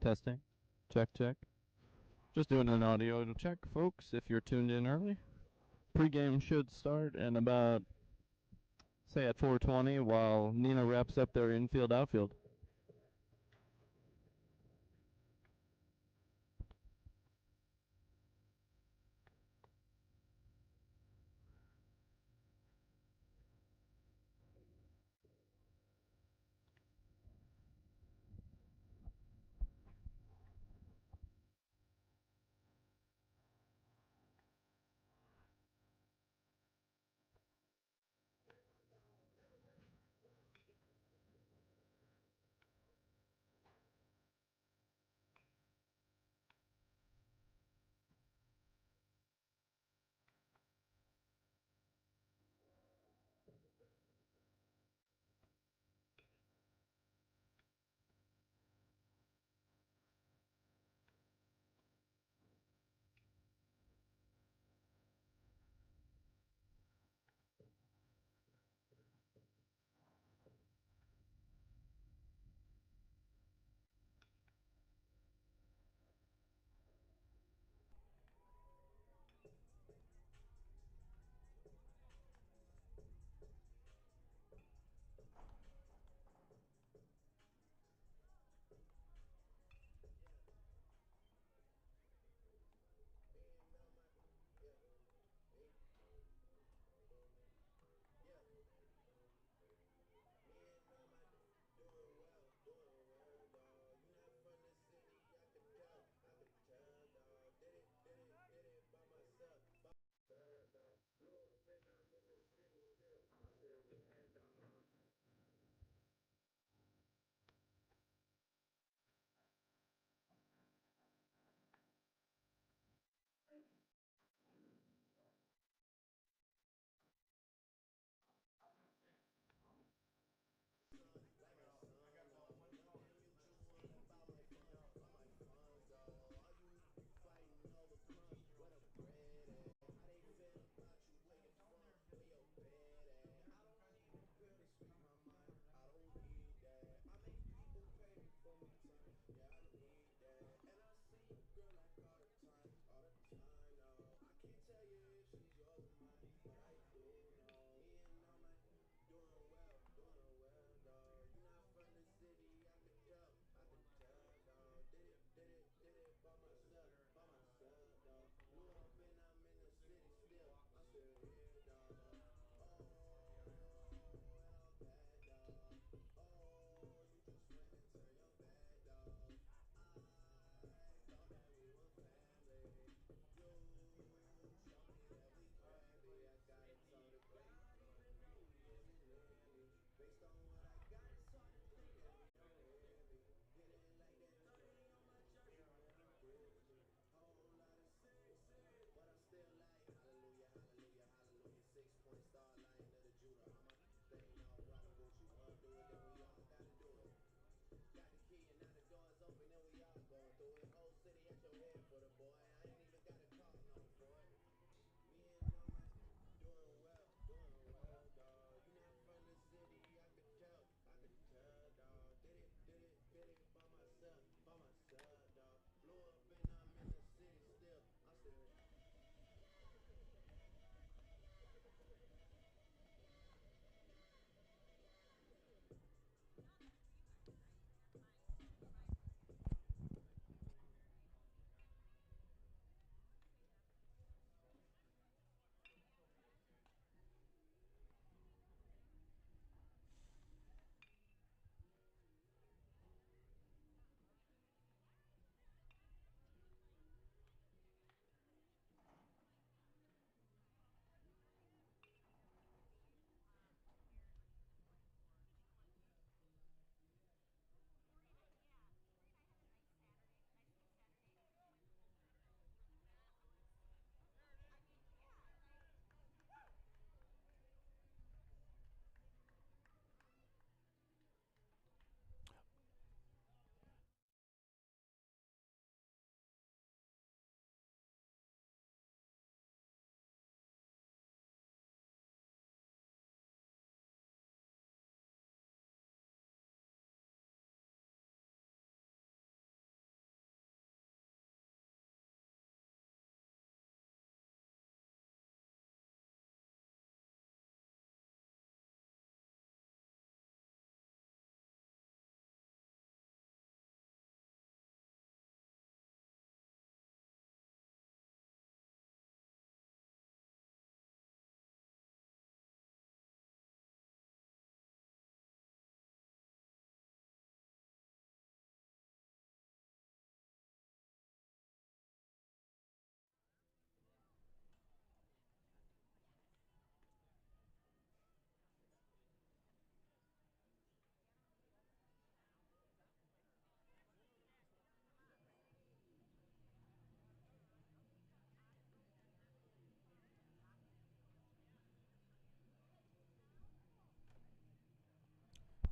Testing. Check, check. Just doing an audio check, folks, if you're tuned in early. Pre-game should start in about, say, at 4:20 while Neenah wraps up their infield outfield.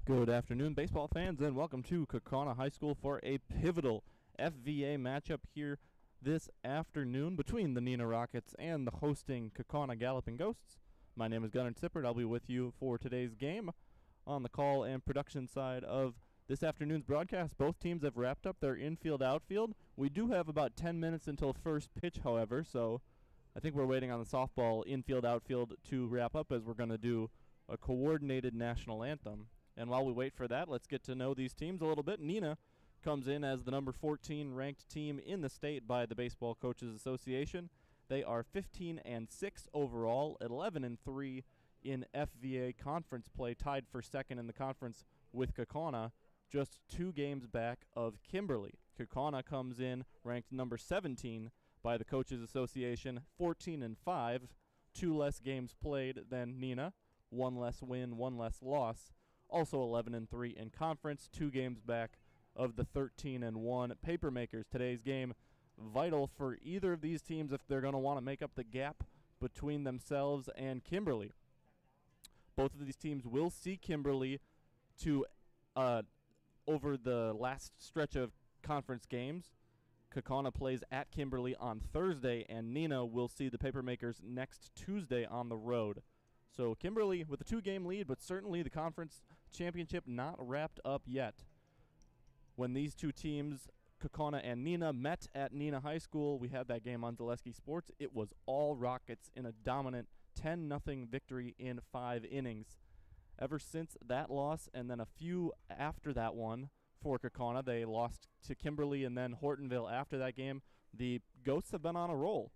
Good afternoon, baseball fans, and welcome to Kaukauna High School for a pivotal FVA matchup here this afternoon between the Neenah Rockets and the hosting Kaukauna Galloping Ghosts. My name is Gunnar Zippert. I'll be with you for today's game. On the call and production side of this afternoon's broadcast, both teams have wrapped up their infield-outfield. We do have about 10 minutes until first pitch, however, so I think we're waiting on the softball infield-outfield to wrap up as we're going to do a coordinated national anthem. And while we wait for that, let's get to know these teams a little bit. Neenah comes in as the number 14 ranked team in the state by the Baseball Coaches Association. They are 15-6 overall, 11-3 in FVA conference play, tied for second in the conference with Kaukauna, just 2 games back of Kimberly. Kaukauna comes in ranked number 17 by the Coaches Association, 14-5, 2 less games played than Neenah, 1 less win, 1 less loss. Also 11-3 in conference, 2 games back of the 13-1 Papermakers. Today's game vital for either of these teams if they're going to want to make up the gap between themselves and Kimberly. Both of these teams will see Kimberly to over the last stretch of conference games. Kaukauna plays at Kimberly on Thursday, and Neenah will see the Papermakers next Tuesday on the road. So Kimberly with a 2-game lead, but certainly the conference championship not wrapped up yet. When these two teams, Kaukauna and Neenah, met at Neenah High School, we had that game on Zaleski Sports. It was all Rockets in a dominant 10-0 victory in 5 innings. Ever since that loss, and then a few after that one for Kaukauna, they lost to Kimberly and then Hortonville after that game. The Ghosts have been on a roll.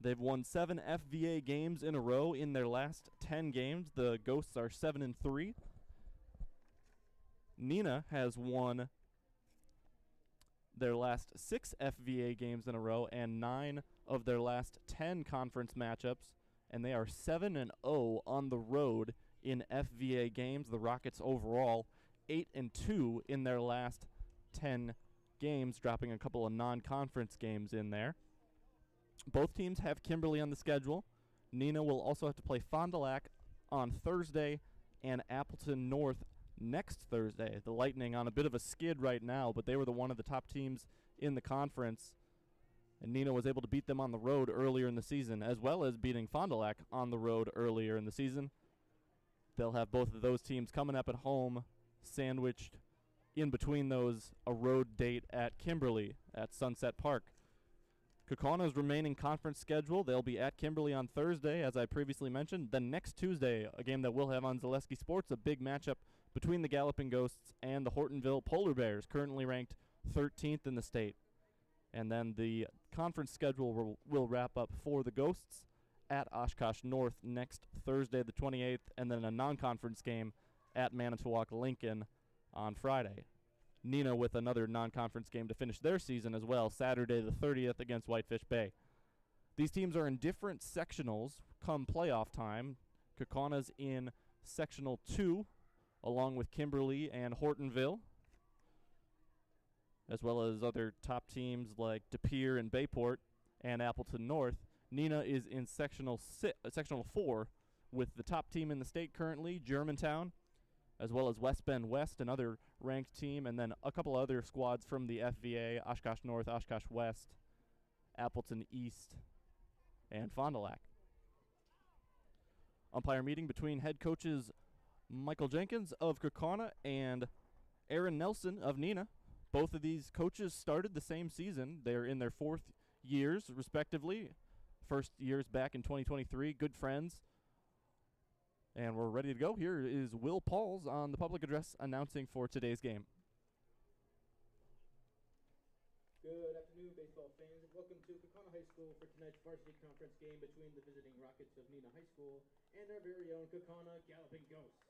They've won 7 FVA games in a row in their last 10 games. The Ghosts are 7-3. Neenah has won their last 6 FVA games in a row and 9 of their last 10 conference matchups, and they are 7-0 on the road in FVA games. The Rockets overall 8-2 in their last 10 games, dropping a couple of non-conference games in there. Both teams have Kimberly on the schedule. Neenah will also have to play Fond du Lac on Thursday and Appleton North next Thursday. The Lightning on a bit of a skid right now, but they were one of the top teams in the conference, and Neenah was able to beat them on the road earlier in the season, as well as beating Fond du Lac on the road earlier in the season. They'll have both of those teams coming up at home, sandwiched in between those a road date at Kimberly at Sunset Park. Kaukauna's remaining conference schedule, they'll be at Kimberly on Thursday, as I previously mentioned. Then next Tuesday, a game that we'll have on Zaleski Sports, a big matchup between the Galloping Ghosts and the Hortonville Polar Bears, currently ranked 13th in the state. And then the conference schedule will wrap up for the Ghosts at Oshkosh North next Thursday the 28th, and then a non-conference game at Manitowoc Lincoln on Friday. Neenah with another non-conference game to finish their season as well, Saturday the 30th against Whitefish Bay. These teams are in different sectionals come playoff time. Kaukauna's in Sectional 2, along with Kimberly and Hortonville, as well as other top teams like De Pere and Bayport and Appleton North. Neenah is in Sectional 4 with the top team in the state currently, Germantown, as well as West Bend West, another ranked team, and then a couple other squads from the FVA, Oshkosh North, Oshkosh West, Appleton East, and Fond du Lac. Umpire meeting between head coaches Michael Jenkins of Kaukauna and Aaron Nelson of Neenah. Both of these coaches started the same season. They're in their 4th years, respectively. First years back in 2023, good friends. And we're ready to go. Here is Will Pauls on the public address announcing for today's game. Good afternoon, baseball fans. Welcome to Kaukauna High School for tonight's varsity conference game between the visiting Rockets of Neenah High School and our very own Kaukauna Galloping Ghosts.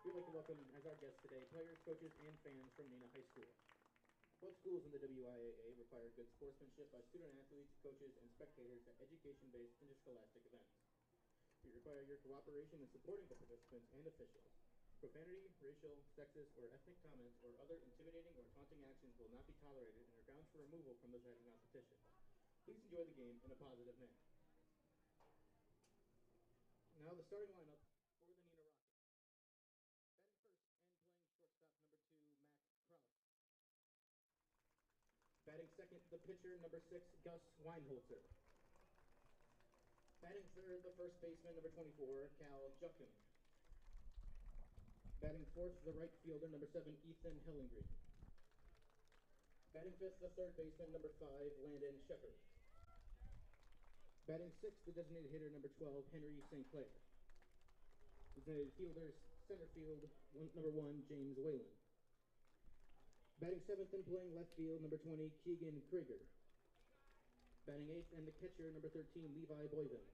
We'd like to welcome as our guests today players, coaches, and fans from Neenah High School. Both schools in the WIAA require good sportsmanship by student-athletes, coaches, and spectators at education-based interscholastic events. We require your cooperation in supporting the participants and officials. Profanity, racial, sexist, or ethnic comments or other intimidating or taunting actions will not be tolerated and are grounds for removal from the heading competition. Please enjoy the game in a positive manner. Now the starting lineup for the Neenah Rockets. Batting first and second, the pitcher, number 6, Gus Weinholzer. Batting third, the first baseman, number 24, Cal Juckum. Batting fourth, the right fielder, number 7, Ethan Hellingren. Batting fifth, the third baseman, number 5, Landon Shepard. Batting sixth, the designated hitter, number 12, Henry St. Clair. Designated fielders, center field, number 1, James Whalen. Batting seventh and playing left field, number 20, Keegan Krieger. Batting eighth and the catcher, number 13, Levi Boyven.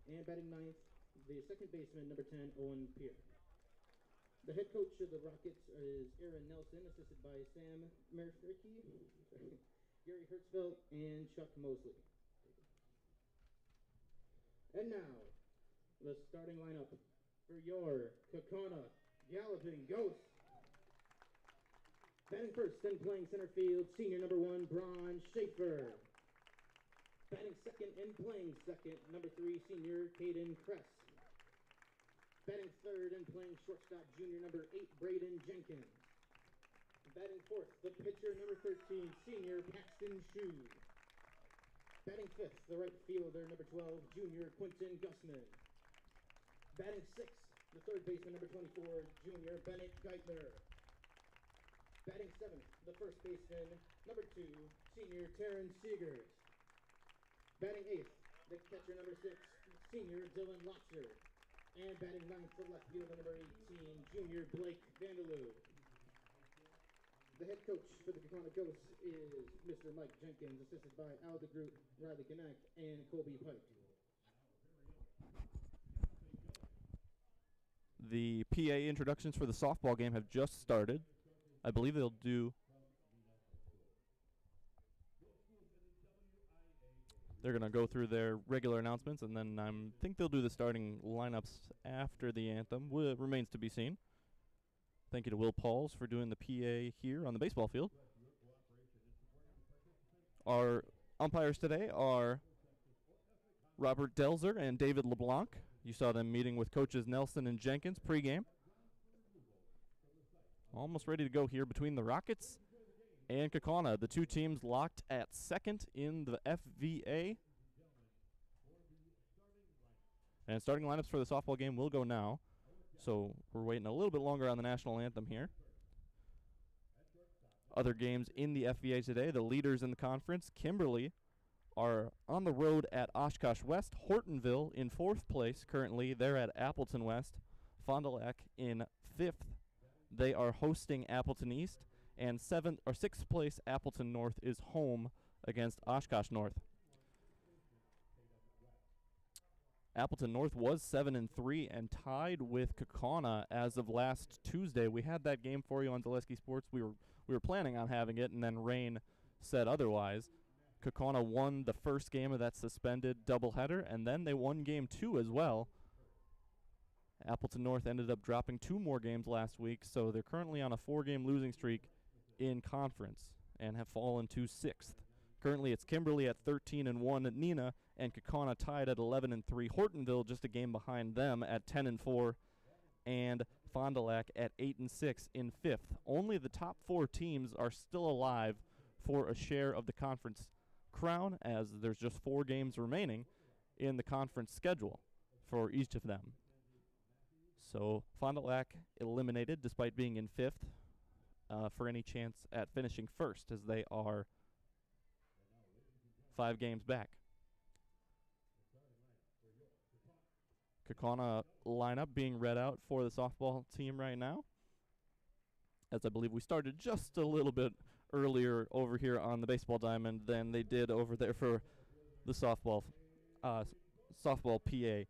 And batting ninth, the second baseman, number 10, Owen Pierre. The head coach of the Rockets is Aaron Nelson, assisted by Sam Merfricky, Gary Hertzfeld, and Chuck Mosley. And now, the starting lineup for your Kaukauna Galloping Ghosts. Batting first and playing center field, senior number 1, Braun Schaefer. Batting second and playing second, number 3, senior Caden Kress. Batting third and playing shortstop, junior number 8, Braden Jenkins. Batting fourth, the pitcher, number 13, senior Paxton Shue. Batting fifth, the right fielder, number 12, junior Quentin Gussman. Batting sixth, the third baseman, number 24, junior Bennett Geithner. Batting seventh, the first baseman, number 2, senior Terrence Seegers. Batting eighth, the catcher, number 6, senior Dylan Lobster. And batting ninth, the left fielder, number 18, junior Blake Vanderloo. The head coach for the Kaukauna Ghosts is Mr. Mike Jenkins, assisted by Al DeGroot, Riley Knack, and Colby Pike. The PA introductions for the softball game have just started. I believe they'll do... They're going to go through their regular announcements, and then I think they'll do the starting lineups after the anthem. Remains to be seen. Thank you to Will Pauls for doing the PA here on the baseball field. Our umpires today are Robert Delzer and David LeBlanc. You saw them meeting with coaches Nelson and Jenkins pregame. Almost ready to go here between the Rockets and Kaukauna. The two teams locked at second in the FVA. And starting lineups for the softball game will go now. So we're waiting a little bit longer on the national anthem here. Other games in the FVA today, the leaders in the conference, Kimberly, are on the road at Oshkosh West. Hortonville in 4th place currently. They're at Appleton West. Fond du Lac in 5th. They are hosting Appleton East. And 6th place Appleton North is home against Oshkosh North. Appleton North was 7-3 and tied with Kaukauna as of last Tuesday. We had that game for you on Zaleski Sports. We were planning on having it, and then rain said otherwise. Kaukauna won the first game of that suspended doubleheader, and then they won game 2 as well. Appleton North ended up dropping 2 more games last week, so they're currently on a 4-game losing streak in conference and have fallen to 6th. Currently, it's Kimberly at 13-1, Neenah and Kaukauna tied at 11-3. Hortonville just a game behind them at 10-4, and Fond du Lac at 8-6 in 5th. Only the top 4 teams are still alive for a share of the conference crown, as there's just 4 games remaining in the conference schedule for each of them. So Fond du Lac eliminated despite being in 5th for any chance at finishing first, as they are 5 games back. Kaukauna lineup being read out for the softball team right now, as I believe we started just a little bit earlier over here on the baseball diamond than they did over there for the softball PA.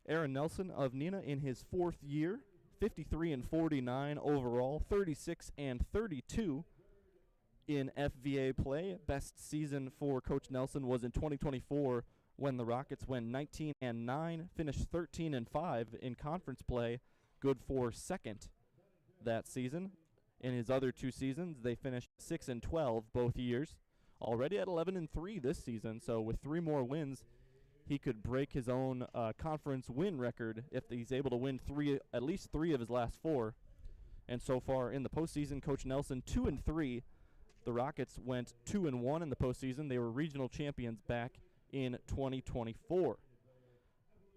Aaron Nelson of Neenah in his 4th year, 53-49 overall, 36-32 in FVA play. Best season for Coach Nelson was in 2024 when the Rockets went 19-9, finished 13-5 in conference play, good for 2nd that season. In his other 2 seasons, they finished 6-12 both years. Already at 11-3 this season, so with 3 more wins, he could break his own conference win record if he's able to win at least 3 of his last 4. And so far in the postseason, Coach Nelson 2-3 The Rockets went 2-1 in the postseason. They were regional champions back in 2024.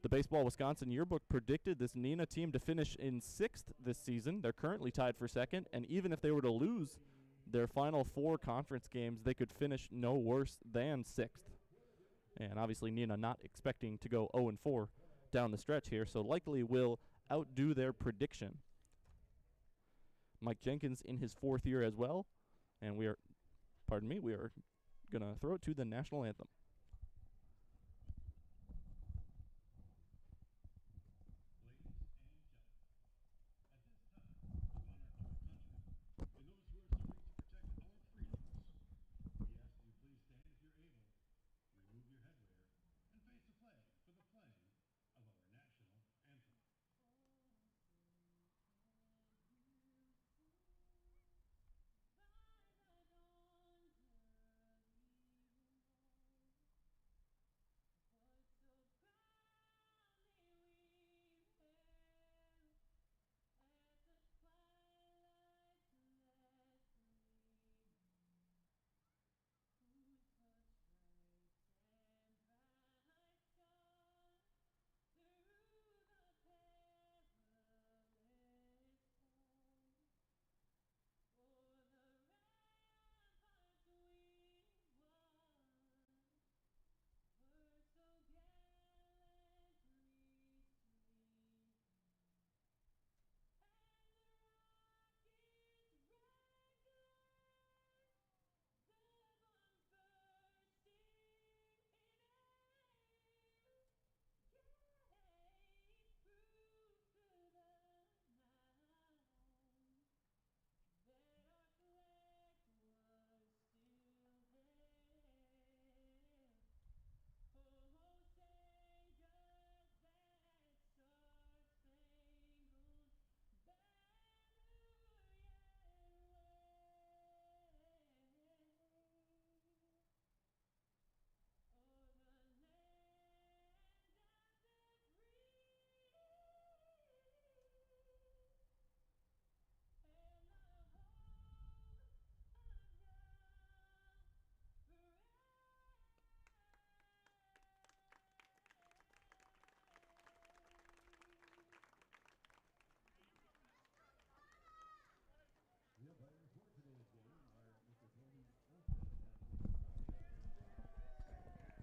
The Baseball Wisconsin Yearbook predicted this Neenah team to finish in 6th this season. They're currently tied for 2nd, and even if they were to lose their final 4 conference games, they could finish no worse than 6th. And obviously Neenah not expecting to go 0-4 down the stretch here, so likely will outdo their prediction. Mike Jenkins in his 4th year as well, and we are going to throw it to the national anthem.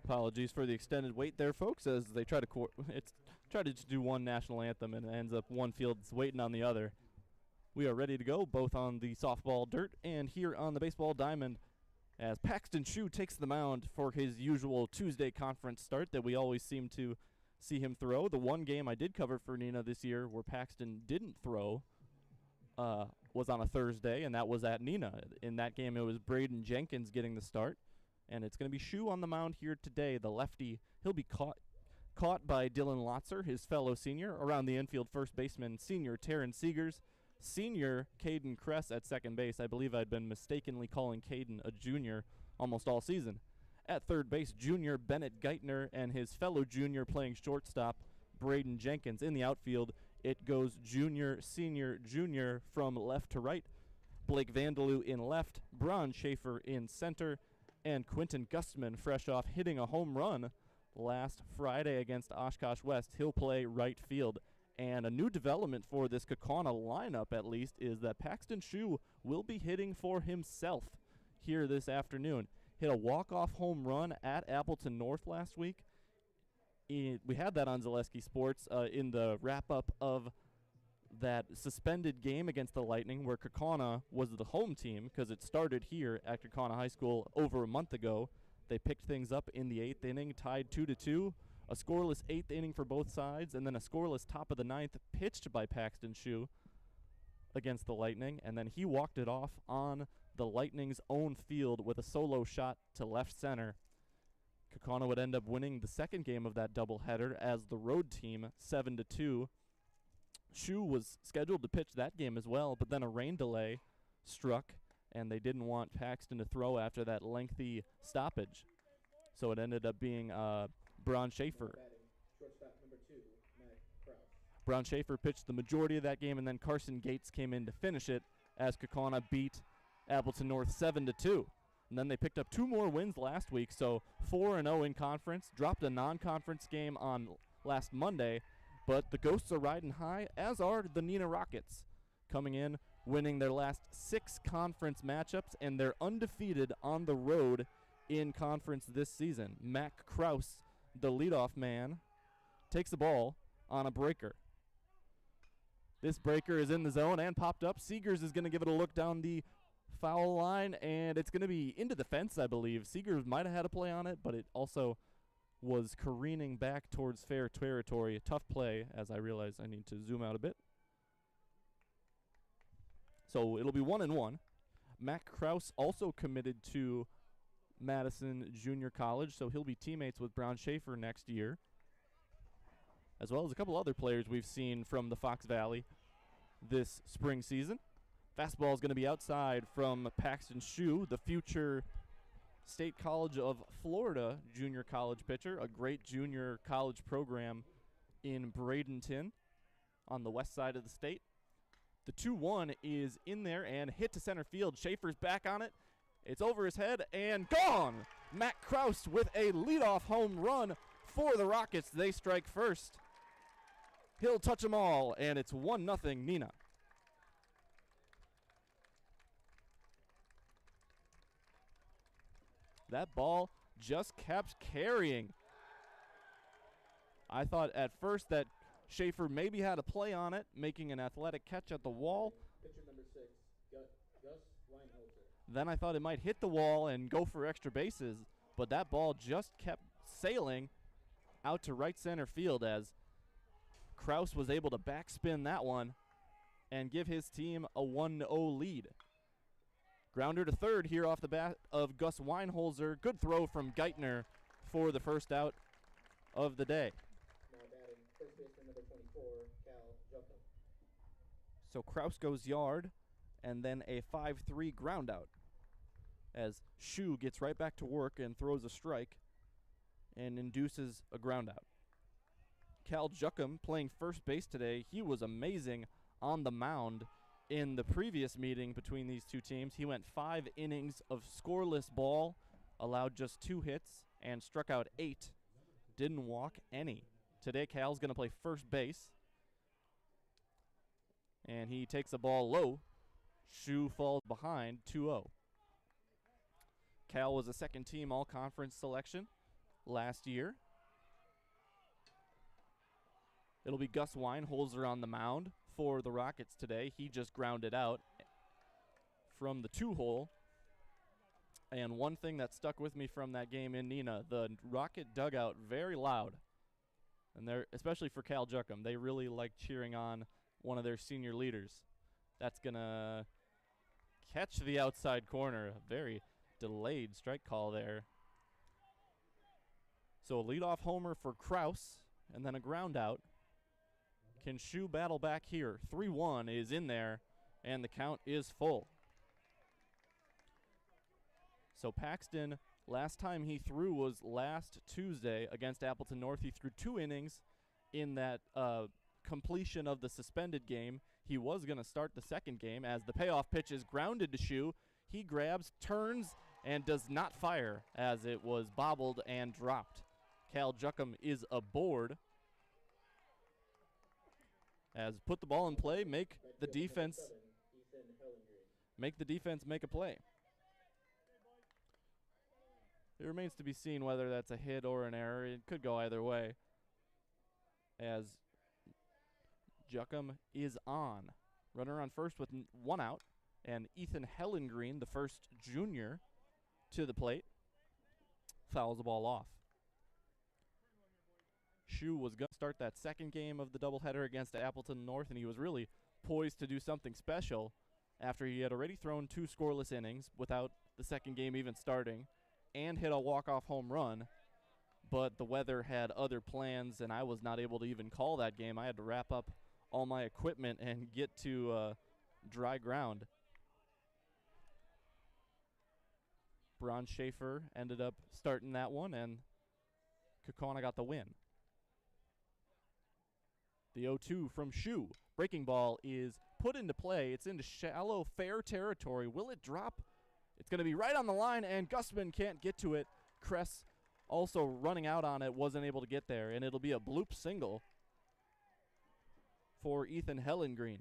Apologies for the extended wait there, folks, as they try to just do one national anthem and it ends up one field's waiting on the other. We are ready to go, both on the softball dirt and here on the baseball diamond, as Paxton Shue takes the mound for his usual Tuesday conference start that we always seem to see him throw. The one game I did cover for Neenah this year where Paxton didn't throw was on a Thursday, and that was at Neenah. In that game, it was Braden Jenkins getting the start, and it's going to be Shue on the mound here today. The lefty, he'll be caught by Dylan Lotzer, his fellow senior. Around the infield, first baseman, senior Taryn Seegers. Senior Caden Kress at second base. I believe I'd been mistakenly calling Caden a junior almost all season. At third base, junior Bennett Geithner and his fellow junior playing shortstop, Braden Jenkins. In the outfield, it goes junior, senior, junior from left to right. Blake Vandeloo in left, Braun Schaefer in center, and Quentin Gustman, fresh off hitting a home run last Friday against Oshkosh West. He'll play right field. And a new development for this Kaukauna lineup, at least, is that Paxton Shue will be hitting for himself here this afternoon. Hit a walk-off home run at Appleton North last week. We had that on Zaleski Sports in the wrap-up of that suspended game against the Lightning, where Kaukauna was the home team because it started here at Kaukauna High School over a month ago. They picked things up in the 8th inning, tied 2-2. A scoreless 8th inning for both sides, and then a scoreless top of the 9th pitched by Paxton Shue against the Lightning, and then he walked it off on the Lightning's own field with a solo shot to left center. Kaukauna would end up winning the second game of that doubleheader as the road team, 7-2. Shue was scheduled to pitch that game as well, but then a rain delay struck, and they didn't want Paxton to throw after that lengthy stoppage. So it ended up being Braun Schaefer. Shortstop number 2, Matt Krause. Braun Schaefer pitched the majority of that game, and then Carson Gates came in to finish it as Kaukauna beat Appleton North 7-2. And then they picked up 2 more wins last week, so 4-0 in conference. Dropped a non-conference game on last Monday, but the Ghosts are riding high, as are the Neenah Rockets, coming in, winning their last 6 conference matchups, and they're undefeated on the road in conference this season. Mac Kraus, the leadoff man, takes the ball on a breaker. This breaker is in the zone and popped up. Seegers is going to give it a look down the foul line, and it's going to be into the fence, I believe. Seegers might have had a play on it, but it also was careening back towards fair territory. A tough play, as I realize I need to zoom out a bit. So it'll be 1-1. Mac Kraus also committed to Madison Junior College, so he'll be teammates with Brown Schaefer next year, as well as a couple other players we've seen from the Fox Valley this spring season. Fastball is going to be outside from Paxton Shue, the future State College of Florida junior college pitcher, a great junior college program in Bradenton on the west side of the state. The 2-1 is in there and hit to center field. Schaefer's back on it. It's over his head and gone! Matt Kraus with a leadoff home run for the Rockets. They strike first. He'll touch them all, and it's 1-0 Neenah. That ball just kept carrying. I thought at first that Schaefer maybe had a play on it, making an athletic catch at the wall. Pitcher number 6, Gus Weinholzer. Then I thought it might hit the wall and go for extra bases, but that ball just kept sailing out to right center field as Kraus was able to backspin that one and give his team a 1-0 lead. Grounder to third here off the bat of Gus Weinholzer. Good throw from Geithner for the first out of the day. Now batting first baseman number 24, Cal Juckham. So Kraus goes yard, and then a 5-3 ground out as Shue gets right back to work and throws a strike and induces a ground out. Cal Juckham playing first base today. He was amazing on the mound. In the previous meeting between these two teams, he went 5 innings of scoreless ball, allowed just 2 hits, and struck out 8. Didn't walk any. Today, Cal's going to play first base, and he takes the ball low. Shue falls behind 2-0. Cal was a second-team all-conference selection last year. It'll be Gus Weinholzer on the mound for the Rockets today. He just grounded out from the 2-hole. And one thing that stuck with me from that game in Neenah, the Rocket dugout very loud. And they're, especially for Cal Juckham, they really like cheering on one of their senior leaders. That's going to catch the outside corner. A very delayed strike call there. So a leadoff homer for Kraus and then a ground out. Can Shue battle back here? 3-1 is in there, and the count is full. So Paxton, last time he threw was last Tuesday against Appleton North. He threw 2 innings in that completion of the suspended game. He was going to start the second game as the payoff pitch is grounded to Shue. He grabs, turns, and does not fire as it was bobbled and dropped. Cal Juckham is aboard. As put the ball in play, make the defense make a play. It remains to be seen whether that's a hit or an error. It could go either way, as Juckham is on. Runner on first with 1 out, and Ethan Hellengreen, the first junior to the plate, fouls the ball off. Shue was going to start that second game of the doubleheader against Appleton North, and he was really poised to do something special after he had already thrown 2 scoreless innings without the second game even starting and hit a walk-off home run. But the weather had other plans, and I was not able to even call that game. I had to wrap up all my equipment and get to dry ground. Bron Schaefer ended up starting that one, and Kaukauna got the win. The 0-2 from Shue. Breaking ball is put into play. It's into shallow, fair territory. Will it drop? It's going to be right on the line, and Gusman can't get to it. Kress also running out on it, wasn't able to get there, and it'll be a bloop single for Ethan Hellengreen.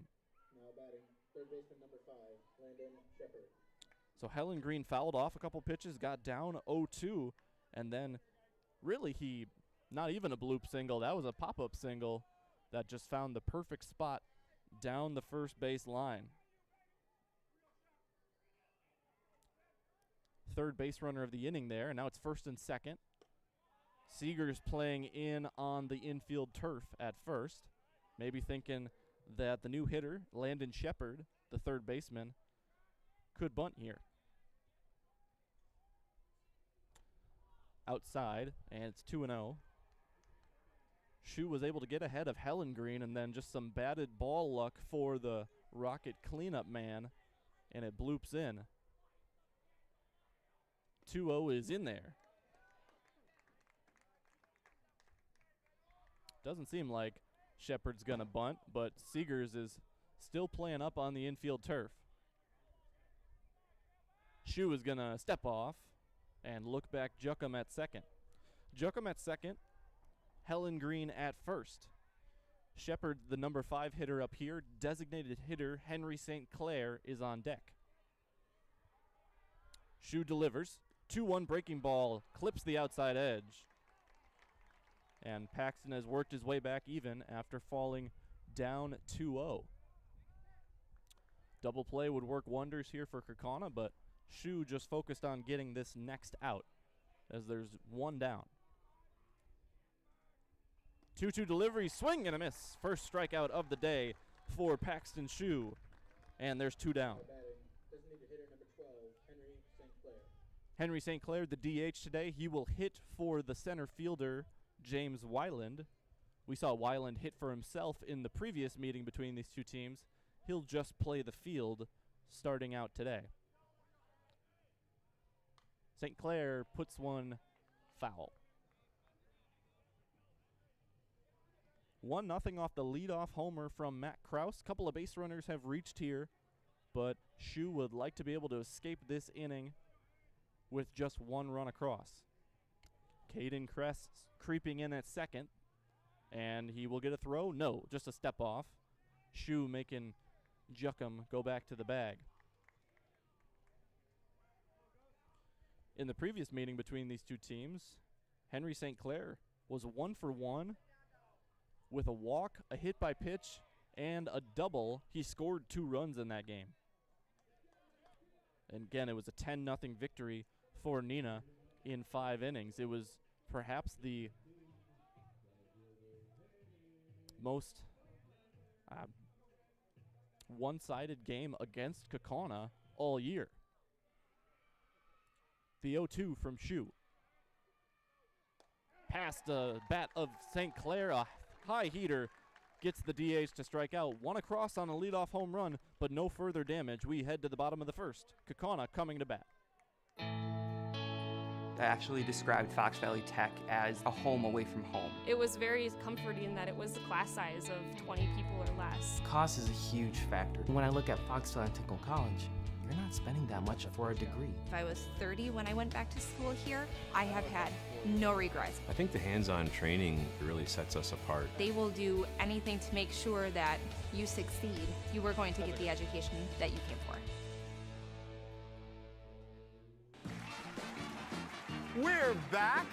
Now batting, third baseman number 5, Landon Shepard. So Hellengreen fouled off a couple pitches, got down 0-2, and then really not even a bloop single. That was a pop-up single that just found the perfect spot down the first base line. Third base runner of the inning there, and now it's first and second. Seegers playing in on the infield turf at first, maybe thinking that the new hitter, Landon Shepard, the third baseman, could bunt here. Outside, and it's 2-0. Shu was able to get ahead of Hellengreen, and then just some batted ball luck for the Rocket cleanup man, and it bloops in. 2-0 is in there. Doesn't seem like Shepard's going to bunt, but Seegers is still playing up on the infield turf. Shu is going to step off and look back Juckum at second. Juckum at second, Hellengreen at first. Shepard, the number 5 hitter up here, designated hitter Henry St. Clair is on deck. Shu delivers. 2-1 breaking ball, clips the outside edge. And Paxton has worked his way back even after falling down 2-0. Double play would work wonders here for Kaukauna, but Shu just focused on getting this next out as there's one down. 2-2 delivery, swing and a miss. First strikeout of the day for Paxton Shu. And there's 2 down. Designated hitter number 12, Henry St. Clair. Henry St. Clair, the DH today. He will hit for the center fielder, James Weiland. We saw Weiland hit for himself in the previous meeting between these two teams. He'll just play the field starting out today. St. Clair puts one foul. 1-0 off the leadoff homer from Matt Kraus. Couple of base runners have reached here, but Shu would like to be able to escape this inning with just 1 run across. Caden Kress creeping in at second, and he will get a throw. No, just a step off. Shu making Juckum go back to the bag. In the previous meeting between these two teams, Henry St. Clair was 1 for 1 with a walk, a hit by pitch, and a double. He scored 2 runs in that game. And again, it was a 10-0 victory for Neenah in 5 innings. It was perhaps the most one-sided game against Kaukauna all year. The 0-2 from Shu. Past the bat of St. Clair, a high heater gets the DH to strike out. 1 across on a leadoff home run, but no further damage. We head to the bottom of the first. Kaukauna coming to bat. I actually described Fox Valley Tech as a home away from home. It was very comforting that it was a class size of 20 people or less. Cost is a huge factor. When I look at Fox Valley Technical College, you're not spending that much for a degree. If I was 30 when I went back to school here, I have had no regrets. I think the hands-on training really sets us apart. They will do anything to make sure that you succeed. You are going to get the education that you came for. We're back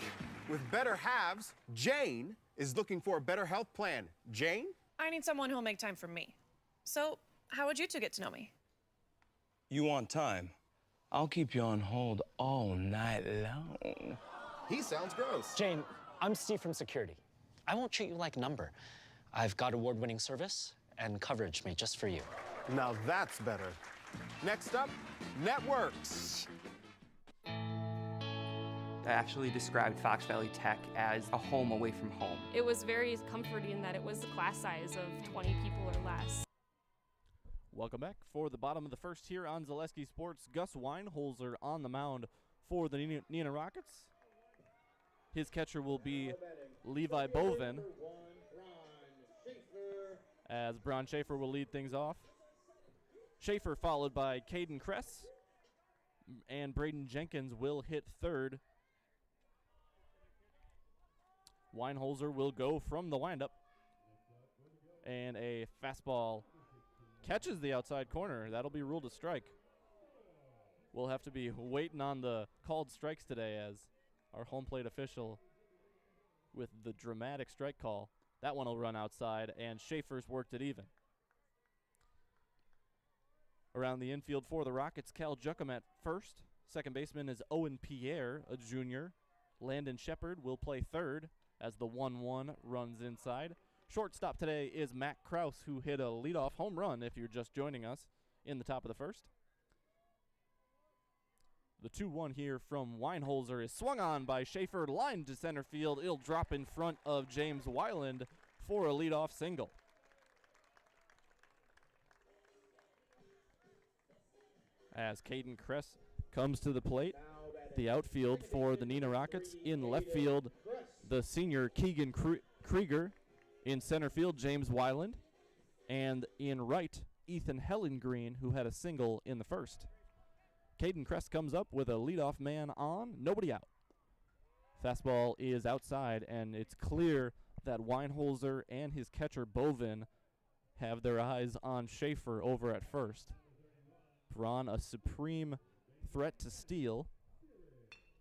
with Better Halves. Jane is looking for a better health plan. Jane? I need someone who'll make time for me. So, how would you two get to know me? You want time? I'll keep you on hold all night long. He sounds gross. Jane, I'm Steve from security. I won't treat you like a number. I've got award-winning service and coverage made just for you. Now that's better. Next up, networks. I actually described Fox Valley Tech as a home away from home. It was very comforting that it was a class size of 20 people or less. Welcome back for the bottom of the first here on Zaleski Sports. Gus Weinholzer on the mound for the Neenah Rockets. His catcher will be Levi Bovin. as Braun Schaefer will lead things off. Schaefer followed by Caden Kress, and Braden Jenkins will hit third. Weinholzer will go from the windup, and a fastball catches the outside corner. That'll be ruled a strike. We'll have to be waiting on the called strikes today as our home plate official with the dramatic strike call. That one will run outside, and Schaefer's worked it even. Around the infield for the Rockets, Cal Juckham at first. Second baseman is Owen Pierre, a junior. Landon Shepard will play third as the 1-1 runs inside. Shortstop today is Matt Kraus, who hit a leadoff home run, if you're just joining us, in the top of the first. The 2-1 here from Weinholzer is swung on by Schaefer, lined to center field. It'll drop in front of James Weiland for a leadoff single. As Caden Kress comes to the plate, the outfield for the Neenah Rockets. In left field, the senior Keegan Krieger. In center field, James Weiland. And in right, Ethan Hellengreen, who had a single in the first. Caden Kress comes up with a leadoff man on, nobody out. Fastball is outside, and it's clear that Weinholzer and his catcher Bovin have their eyes on Schaefer over at first. Braun, a supreme threat to steal.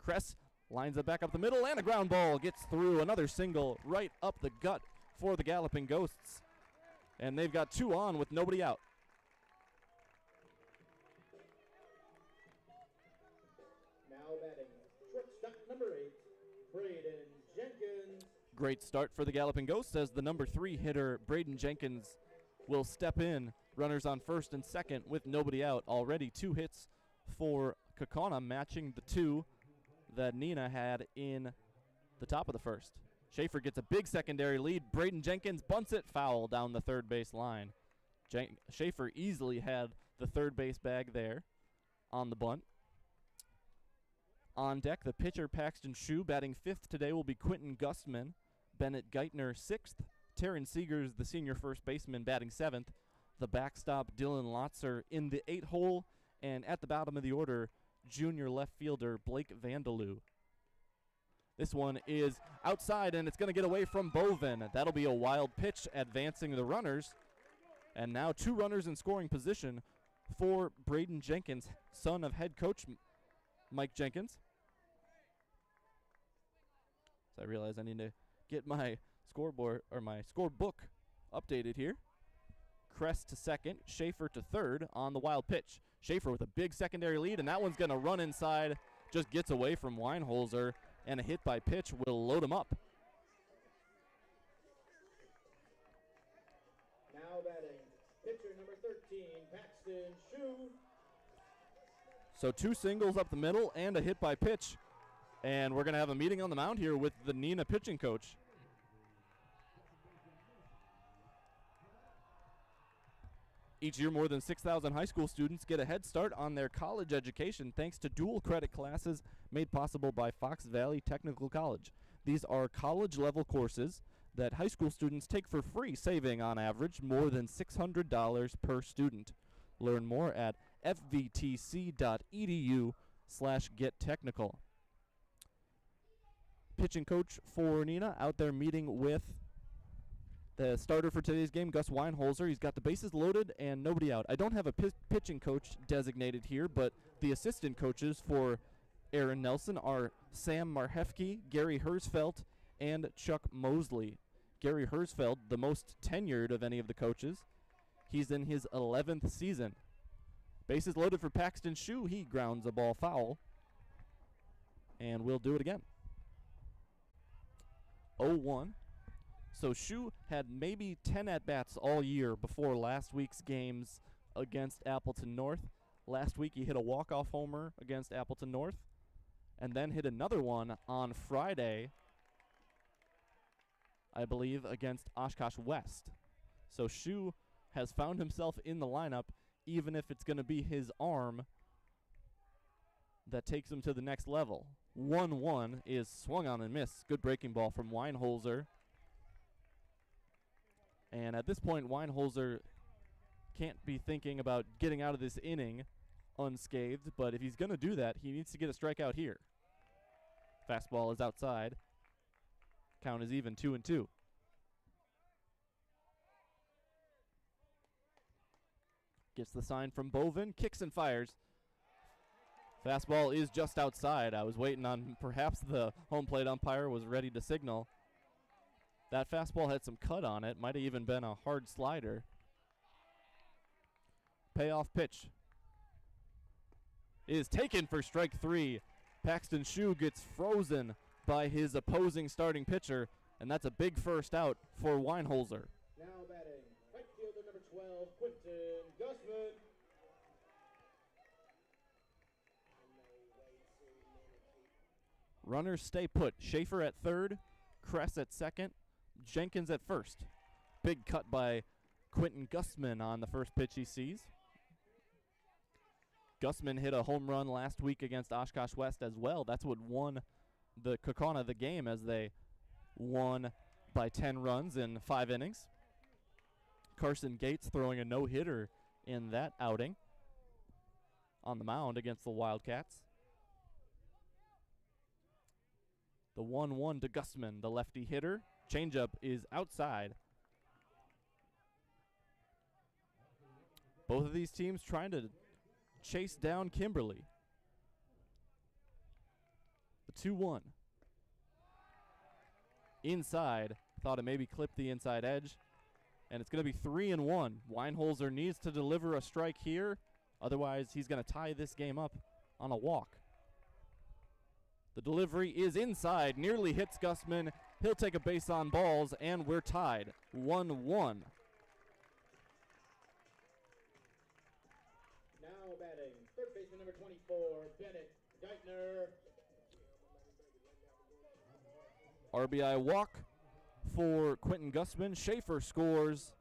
Kress lines it back up the middle, and a ground ball gets through. Another single right up the gut for the Galloping Ghosts. And they've got two on with nobody out. Number 8, Braden Jenkins. Great start for the Galloping Ghosts as the number 3 hitter, Braden Jenkins, will step in. Runners on first and second with nobody out. Already 2 hits for Kaukauna, matching the 2 that Neenah had in the top of the first. Schaefer gets a big secondary lead. Braden Jenkins bunts it foul down the third base line. Schaefer easily had the third base bag there on the bunt. On deck, the pitcher Paxton Shue, batting 5th today, will be Quentin Gustman. Bennett Geithner 6th. Taryn Seegers, the senior first baseman, batting 7th. The backstop, Dylan Lotzer, in the 8 hole. And at the bottom of the order, junior left fielder Blake Vandaloo. This one is outside, and it's going to get away from Bovin. That'll be a wild pitch, advancing the runners. And now 2 runners in scoring position for Braden Jenkins, son of head coach Mike Jenkins. So I realize I need to get my scoreboard or my scorebook updated here. Kress to second, Schaefer to third on the wild pitch. Schaefer with a big secondary lead, and that one's going to run inside, just gets away from Weinholzer, and a hit by pitch will load him up. Now batting, pitcher number 13, Paxton Shue. So 2 singles up the middle and a hit by pitch. And we're going to have a meeting on the mound here with the Neenah pitching coach. Each year, more than 6,000 high school students get a head start on their college education thanks to dual credit classes made possible by Fox Valley Technical College. These are college-level courses that high school students take for free, saving on average more than $600 per student. Learn more at fvtc.edu/gettechnical. Pitching coach for Neenah out there meeting with the starter for today's game, Gus Weinholzer. He's got the bases loaded and nobody out. I don't have a pitching coach designated here, but the assistant coaches for Aaron Nelson are Sam Marhefke, Gary Hersfeld, and Chuck Mosley. Gary Hersfeld, the most tenured of any of the coaches. He's in his 11th season. Bases loaded for Paxton Shue. He grounds a ball foul. And we'll do it again. 0-1. So Shue had maybe 10 at-bats all year before last week's games against Appleton North. Last week he hit a walk-off homer against Appleton North and then hit another one on Friday, I believe, against Oshkosh West. So Shue has found himself in the lineup, even if it's going to be his arm that takes him to the next level. 1-1 is swung on and missed. Good breaking ball from Weinholzer. And at this point, Weinholzer can't be thinking about getting out of this inning unscathed, but if he's going to do that, he needs to get a strikeout here. Fastball is outside. Count is even, 2-2. Gets the sign from Bovin, kicks and fires. Fastball is just outside. I was waiting on perhaps the home plate umpire was ready to signal. That fastball had some cut on it. Might have even been a hard slider. Payoff pitch is taken for strike 3. Paxton Shue gets frozen by his opposing starting pitcher, and that's a big first out for Weinholzer. Now batting, right fielder number 12, Quentin Gussman. Runners stay put. Schaefer at third, Kress at second, Jenkins at first. Big cut by Quentin Gussman on the first pitch he sees. Gussman hit a home run last week against Oshkosh West as well. That's what won the Kaukauna the game, as they won by 10 runs in 5 innings. Carson Gates throwing a no-hitter in that outing on the mound against the Wildcats. The 1-1 to Gussman, the lefty hitter. Changeup is outside. Both of these teams trying to chase down Kimberly. The 2-1. Inside. Thought it maybe clipped the inside edge. And it's going to be 3-1. Weinholzer needs to deliver a strike here. Otherwise, he's going to tie this game up on a walk. The delivery is inside. Nearly hits Gussman. He'll take a base on balls, and we're tied. 1-1. Now batting, third baseman number 24, Bennett Geithner. RBI walk for Quentin Gussman. Schaefer scores.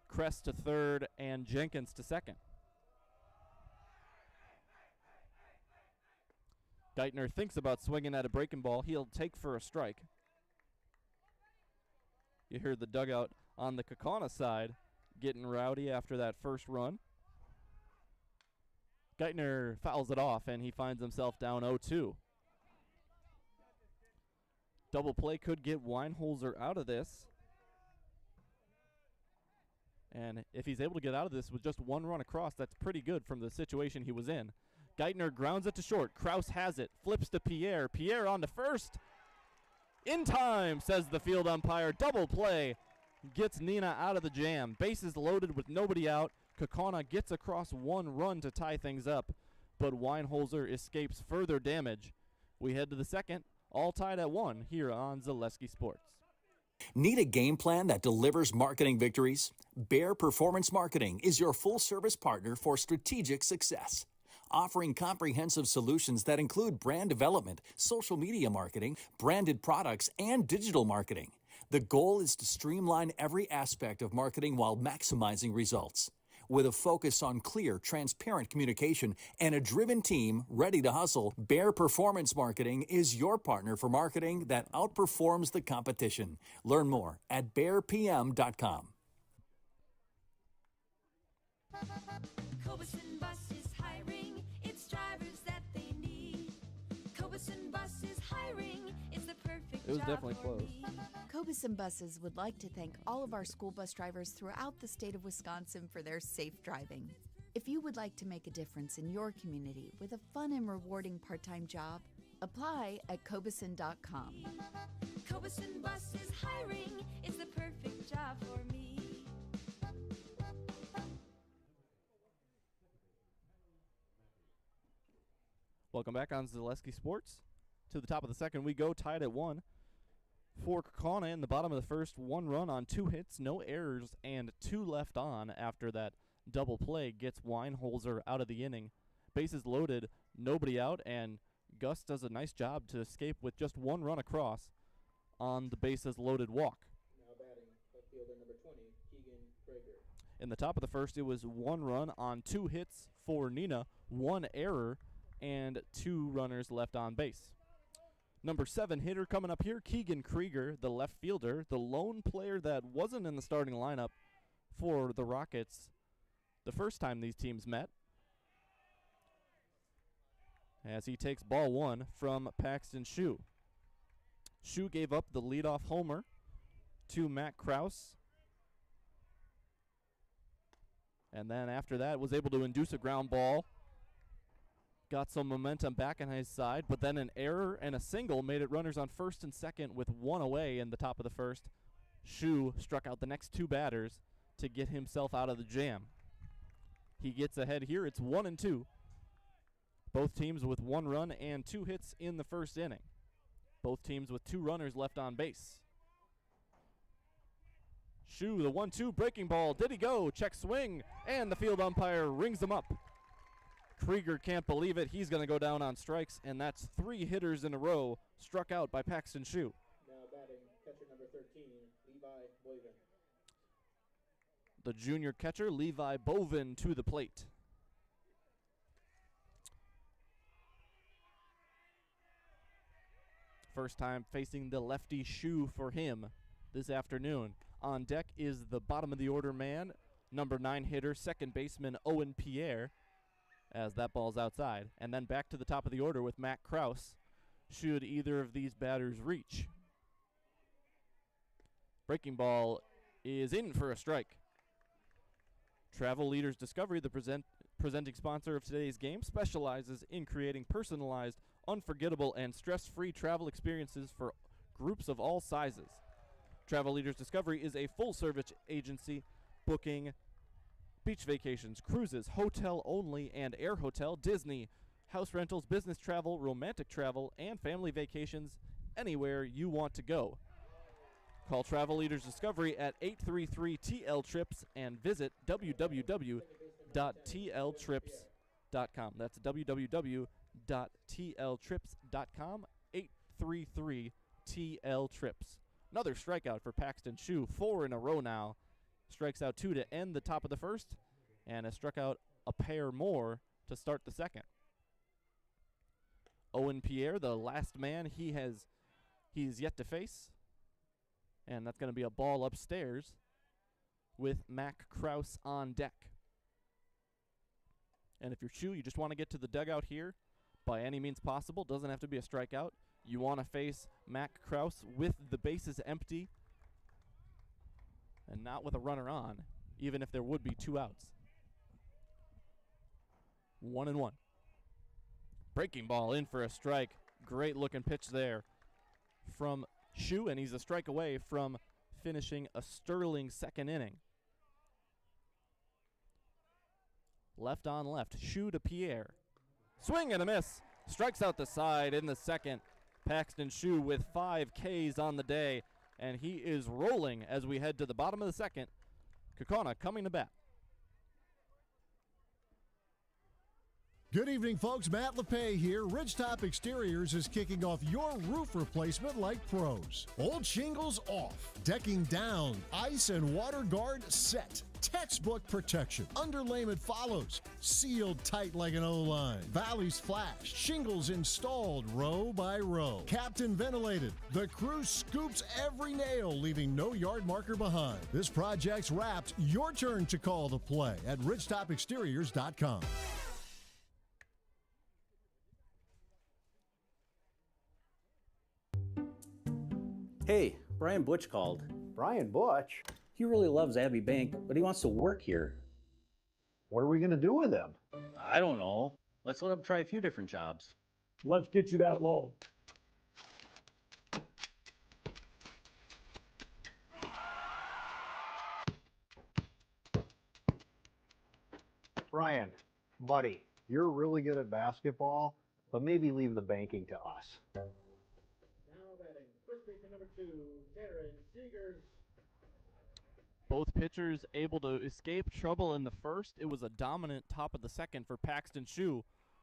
Kress to third, and Jenkins to second. Geithner thinks about swinging at a breaking ball. He'll take for a strike. You hear the dugout on the Kaukauna side getting rowdy after that first run. Geithner fouls it off, and he finds himself down 0-2. Double play could get Weinholzer out of this. And if he's able to get out of this with just one run across, that's pretty good from the situation he was in. Geithner grounds it to short. Kraus has it. Flips to Pierre. Pierre on to first. In time, says the field umpire. Double play gets Neenah out of the jam. Bases loaded with nobody out. Kaukauna gets across one run to tie things up, but Weinholzer escapes further damage. We head to the second, all tied at 1 here on Zaleski Sports. Need a game plan that delivers marketing victories? Bear Performance Marketing is your full-service partner for strategic success, offering comprehensive solutions that include brand development, social media marketing, branded products, and digital marketing. The goal is to streamline every aspect of marketing while maximizing results. With a focus on clear, transparent communication and a driven team ready to hustle, Bear Performance Marketing is your partner for marketing that outperforms the competition. Learn more at bearpm.com. Cobuson Bus is hiring. It's drivers that they need. Cobuson Bus is hiring. It's the perfect It was job definitely for close. me. Cobuson Buses would like to thank all of our school bus drivers throughout the state of Wisconsin for their safe driving. If you would like to make a difference in your community with a fun and rewarding part-time job, apply at cobuson.com. Cobuson Bus is hiring. It's the perfect job for me. Welcome back on Zaleski Sports. To the top of the second we go, tied at 1. For Kaukauna in the bottom of the first, 1 run on 2 hits, no errors, and 2 left on after that double play gets Weinholzer out of the inning. Bases loaded, nobody out, and Gus does a nice job to escape with just 1 run across on the bases loaded walk. Now batting, left fielder number 20, Keegan Prager. In the top of the first, it was 1 run on 2 hits for Neenah, 1 error, and 2 runners left on base. Number 7 hitter coming up here, Keegan Krieger, the left fielder, the lone player that wasn't in the starting lineup for the Rockets the first time these teams met. As he takes ball 1 from Paxton Shue. Shue gave up the leadoff homer to Matt Krause. And then after that was able to induce a ground ball. Got some momentum back on his side, but then an error and a single made it runners on first and second with 1 away in the top of the first. Shue struck out the next 2 batters to get himself out of the jam. He gets ahead here. It's 1-2. Both teams with 1 run and 2 hits in the first inning. Both teams with 2 runners left on base. Shue, the 1-2 breaking ball. Did he go? Check swing, and the field umpire rings him up. Krieger can't believe it. He's going to go down on strikes, and that's 3 hitters in a row struck out by Paxton Shue. Now batting, catcher number 13, Levi Boyven. The junior catcher, Levi Bovin, to the plate. First time facing the lefty Shue for him this afternoon. On deck is the bottom of the order man, number 9 hitter, second baseman Owen Pierre, as that ball's outside. And then back to the top of the order with Matt Krause, should either of these batters reach. Breaking ball is in for a strike. Travel Leaders Discovery, the presenting sponsor of today's game, specializes in creating personalized, unforgettable, and stress-free travel experiences for groups of all sizes. Travel Leaders Discovery is a full-service agency booking beach vacations, cruises, hotel only and air hotel, Disney, house rentals, business travel, romantic travel, and family vacations anywhere you want to go. Call Travel Leaders Discovery at 833-TL-TRIPS and visit www.tltrips.com. That's www.tltrips.com, 833-TL-TRIPS. Another strikeout for Paxton Shue, 4 in a row now. Strikes out 2 to end the top of the first, and has struck out a pair more to start the second. Owen Pierre, the last man he's yet to face, and that's going to be a ball upstairs with Mac Krause on deck. And if you're Shue, you just want to get to the dugout here by any means possible. Doesn't have to be a strikeout. You want to face Mac Krause with the bases empty and not with a runner on, even if there would be 2 outs. 1-1. Breaking ball in for a strike. Great looking pitch there from Shue, and he's a strike away from finishing a sterling second inning. Left on left, Shue to Pierre. Swing and a miss. Strikes out the side in the second. Paxton Shue with 5 Ks on the day, and he is rolling as we head to the bottom of the second. Kaukauna coming to bat. Good evening, folks. Matt LePay here. Ridgetop Exteriors is kicking off your roof replacement like pros. Old shingles off, decking down, ice and water guard set. Textbook protection. Underlayment follows. Sealed tight like an O-line. Valleys flashed. Shingles installed row by row. Captain ventilated. The crew scoops every nail, leaving no yard marker behind. This project's wrapped. Your turn to call the play at ridgetopexteriors.com. Hey, Brian Butch called. Brian Butch? He really loves Abbey Bank, but he wants to work here. What are we going to do with him? I don't know. Let's let him try a few different jobs. Let's get you that loan. Brian, buddy, you're really good at basketball, but maybe leave the banking to us. Now batting, first baseman number 2, Darren Seegers. Both pitchers able to escape trouble in the first. It was a dominant top of the second for Paxton Shue.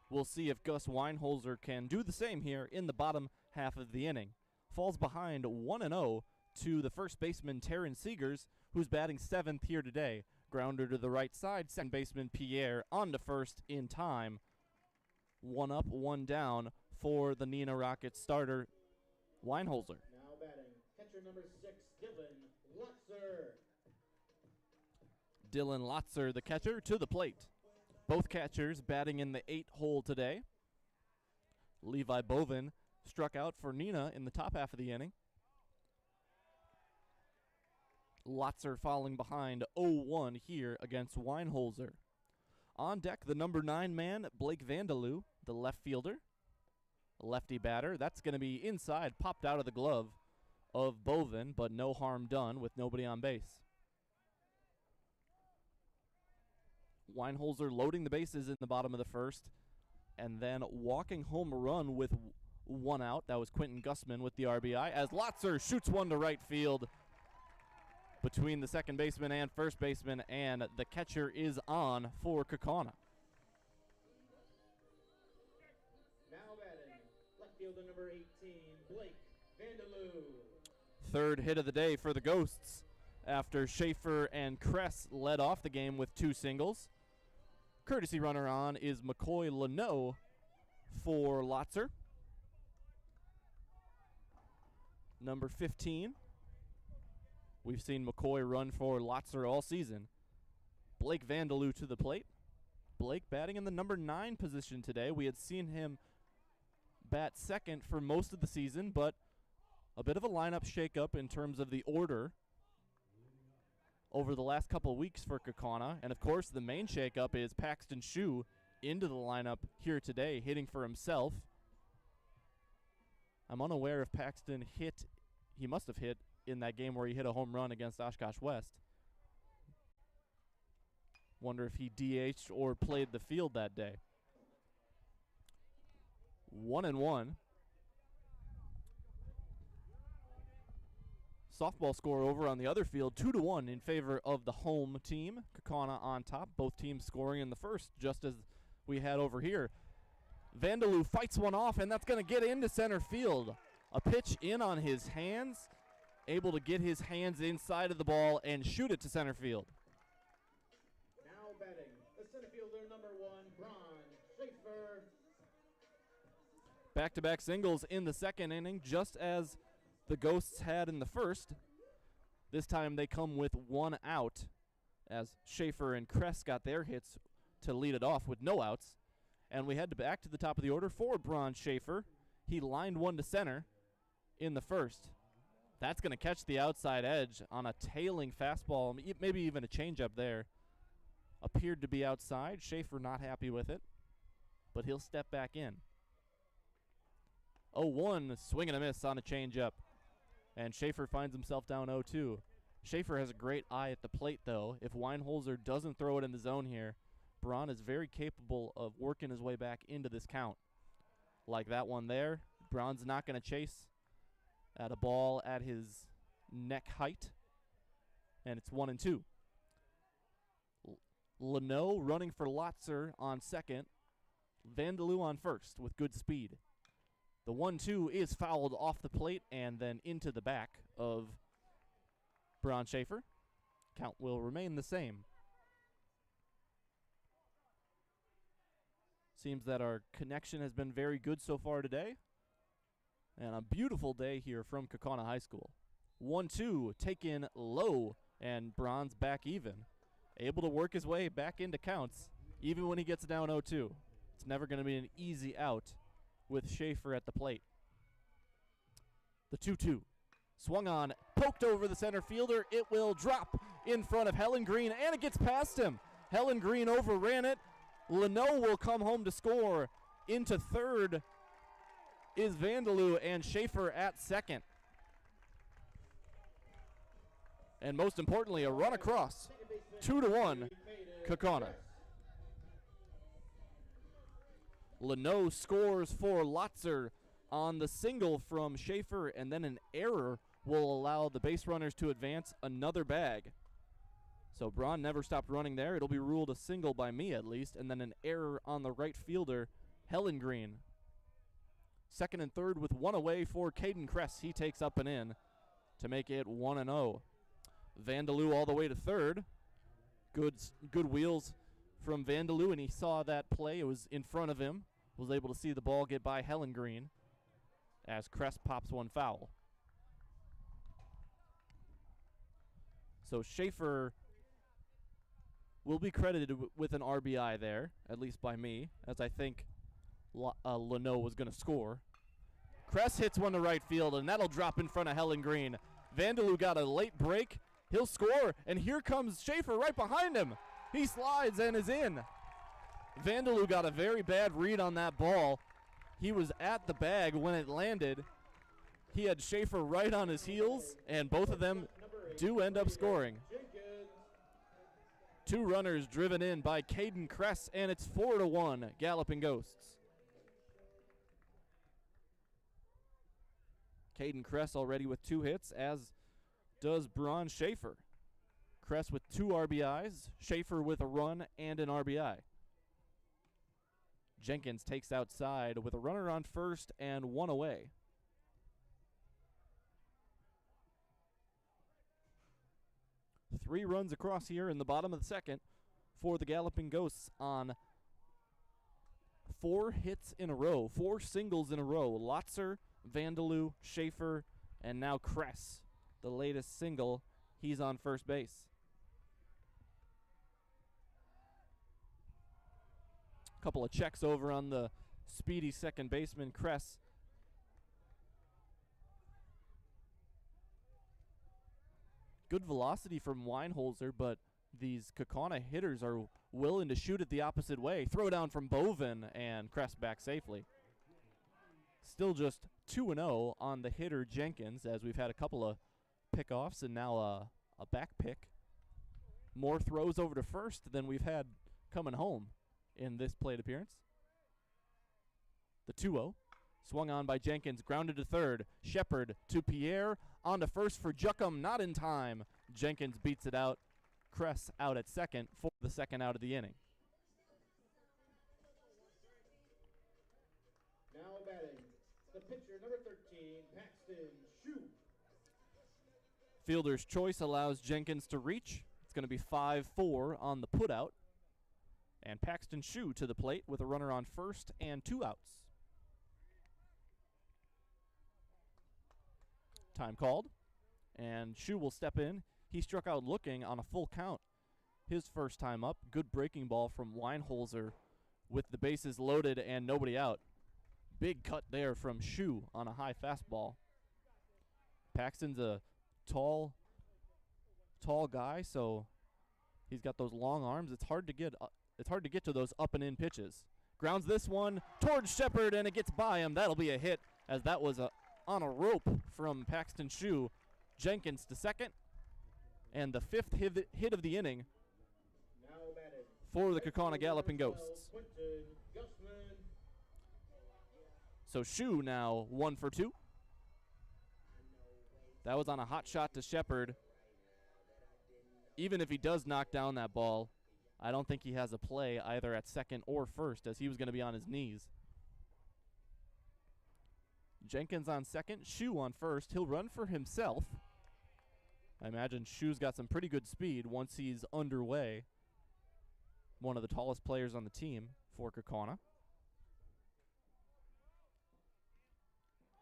We'll see if Gus Weinholzer can do the same here in the bottom half of the inning. Falls behind 1-0 to the first baseman, Taryn Seegers, who's batting 7th here today. Grounder to the right side, second baseman Pierre on to first in time. 1 up, 1 down for the Neenah Rockets starter, Weinholzer. Now batting, catcher number 6, Dylan Lutzer. Dylan Lotzer, the catcher, to the plate. Both catchers batting in the 8 hole today. Levi Bovin struck out for Neenah in the top half of the inning. Lotzer falling behind 0-1 here against Weinholzer. On deck, the number 9 man, Blake Vandeloo, the left fielder. Lefty batter. That's going to be inside, popped out of the glove of Bovin, but no harm done with nobody on base. Weinholzer loading the bases in the bottom of the first, and then walking home run with 1 out. That was Quentin Gussman with the RBI, as Lotzer shoots one to right field between the second baseman and first baseman, and the catcher is on for Kaukauna. Now batting, left fielder number 18, Blake Vandeloo. Third hit of the day for the Ghosts after Schaefer and Kress led off the game with 2 singles. Courtesy runner on is McCoy Leno for Lotzer. Number 15. We've seen McCoy run for Lotzer all season. Blake Vandeloo to the plate. Blake batting in the number 9 position today. We had seen him bat second for most of the season, but a bit of a lineup shakeup in terms of the order over the last couple of weeks for Kaukauna. And, of course, the main shakeup is Paxton Shue into the lineup here today, hitting for himself. I'm unaware if Paxton hit. He must have hit in that game where he hit a home run against Oshkosh West. Wonder if he DH'd or played the field that day. 1-1. Softball score over on the other field, 2-1 in favor of the home team. Kaukauna on top, both teams scoring in the first, just as we had over here. Vandeloo fights one off, and that's going to get into center field. A pitch in on his hands, able to get his hands inside of the ball and shoot it to center field. Now batting, the center fielder number 1, Bron Schaefer. Back-to-back singles in the second inning, just as the Ghosts had in the first. This time they come with 1 out, as Schaefer and Kress got their hits to lead it off with no outs. And we head back to the top of the order for Bron Schaefer. He lined one to center in the first. That's going to catch the outside edge on a tailing fastball, maybe even a changeup there. Appeared to be outside. Schaefer not happy with it, but he'll step back in. 0-1, swing and a miss on a changeup. And Schaefer finds himself down 0-2. Schaefer has a great eye at the plate, though. If Weinholzer doesn't throw it in the zone here, Bron is very capable of working his way back into this count. Like that one there, Bron's not going to chase at a ball at his neck height. And it's 1-2. Leno running for Lotzer on second. Vandeloo on first with good speed. The 1-2 is fouled off the plate and then into the back of Bron Schaefer. Count will remain the same. Seems that our connection has been very good so far today. And a beautiful day here from Kaukauna High School. 1-2 taken low, and Bron's back even. Able to work his way back into counts, even when he gets down 0-2. It's never going to be an easy out with Schaefer at the plate. The 2-2. Swung on, poked over the center fielder. It will drop in front of Helen Green, and it gets past him. Helen Green overran it. Leno will come home to score. Into third is Vandeloo, and Schaefer at second. And most importantly, a run across. 2-1, Kaukauna. Leno scores for Lotzer on the single from Schaefer, and then an error will allow the base runners to advance another bag. So Bron never stopped running there. It'll be ruled a single by me at least, and then an error on the right fielder, Helen Green. Second and third with 1 away for Caden Kress. He takes up and in to make it 1-0. Vandeloo all the way to third. Good wheels from Vandeloo, and he saw that play. It was in front of him. Was able to see the ball get by Helen Green. as Kress pops one foul. So Schaefer will be credited with an RBI there, at least by me, as I think Leno was going to score. Kress hits one to right field, and that'll drop in front of Helen Green. Vandaloo got a late break. He'll score, and here comes Schaefer right behind him. He slides and is in. Vandaloo got a very bad read on that ball. He was at the bag when it landed. He had Schaefer right on his heels, and both of them do end up scoring. 2 runners driven in by Caden Kress, and it's 4-1 Galloping Ghosts. Caden Kress already with 2 hits, as does Braun Schaefer. Kress with 2 RBIs, Schaefer with a run and an RBI. Jenkins takes outside with a runner on first and 1 away. Three runs across here in the bottom of the second for the Galloping Ghosts on 4 hits in a row, 4 singles in a row. Lotzer, Vandaloo, Schaefer, and now Kress. The latest single, he's on first base. Couple of checks over on the speedy second baseman, Kress. Good velocity from Weinholzer, but these Kaukauna hitters are willing to shoot it the opposite way. Throw down from Bovin, and Kress back safely. Still just 2-0 on the hitter Jenkins, as we've had a couple of pickoffs and now a back pick. More throws over to first than we've had coming home in this plate appearance. The 2-0. Swung on by Jenkins, grounded to third. Shepard to Pierre, on to first for Juckham, not in time. Jenkins beats it out. Kress out at second for the second out of the inning. Now batting, the pitcher, number 13, Paxton Shue. Fielder's choice allows Jenkins to reach. It's going to be 5-4 on the putout. And Paxton Shue to the plate with a runner on first and 2 outs. Time called, and Shue will step in. He struck out looking on a full count his first time up. Good breaking ball from Weinholzer with the bases loaded and nobody out. Big cut there from Shue on a high fastball. Paxton's a tall guy, so he's got those long arms. It's hard to get to those up and in pitches. Grounds this one towards Shepard, and it gets by him. That'll be a hit, as that was on a rope from Paxton Shue. Jenkins to second, and the 5th hit of the inning for the Kaukauna Galloping Ghosts. So Shue now 1 for 2. That was on a hot shot to Shepard. Even if he does knock down that ball, I don't think he has a play either at second or first, as he was going to be on his knees. Jenkins on second, Shue on first. He'll run for himself. I imagine Shue's got some pretty good speed once he's underway. One of the tallest players on the team for Kaukauna.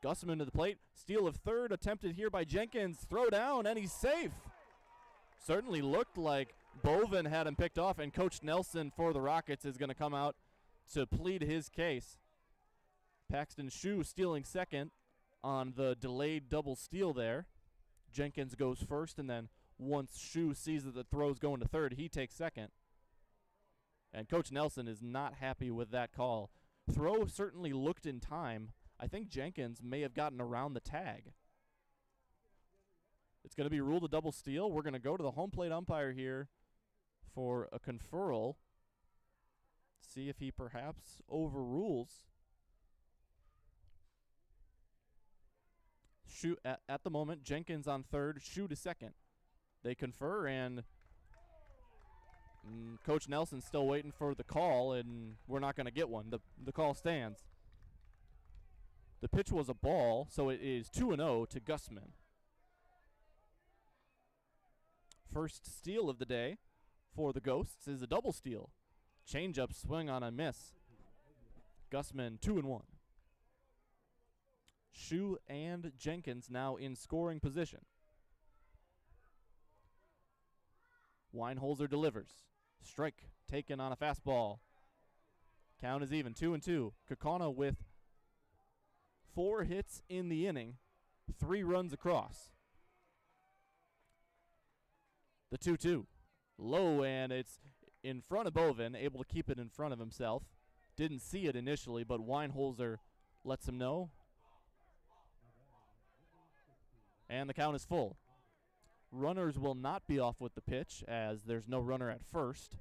Gussman to the plate. Steal of third attempted here by Jenkins. Throw down, and he's safe. Certainly looked like Bovin had him picked off, and Coach Nelson for the Rockets is going to come out to plead his case. Paxton Shue stealing second on the delayed double steal there. Jenkins goes first, and then once Shue sees that the throw's going to third, he takes second. And Coach Nelson is not happy with that call. Throw certainly looked in time. I think Jenkins may have gotten around the tag. It's going to be ruled a double steal. We're going to go to the home plate umpire here for a conferral. See if he perhaps overrules. Shue at the moment, Jenkins on third, Shue to second. They confer, and Coach Nelson's still waiting for the call, and we're not going to get one. The call stands. The pitch was a ball, so it is 2-0 to Gussman. First steal of the day for the Ghosts is a double steal. Change-up swing on a miss. Gussman 2-1. Shu and Jenkins now in scoring position. Weinholzer delivers. Strike taken on a fastball. Count is even, 2-2. Kaukauna with 4 hits in the inning, 3 runs across. The 2-2. Low, and it's in front of Bovin, able to keep it in front of himself. Didn't see it initially, but Weinholzer lets him know. And the count is full. Runners will not be off with the pitch as there's no runner at first.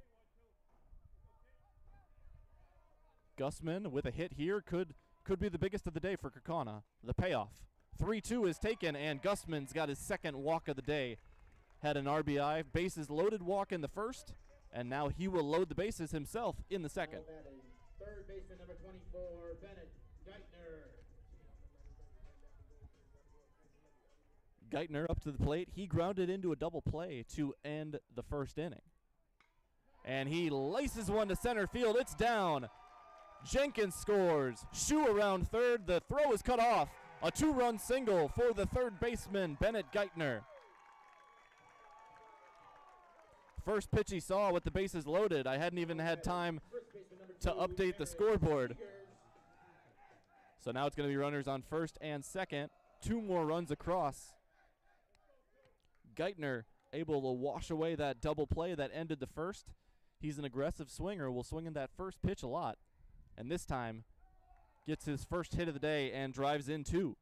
Gussman with a hit here could be the biggest of the day for Kaukauna. The payoff. 3-2 is taken, and Gussman's got his second walk of the day. Had an RBI, bases loaded walk in the first, and now he will load the bases himself in the second. Third baseman number 24, Bennett Geithner. Geithner up to the plate. He grounded into a double play to end the first inning. And he laces one to center field. It's down. Jenkins scores. Shu around third. The throw is cut off. A 2-run single for the third baseman, Bennett Geithner. First pitch he saw with the bases loaded. I hadn't even had time to update the scoreboard. So now it's going to be runners on first and second. 2 more runs across. Geithner able to wash away that double play that ended the first. He's an aggressive swinger, will swing in that first pitch a lot. And this time gets his first hit of the day and drives in 2.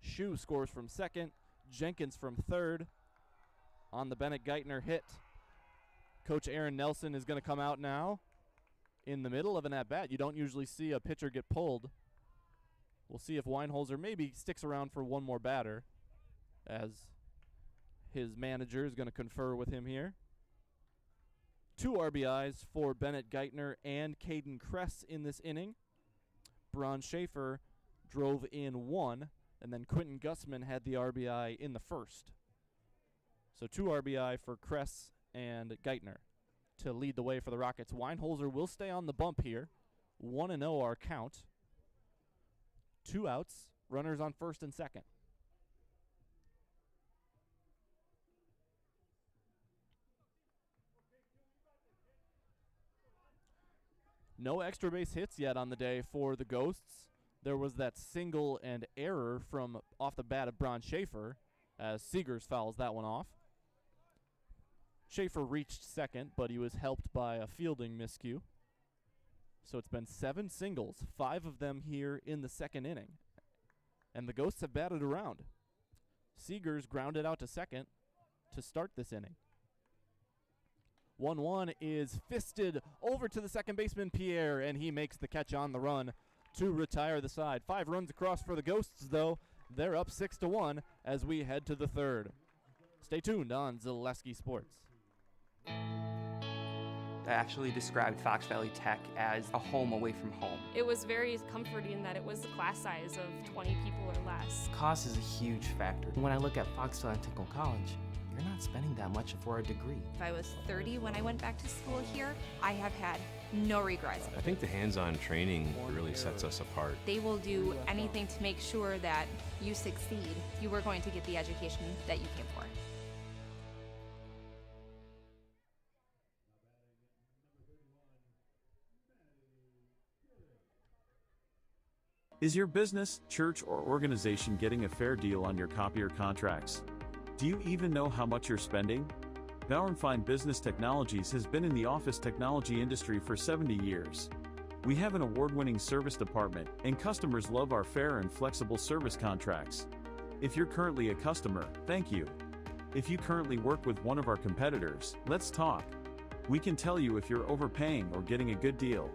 Shu scores from second. Jenkins from third on the Bennett Geithner hit. Coach Aaron Nelson is going to come out now in the middle of an at-bat. You don't usually see a pitcher get pulled. We'll see if Weinholzer maybe sticks around for one more batter as his manager is going to confer with him here. 2 RBIs for Bennett Geithner and Caden Kress in this inning. Bron Schaefer drove in 1. And then Quentin Gussman had the RBI in the first. So 2 RBI for Kress and Geithner to lead the way for the Rockets. Weinholzer will stay on the bump here. 1-0 our count. 2 outs, runners on first and second. No extra base hits yet on the day for the Ghosts. There was that single and error from off the bat of Bron Schaefer as Seegers fouls that one off. Schaefer reached second, but he was helped by a fielding miscue. So it's been 7 singles, 5 of them here in the second inning. And the Ghosts have batted around. Seegers grounded out to second to start this inning. 1-1 is fisted over to the second baseman, Pierre, and he makes the catch on the run to retire the side. 5 runs across for the Ghosts, though. They're up 6-1 as we head to the third. Stay tuned on Zaleski Sports. I actually described Fox Valley Tech as a home away from home. It was very comforting that it was the class size of 20 people or less. Cost is a huge factor. When I look at Fox Valley Technical College, you're not spending that much for a degree. If I was 30 when I went back to school here, I have had no regrets. I think the hands-on training really sets us apart. They will do anything to make sure that you succeed. You are going to get the education that you came for. Is your business, church, or organization getting a fair deal on your copier contracts? Do you even know how much you're spending? Bauernfeind Business Technologies has been in the office technology industry for 70 years. We have an award-winning service department, and customers love our fair and flexible service contracts. If you're currently a customer, thank you. If you currently work with one of our competitors, let's talk. We can tell you if you're overpaying or getting a good deal.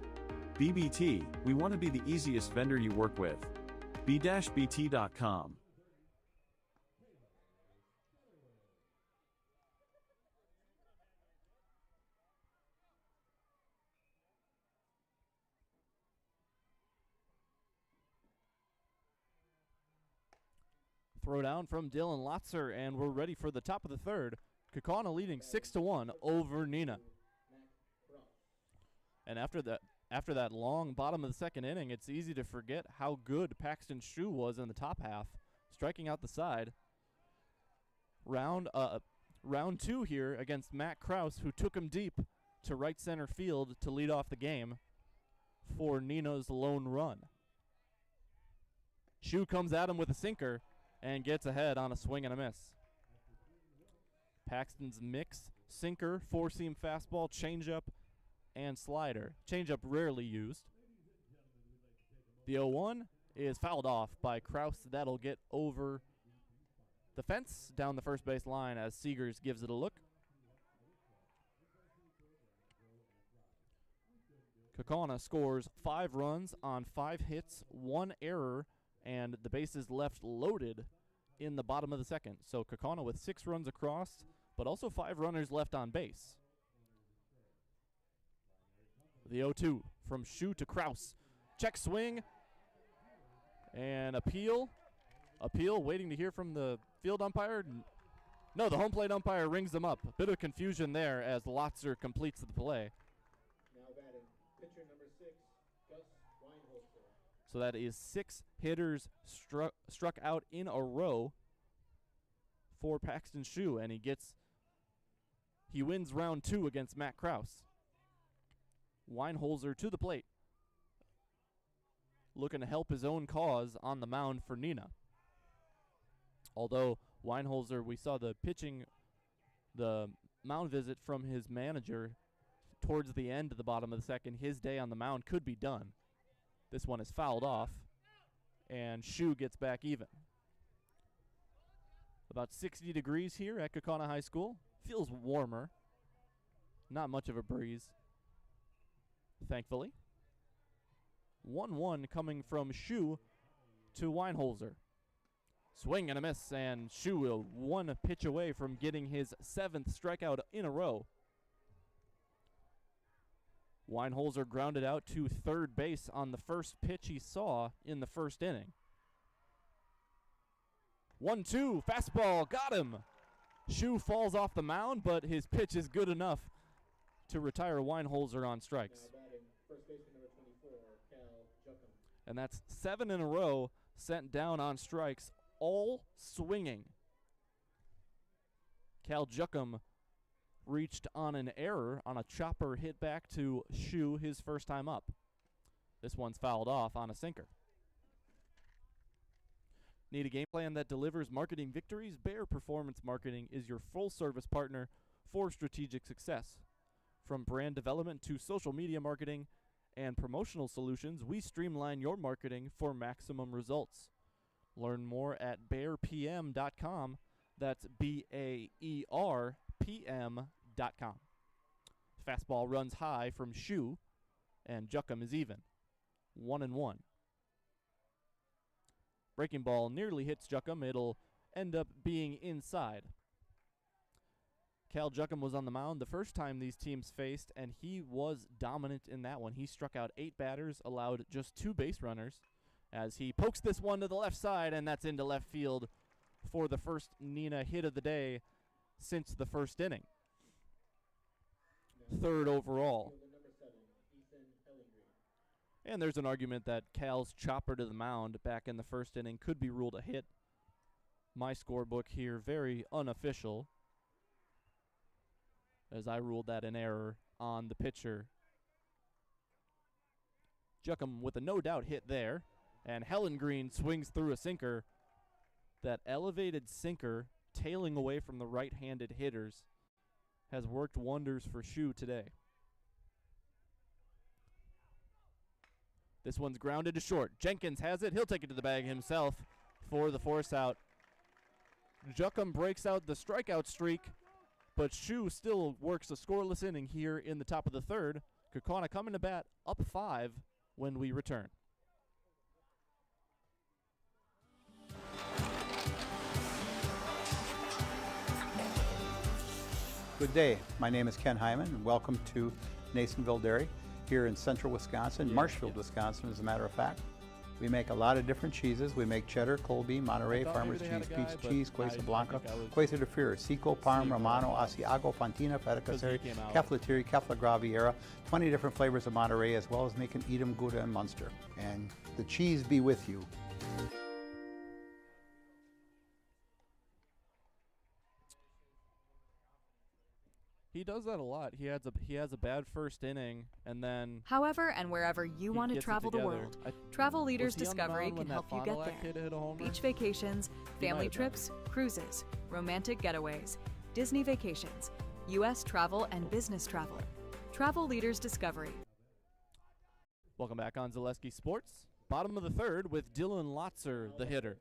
BBT, we want to be the easiest vendor you work with. b-bt.com. Throw down from Dylan Lotzer, and we're ready for the top of the third. Kaukauna leading 6-1 over Neenah. And after after that long bottom of the second inning, it's easy to forget how good Paxton Shue was in the top half, striking out the side. Round 2 here against Matt Kraus, who took him deep to right center field to lead off the game for Neenah's lone run. Shue comes at him with a sinker and gets ahead on a swing and a miss. Paxton's mix, sinker, four-seam fastball, changeup, and slider. Changeup rarely used. The 0-1 is fouled off by Kraus. That'll get over the fence down the first base line as Seegers gives it a look. Kaukauna scores 5 runs on 5 hits, 1 error, and the bases left loaded in the bottom of the second. So Kaukauna with 6 runs across, but also 5 runners left on base. The 0-2 from Shue to Kraus. Check swing and appeal. Appeal, waiting to hear from the field umpire. No, the home plate umpire rings them up. A bit of confusion there as Lotzer completes the play. Now batting, pitcher number 6, Gus Weinholzer. So that is 6 hitters struck out in a row for Paxton Shue, and he wins round 2 against Matt Kraus. Weinholzer to the plate, looking to help his own cause on the mound for Neenah. Although Weinholzer, we saw the mound visit from his manager towards the end of the bottom of the second. His day on the mound could be done. This one is fouled off, and Shue gets back even. About 60 degrees here at Kaukauna High School. Feels warmer. Not much of a breeze, thankfully. 1-1 coming from Shue to Weinholzer. Swing and a miss, and Shue 1 pitch away from getting his 7th strikeout in a row. Weinholzer grounded out to third base on the first pitch he saw in the first inning. 1-2, fastball, got him. Shue falls off the mound, but his pitch is good enough to retire Weinholzer on strikes. Now batting, first baseman number 24, Cal Juckham. And that's 7 in a row sent down on strikes, all swinging. Cal Juckham reached on an error on a chopper hit back to Shue his first time up. This one's fouled off on a sinker. Need a game plan that delivers marketing victories? Bear Performance Marketing is your full-service partner for strategic success. From brand development to social media marketing and promotional solutions, we streamline your marketing for maximum results. Learn more at bearpm.com. That's BAERPM.com. Fastball runs high from Shue, and Juckham is even. 1-1. Breaking ball nearly hits Juckham. It'll end up being inside. Cal Juckham was on the mound the first time these teams faced, and he was dominant in that one. He struck out 8 batters, allowed just 2 base runners, as he pokes this one to the left side, and that's into left field for the first Neenah hit of the day since the first inning. 3rd overall. And there's an argument that Cal's chopper to the mound back in the first inning could be ruled a hit. My scorebook here, very unofficial, as I ruled that an error on the pitcher. Juckham with a no-doubt hit there, and Helen Green swings through a sinker. That elevated sinker, tailing away from the right-handed hitters, has worked wonders for Shue today. This one's grounded to short. Jenkins has it. He'll take it to the bag himself for the force out. Juckham breaks out the strikeout streak, but Shue still works a scoreless inning here in the top of the 3rd. Kaukauna coming to bat up 5 when we return. Good day. My name is Ken Hyman, and welcome to Nasonville Dairy here in central Wisconsin, Marshfield, Wisconsin, as a matter of fact. We make a lot of different cheeses. We make cheddar, Colby, Monterey, thought Farmer's maybe they had cheese, a guy, pizza but cheese, I Quesa Blanca, think I was Quesa de Fir, Seco, Parm, Romano, Asiago, Fontina, Feta 'cause he Caseri, came out. Caflateri, Cafla Graviera, 20 different flavors of Monterey, as well as making Edam, Gouda, and Munster. And the cheese be with you. He does that a lot. He has a bad first inning, and then However, and wherever you he want to gets it travel the together. world, I- Travel Leaders was he on the Discovery mound can when that help you Fond get get du Lac there. kid hit a homer? Beach vacations, He might family have been. trips, cruises, romantic getaways, Disney vacations, U.S. travel and business travel. Travel Leaders Discovery. Welcome back on Zaleski Sports. Bottom of the third with Dylan Lotzer, the hitter.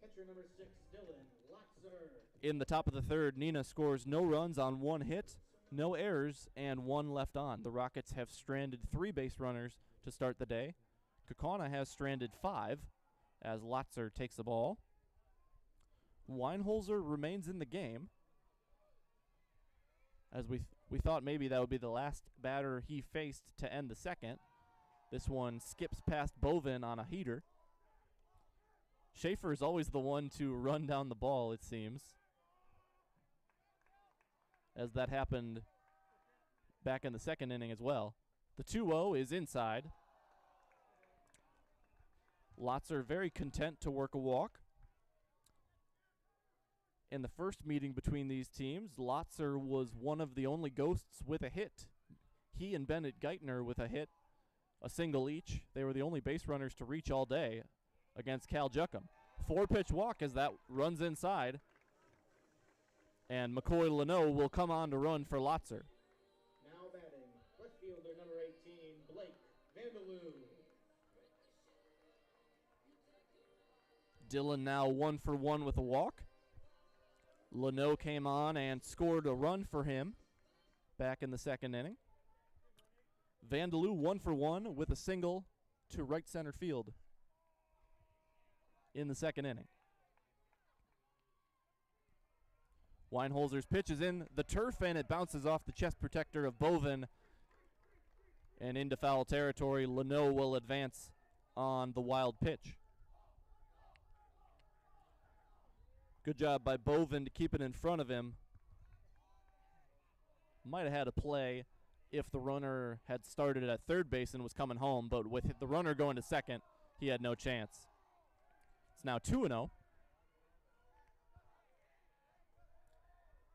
Catcher number 6, Dylan Lotzer. In the top of the third, Neenah scores no runs on 1 hit, no errors, and 1 left on. The Rockets have stranded 3 base runners to start the day. Kaukauna has stranded 5 as Lotzer takes the ball. Weinholzer remains in the game, as we thought maybe that would be the last batter he faced to end the second. This one skips past Bovin on a heater. Schaefer is always the one to run down the ball, it seems, as that happened back in the second inning as well. The 2-0 is inside. Lotzer very content to work a walk. In the first meeting between these teams, Lotzer was one of the only ghosts with a hit. He and Bennett Geithner with a hit, a single each. They were the only base runners to reach all day against Cal Juckham. 4-pitch walk as that runs inside. And McCoy Leno will come on to run for Lotzer. Now batting, left fielder number 18, Blake Vandeloo. Dylan now 1 for 1 with a walk. Leno came on and scored a run for him back in the second inning. Vandeloo 1 for 1 with a single to right center field in the second inning. Weinholzer's pitch is in the turf, and it bounces off the chest protector of Bovin and into foul territory. Leno will advance on the wild pitch. Good job by Bovin to keep it in front of him. Might have had a play if the runner had started at third base and was coming home, but with the runner going to second, he had no chance. It's now 2-0.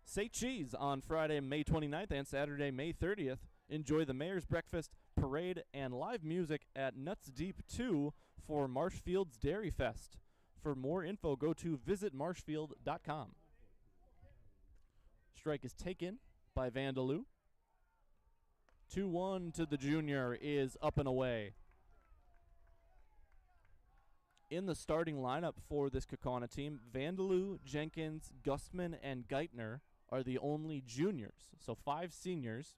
Say cheese on Friday, May 29th and Saturday, May 30th. Enjoy the Mayor's Breakfast, Parade, and live music at Nuts Deep 2 for Marshfield's Dairy Fest. For more info, go to visitmarshfield.com. Strike is taken by Vandeloo. 2-1 to the junior is up and away. In the starting lineup for this Kaukauna team, Vandeloo, Jenkins, Gustman, and Geithner are the only juniors. So 5 seniors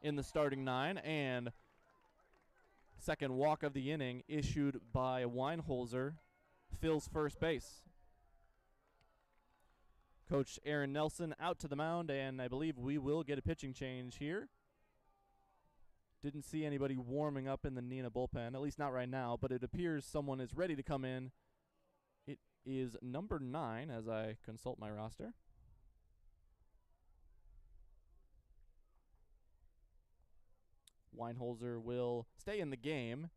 in the starting 9, and second walk of the inning issued by Weinholzer, fills first base. Coach Aaron Nelson out to the mound, and I believe we will get a pitching change here. Didn't see anybody warming up in the Neenah bullpen, at least not right now, but it appears someone is ready to come in. It is number 9 as I consult my roster. Weinholzer will stay in the game.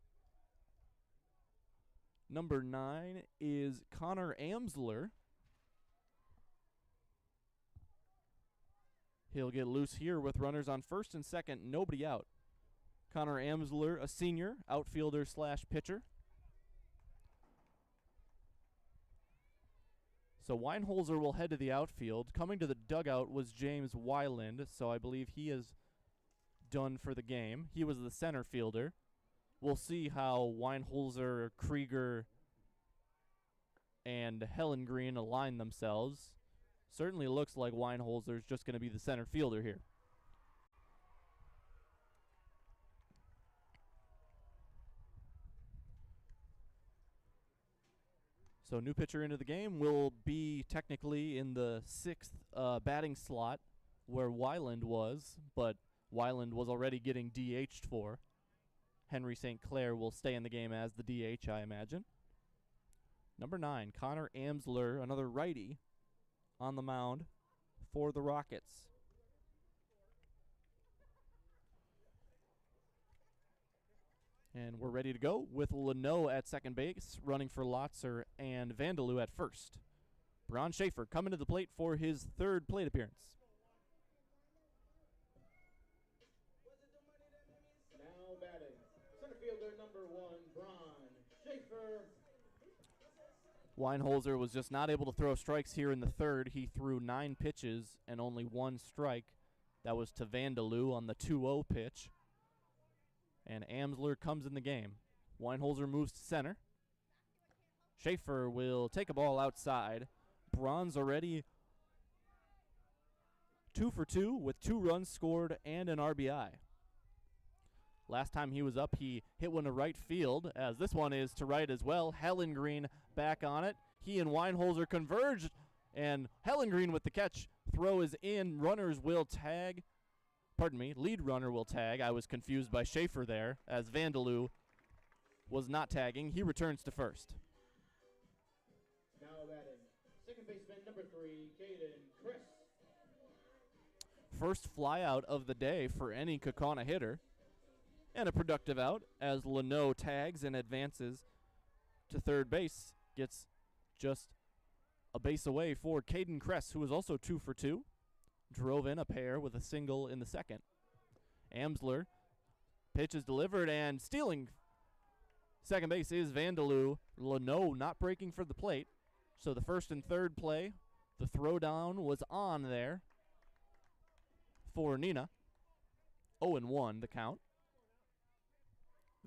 Number 9 is Connor Amsler. He'll get loose here with runners on first and second, nobody out. Connor Amsler, a senior, outfielder slash pitcher. So Weinholzer will head to the outfield. Coming to the dugout was James Weiland, so I believe he is done for the game. He was the center fielder. We'll see how Weinholzer, Krieger, and Helen Green align themselves. Certainly looks like Weinholzer's just going to be the center fielder here. So new pitcher into the game will be technically in the 6th batting slot where Weiland was, but Weiland was already getting DH'd for. Henry St. Clair will stay in the game as the DH, I imagine. Number 9, Connor Amsler, another righty, on the mound for the Rockets. And we're ready to go with Leno at second base, running for Lotzer and Vandaloo at first. Bron Schaefer coming to the plate for his third plate appearance. Now batting, center fielder number 1, Bron Schaefer. Weinholzer was just not able to throw strikes here in the third. He threw 9 pitches and only 1 strike. That was to Vandaloo on the 2-0 pitch. And Amsler comes in the game. Weinholzer moves to center. Schaefer will take a ball outside. Bron's already 2 for 2 with 2 runs scored and an RBI. Last time he was up, he hit one to right field, as this one is to right as well. Hellengreen back on it. He and Weinholzer converged, and Hellengreen with the catch. Throw is in. Runners will tag. Pardon me, lead runner will tag. I was confused by Schaefer there, as Vandaloo was not tagging. He returns to first. Now batting, second baseman number 3, Caden Chris. First fly out of the day for any Kaukauna hitter. And a productive out as Leno tags and advances to third base. Gets just a base away for Caden Kress, who was also 2 for 2. Drove in a pair with a single in the second. Amsler, pitch is delivered, and stealing second base is Vandaloo. Leno not breaking for the plate. So the first and third play, the throwdown was on there for Neenah. 0-1 the count.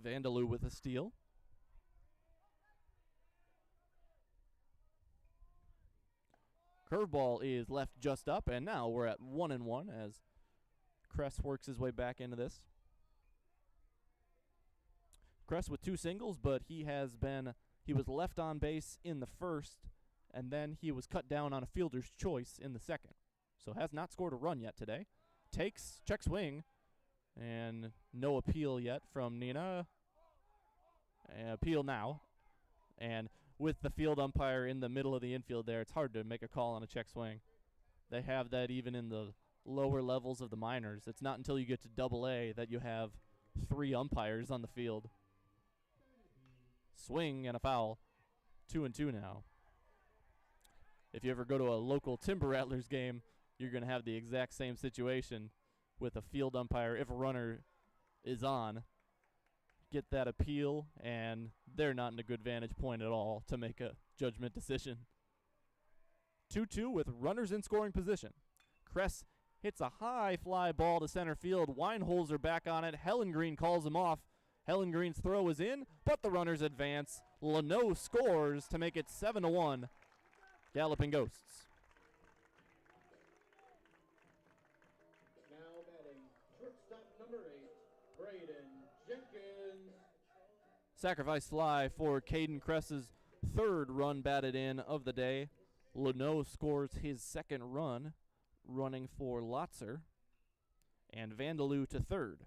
Vandaloo with a steal. Curveball is left just up, and now we're at 1-1 as Kress works his way back into this. Kress with 2 singles, but he was left on base in the first, and then he was cut down on a fielder's choice in the second. So has not scored a run yet today. Takes, check swing, and no appeal yet from Neenah. Appeal now. And with the field umpire in the middle of the infield there, it's hard to make a call on a check swing. They have that even in the lower levels of the minors. It's not until you get to AA that you have 3 umpires on the field. Swing and a foul. 2-2 now. If you ever go to a local Timber Rattlers game, you're going to have the exact same situation with a field umpire. If a runner is on, get that appeal, and they're not in a good vantage point at all to make a judgment decision. 2-2 with runners in scoring position. Kress hits a high fly ball to center field. Weinholzer back on it. Hellengreen calls him off. Hellengreen's throw is in, but the runners advance. Leno scores to make it 7-1. Galloping Ghosts. Now batting, shortstop number 8, Braden Jenkins. Sacrifice fly for Caden Kress's third run batted in of the day. Leno scores his second run, running for Lotzer. And Vandaloo to third.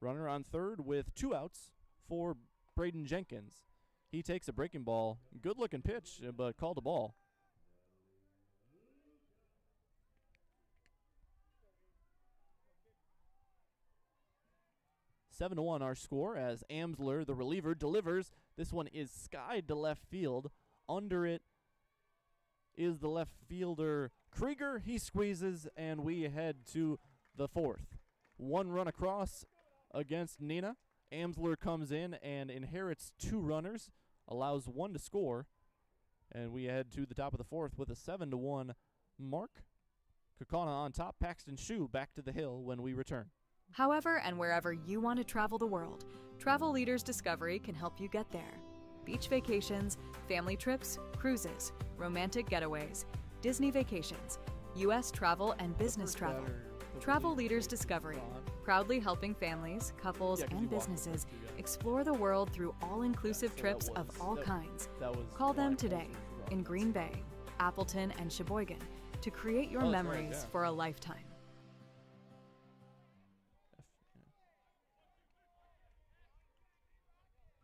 Runner on third with 2 outs for Braden Jenkins. He takes a breaking ball. Good looking pitch, but called a ball. Seven to 1 our score as Amsler, the reliever, delivers. This one is skied to left field. Under it is the left fielder Krieger. He squeezes, and we head to the fourth. 1 run across against Neenah. Amsler comes in and inherits 2 runners, allows 1 to score, and we head to the top of the fourth with a 7-1 mark. Kaukauna on top. Paxton Shoe back to the hill when we return. However and wherever you want to travel the world, Travel Leaders Discovery can help you get there. Beach vacations, family trips, cruises, romantic getaways, Disney vacations, U.S. travel and business travel. Travel Leaders Discovery, proudly helping families, couples, and businesses explore the world through all-inclusive trips of all kinds. Call them today in Green Bay, Appleton, and Sheboygan to create your memories for a lifetime.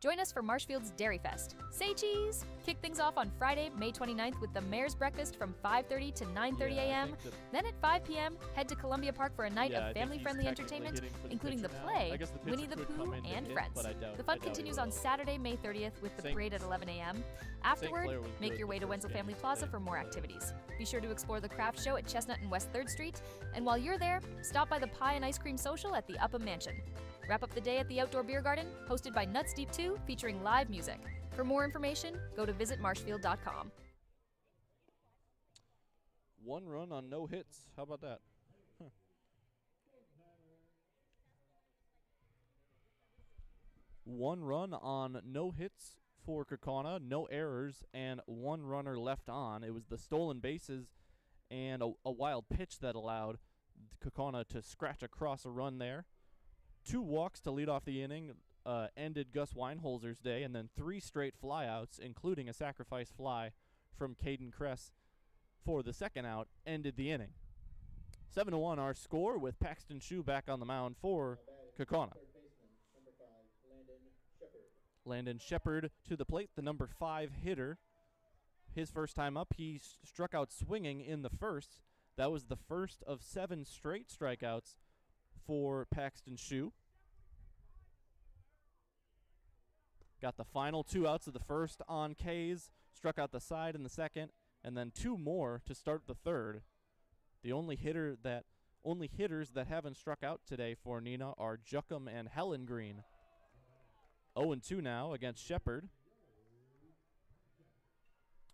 Join us for Marshfield's Dairy Fest. Say cheese! Kick things off on Friday, May 29th with the Mayor's Breakfast from 5:30 to 9:30 a.m. Then at 5 p.m., head to Columbia Park for a night of family-friendly entertainment, including the play, Winnie the Pooh, and Friends. The fun continues on Saturday, May 30th with the parade at 11 a.m. Afterward, make your way to Wenzel Family Plaza for more activities. Be sure to explore the craft show at Chestnut and West 3rd Street, and while you're there, stop by the Pie and Ice Cream Social at the Upham Mansion. Wrap up the day at the Outdoor Beer Garden, hosted by Nuts Deep 2, featuring live music. For more information, go to visitmarshfield.com. 1 run on no hits. How about that? Huh. 1 run on no hits for Kaukauna, no errors, and 1 runner left on. It was the stolen bases and a wild pitch that allowed Kaukauna to scratch across a run there. 2 walks to lead off the inning ended Gus Weinholzer's day, and then 3 straight flyouts, including a sacrifice fly from Caden Kress for the second out, ended the inning. 7-1 our score, with Paxton Shue back on the mound for Kaukauna. Landon Shepard to the plate, the number 5 hitter. His first time up, he struck out swinging in the first. That was the first of 7 straight strikeouts for Paxton Shue. Got the final 2 outs of the first on K's, struck out the side in the second, and then 2 more to start the third. The only hitters that haven't struck out today for Neenah are Juckham and Helen Green. 0-2 now against Shepard,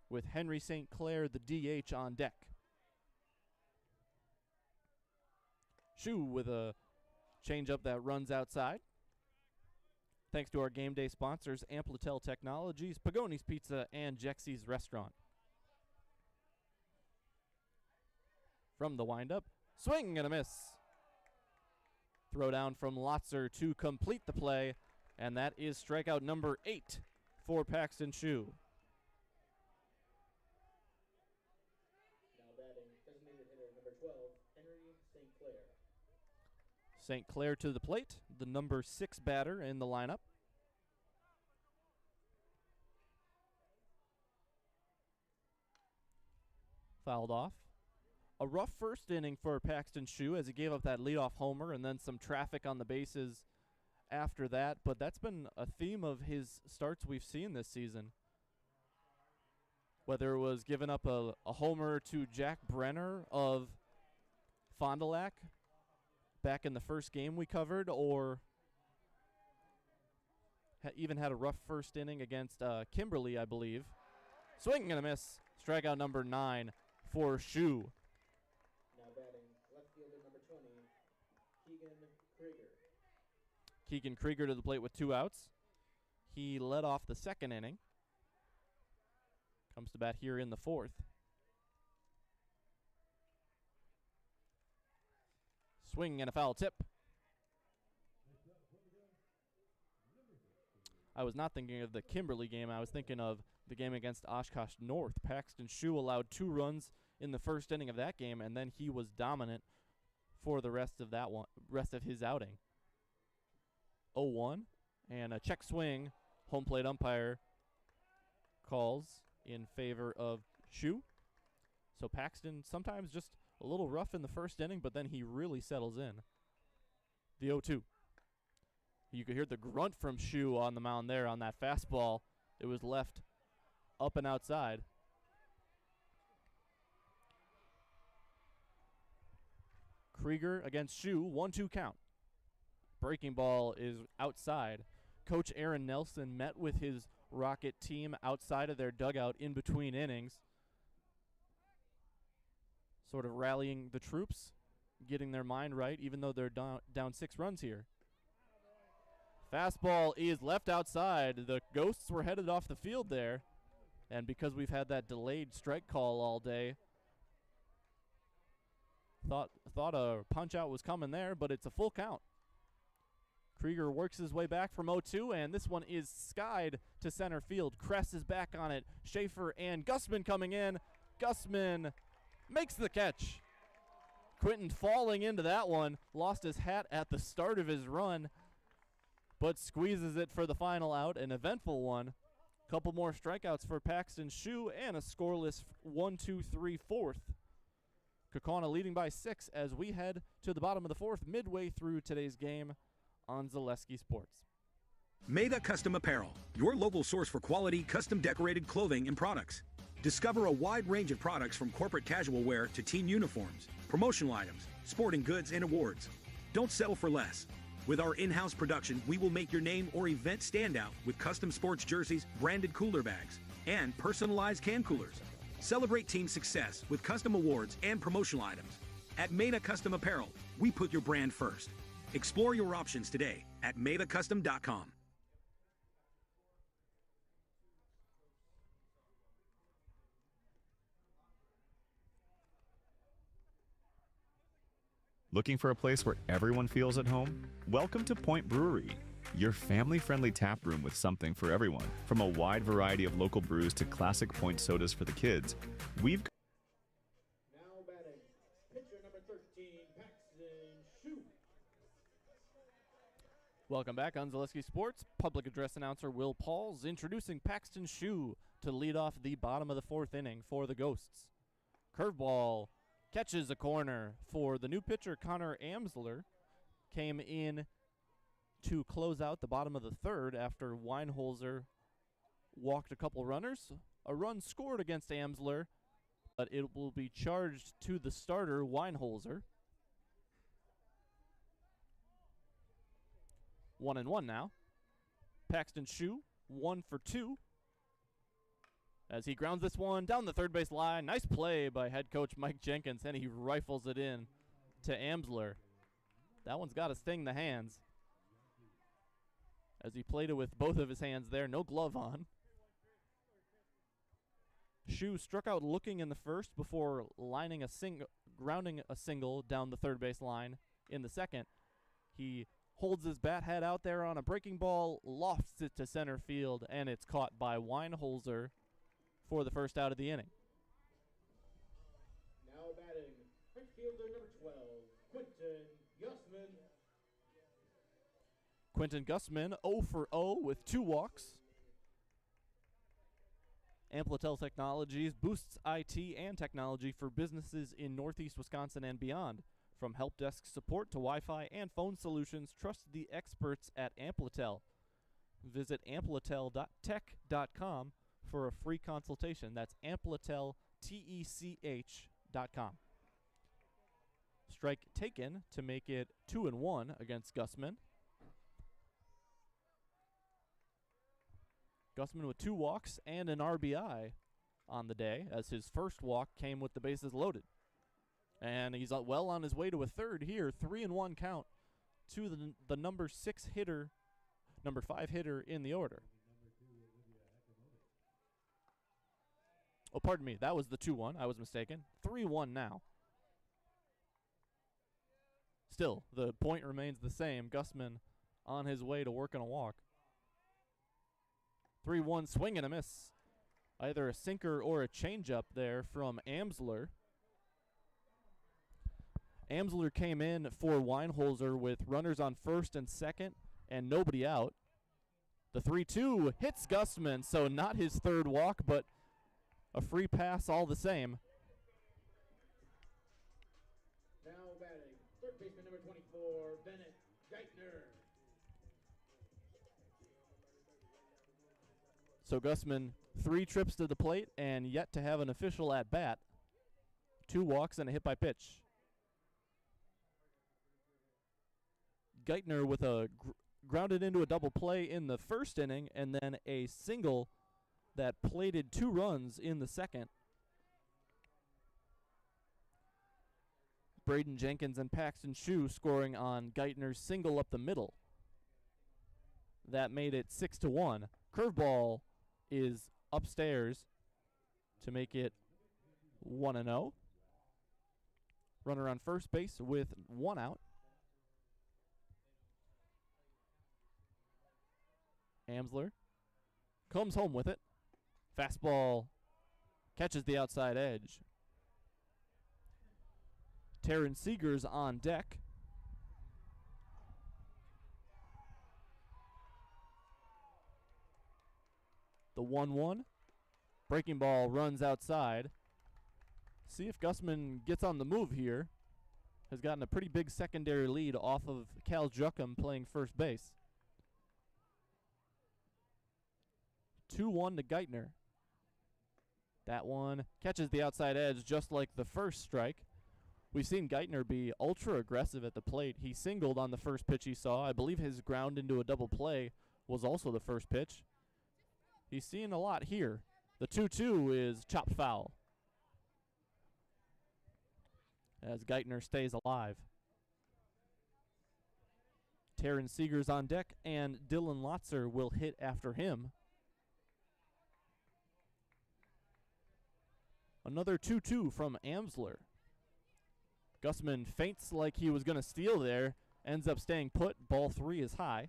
with Henry St. Clair, the DH, on deck. Shue with a changeup that runs outside. Thanks to our game day sponsors, Amplitel Technologies, Pagoni's Pizza, and Jexie's Restaurant. From the windup, swing and a miss. Throw down from Lotzer to complete the play, and that is strikeout number 8 for Paxton Shue. Now batting, designated hitter number 12, Henry St. Clair. St. Clair to the plate, the number 6 batter in the lineup. Fouled off. A rough first inning for Paxton Shue as he gave up that leadoff homer and then some traffic on the bases after that, but that's been a theme of his starts we've seen this season. Whether it was giving up a homer to Jack Brenner of Fond du Lac back in the first game we covered, or even had a rough first inning against Kimberly, I believe. Swing and a miss. Strikeout number 9 for Shue. Now batting, left fielder number 20, Keegan Krieger. Keegan Krieger to the plate with 2 outs. He led off the second inning. Comes to bat here in the 4th. Swing and a foul tip. I was not thinking of the Kimberly game. I was thinking of the game against Oshkosh North. Paxton Shue allowed 2 runs in the first inning of that game, and then he was dominant for the rest of his outing. 0-1 and a check swing. Home plate umpire calls in favor of Shue. So Paxton sometimes just a little rough in the first inning, but then he really settles in. The 0-2. You could hear the grunt from Shue on the mound there on that fastball. It was left up and outside. Krieger against Shue, 1-2 count. Breaking ball is outside. Coach Aaron Nelson met with his Rocket team outside of their dugout in between innings, sort of rallying the troops, getting their mind right, even though they're down 6 runs here. Fastball is left outside. The Ghosts were headed off the field there, and because we've had that delayed strike call all day, thought a punch out was coming there, but it's a full count. Krieger works his way back from 0-2, and this one is skied to center field. Kress is back on it. Schaefer and Gussman coming in. Gussman makes the catch. Quinton falling into that one. Lost his hat at the start of his run. but squeezes it for the final out, an eventful one. Couple more strikeouts for Paxton Shue, and a scoreless 1-2-3 fourth. Kaukauna leading by 6 as we head to the bottom of the fourth, midway through today's game on Zaleski Sports. Meda Custom Apparel, your local source for quality, custom decorated clothing and products. Discover a wide range of products from corporate casual wear to team uniforms, promotional items, sporting goods, and awards. Don't settle for less. With our in-house production, we will make your name or event stand out with custom sports jerseys, branded cooler bags, and personalized can coolers. Celebrate team success with custom awards and promotional items. At Meda Custom Apparel, we put your brand first. Explore your options today at medacustom.com. Looking for a place where everyone feels at home? Welcome to Point Brewery, your family-friendly tap room with something for everyone. From a wide variety of local brews to classic Point sodas for the kids, we've Now batting, pitcher number 13, Paxton Shue. Welcome back on Zaleski Sports. Public address announcer Will Pauls introducing Paxton Shue to lead off the bottom of the fourth inning for the Ghosts. Curveball catches a corner for the new pitcher. Connor Amsler came in to close out the bottom of the third after Weinholzer walked a couple runners. A run scored against Amsler, but it will be charged to the starter, Weinholzer. 1-1 now. Paxton Shue, 1 for 2. As he grounds this one down the third base line. Nice play by head coach Mike Jenkins, and he rifles it in to Amsler. That one's got to sting the hands, as he played it with both of his hands there, no glove on. Shue struck out looking in the first before grounding a single down the third base line in the second. He holds his bat head out there on a breaking ball, lofts it to center field, and it's caught by Weinholzer for the first out of the inning. Now batting, right fielder number 12, Quentin Gussman. Quentin Gussman, 0 for 0 with 2 walks. Amplitel Technologies boosts IT and technology for businesses in Northeast Wisconsin and beyond. From help desk support to Wi-Fi and phone solutions, trust the experts at Amplitel. Visit amplitel.tech.com for a free consultation. That's ampliteltech.com. Strike taken to make it 2-1 against Gussman. Gussman with 2 walks and an RBI on the day, as his first walk came with the bases loaded. And he's well on his way to a third here. 3-1 count to the number 5 hitter in the order. Oh, pardon me. That was the 2-1. I was mistaken. 3-1 now. Still, the point remains the same. Gussman on his way to working a walk. 3-1 swing and a miss. Either a sinker or a changeup there from Amsler. Amsler came in for Weinholzer with runners on first and second and nobody out. The 3-2 hits Gussman, so not his third walk, but a free pass all the same. Now batting, third baseman number 24, Bennett Geithner. So Gussman, 3 trips to the plate and yet to have an official at bat. 2 walks and a hit by pitch. Geithner with a grounded into a double play in the first inning, and then a single that plated 2 runs in the second. Braden Jenkins and Paxton Shue scoring on Geithner's single up the middle. That made it 6-1. Curveball is upstairs to make it 1-0. Runner on first base with 1 out. Amsler comes home with it. Fastball catches the outside edge. Taryn Seegers on deck. The 1-1. Breaking ball runs outside. See if Gussman gets on the move here. Has gotten a pretty big secondary lead off of Cal Juckham playing first base. 2-1 to Geithner. That one catches the outside edge just like the first strike. We've seen Geithner be ultra aggressive at the plate. He singled on the first pitch he saw. I believe his ground into a double play was also the first pitch. He's seeing a lot here. The 2-2 is chopped foul as Geithner stays alive. Taryn Seegers on deck, and Dylan Lotzer will hit after him. Another 2-2 from Amsler. Gussman feints like he was going to steal there, ends up staying put. Ball 3 is high.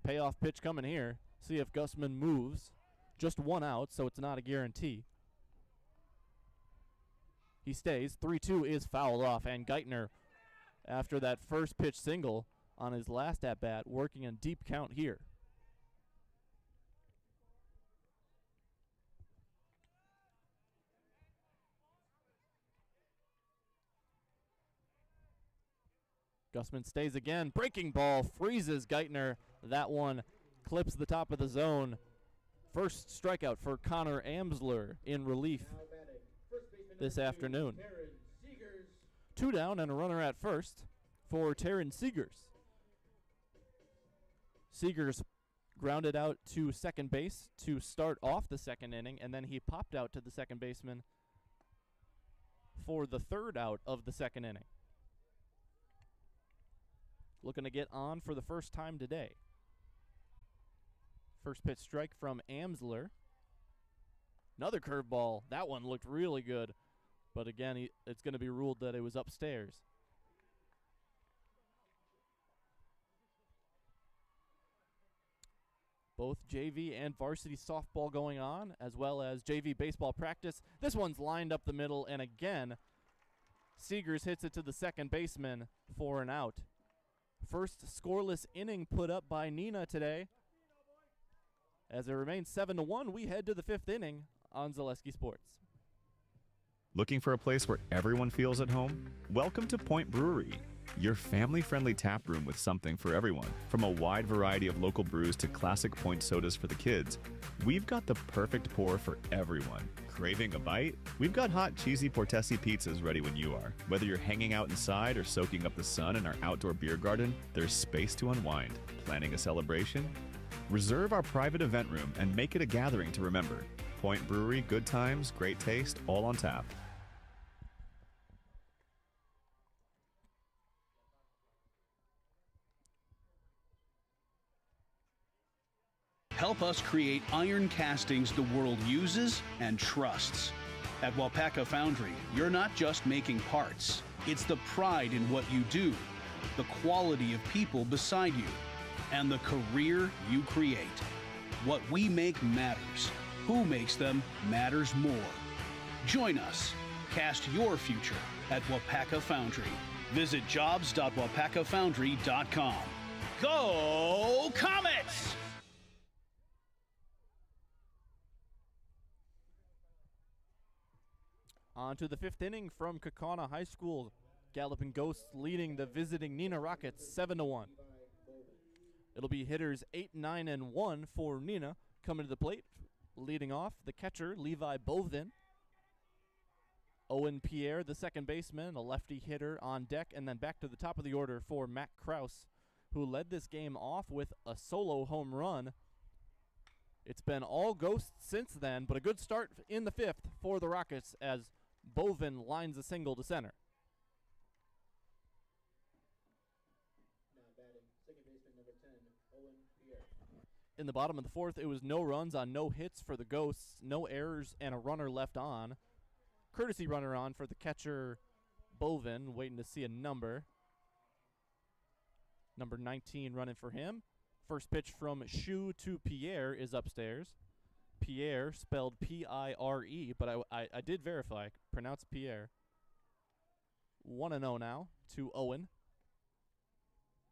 Payoff pitch coming here. See if Gussman moves. Just one out, so it's not a guarantee. He stays. 3-2 is fouled off, and Geithner, after that first pitch single on his last at-bat, working a deep count here. Gussman stays again. Breaking ball freezes Geithner. That one clips the top of the zone. First strikeout for Connor Amsler in relief this afternoon. 2 down and a runner at first for Taryn Seegers. Seegers grounded out to second base to start off the second inning, and then he popped out to the second baseman for the third out of the second inning. Looking to get on for the first time today. First pitch strike from Amsler. Another curveball. That one looked really good. But again, it's going to be ruled that it was upstairs. Both JV and varsity softball going on, as well as JV baseball practice. This one's lined up the middle, and again, Seegers hits it to the second baseman for an out. First scoreless inning put up by Neenah today. As it remains 7-1, we head to the 5th inning on Zaleski Sports. Looking for a place where everyone feels at home? Welcome to Point Brewery, your family-friendly tap room with something for everyone. From a wide variety of local brews to classic Point sodas for the kids, we've got the perfect pour for everyone. Craving a bite? We've got hot, cheesy Portesi pizzas ready when you are. Whether you're hanging out inside or soaking up the sun in our outdoor beer garden, there's space to unwind. Planning a celebration? Reserve our private event room and make it a gathering to remember. Point Brewery, good times, great taste, all on tap. Help us create iron castings the world uses and trusts. At Wapaka Foundry, you're not just making parts. It's the pride in what you do, the quality of people beside you, and the career you create. What we make matters. Who makes them matters more. Join us. Cast your future at Wapaka Foundry. Visit jobs.wapakafoundry.com. Go Comets! On to the 5th inning from Kaukauna High School. Galloping Ghosts leading the visiting Neenah Rockets 7-1. It'll be hitters 8, 9, and 1 for Neenah coming to the plate. Leading off, the catcher, Levi Bovin. Owen Pierre, the second baseman, a lefty hitter on deck, and then back to the top of the order for Matt Kraus, who led this game off with a solo home run. It's been all Ghosts since then, but a good start in the 5th for the Rockets as Bovin lines a single to center. Now batting, second baseman number 10, Owen Pierre. In the bottom of the 4th, it was no runs on no hits for the Ghosts, no errors, and a runner left on. Courtesy runner on for the catcher, Bovin, waiting to see a number. Number 19 running for him. First pitch from Shu to Pierre is upstairs. Pierre, spelled P-I-R-E, but I did verify. Pronounced Pierre. 1-0 now to Owen.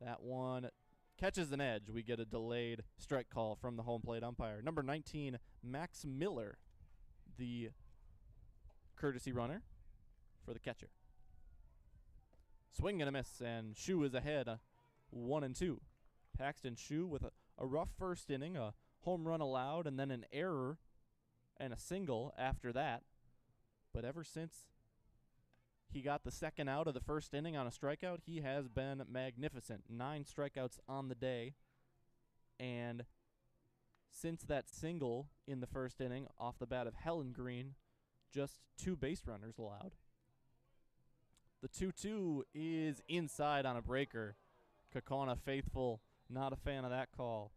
That one catches an edge. We get a delayed strike call from the home plate umpire. Number 19, Max Miller, the courtesy runner for the catcher. Swing and a miss, and Shu is ahead 1-2. Paxton Shu with a rough first inning, a home run allowed, and then an error and a single after that. But ever since he got the second out of the first inning on a strikeout, he has been magnificent. 9 strikeouts on the day. And since that single in the first inning off the bat of Helen Green, just 2 base runners allowed. The 2-2 is inside on a breaker. Kaukauna faithful, not a fan of that call.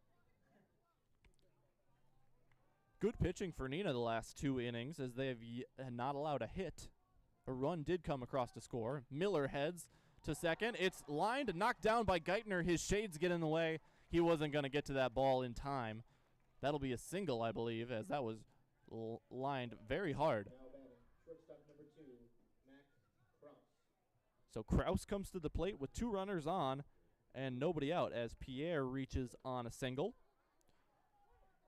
Good pitching for Neenah the last 2 innings, as they have not allowed a hit. A run did come across to score. Miller heads to second. It's lined, knocked down by Geithner. His shades get in the way. He wasn't going to get to that ball in time. That'll be a single, I believe, as that was lined very hard. Now batting, shortstop number 2, Mac Kraus. So Kraus comes to the plate with 2 runners on and nobody out as Pierre reaches on a single.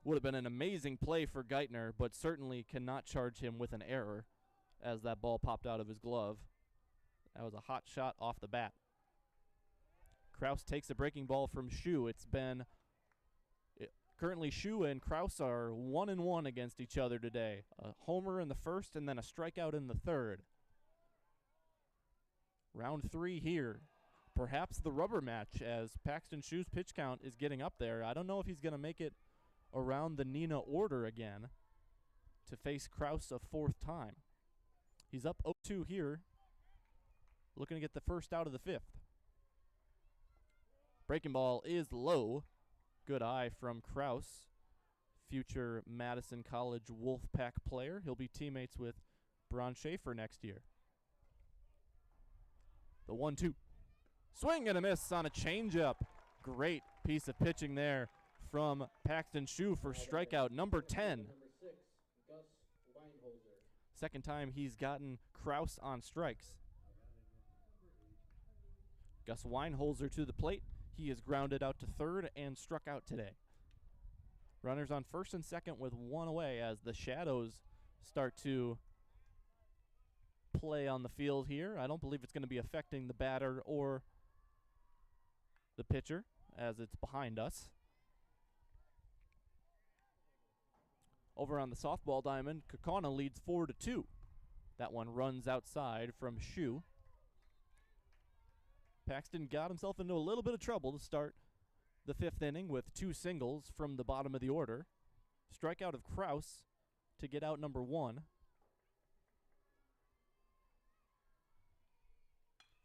Would have been an amazing play for Geithner, but certainly cannot charge him with an error as that ball popped out of his glove. That was a hot shot off the bat. Kraus takes a breaking ball from Shu. It's been currently Shu and Kraus are 1-1 against each other today. A homer in the first and then a strikeout in the third. Round 3 here. Perhaps the rubber match as Paxton Shu's pitch count is getting up there. I don't know if he's going to make it around the Neenah order again to face Kraus a 4th time. He's up 0-2 here, looking to get the first out of the 5th. Breaking ball is low. Good eye from Kraus, future Madison College Wolfpack player. He'll be teammates with Bron Schaefer next year. The 1-2. Swing and a miss on a changeup. Great piece of pitching there from Paxton Shu for strikeout number 10. Number 6, Gus Weinholzer. Second time he's gotten Kraus on strikes. Gus Weinholzer to the plate. He is grounded out to third and struck out today. Runners on first and second with 1 away as the shadows start to play on the field here. I don't believe it's going to be affecting the batter or the pitcher as it's behind us. Over on the softball diamond, Kaukauna leads 4-2. That one runs outside from Shu. Paxton got himself into a little bit of trouble to start the 5th inning with 2 singles from the bottom of the order. Strikeout of Kraus to get out number 1.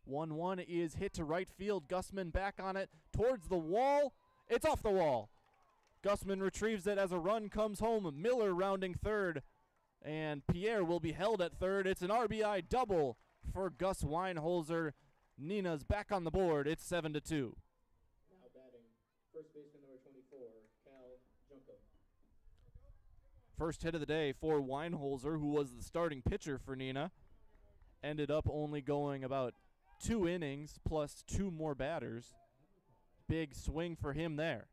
1-1 is hit to right field. Gussman back on it towards the wall. It's off the wall. Gussman retrieves it as a run comes home. Miller rounding third, and Pierre will be held at third. It's an RBI double for Gus Weinholzer. Neenah's back on the board. It's 7-2. Now batting, first baseman number 24, Cal Junko. First hit of the day for Weinholzer, who was the starting pitcher for Neenah. Ended up only going about 2 innings plus 2 more batters. Big swing for him there.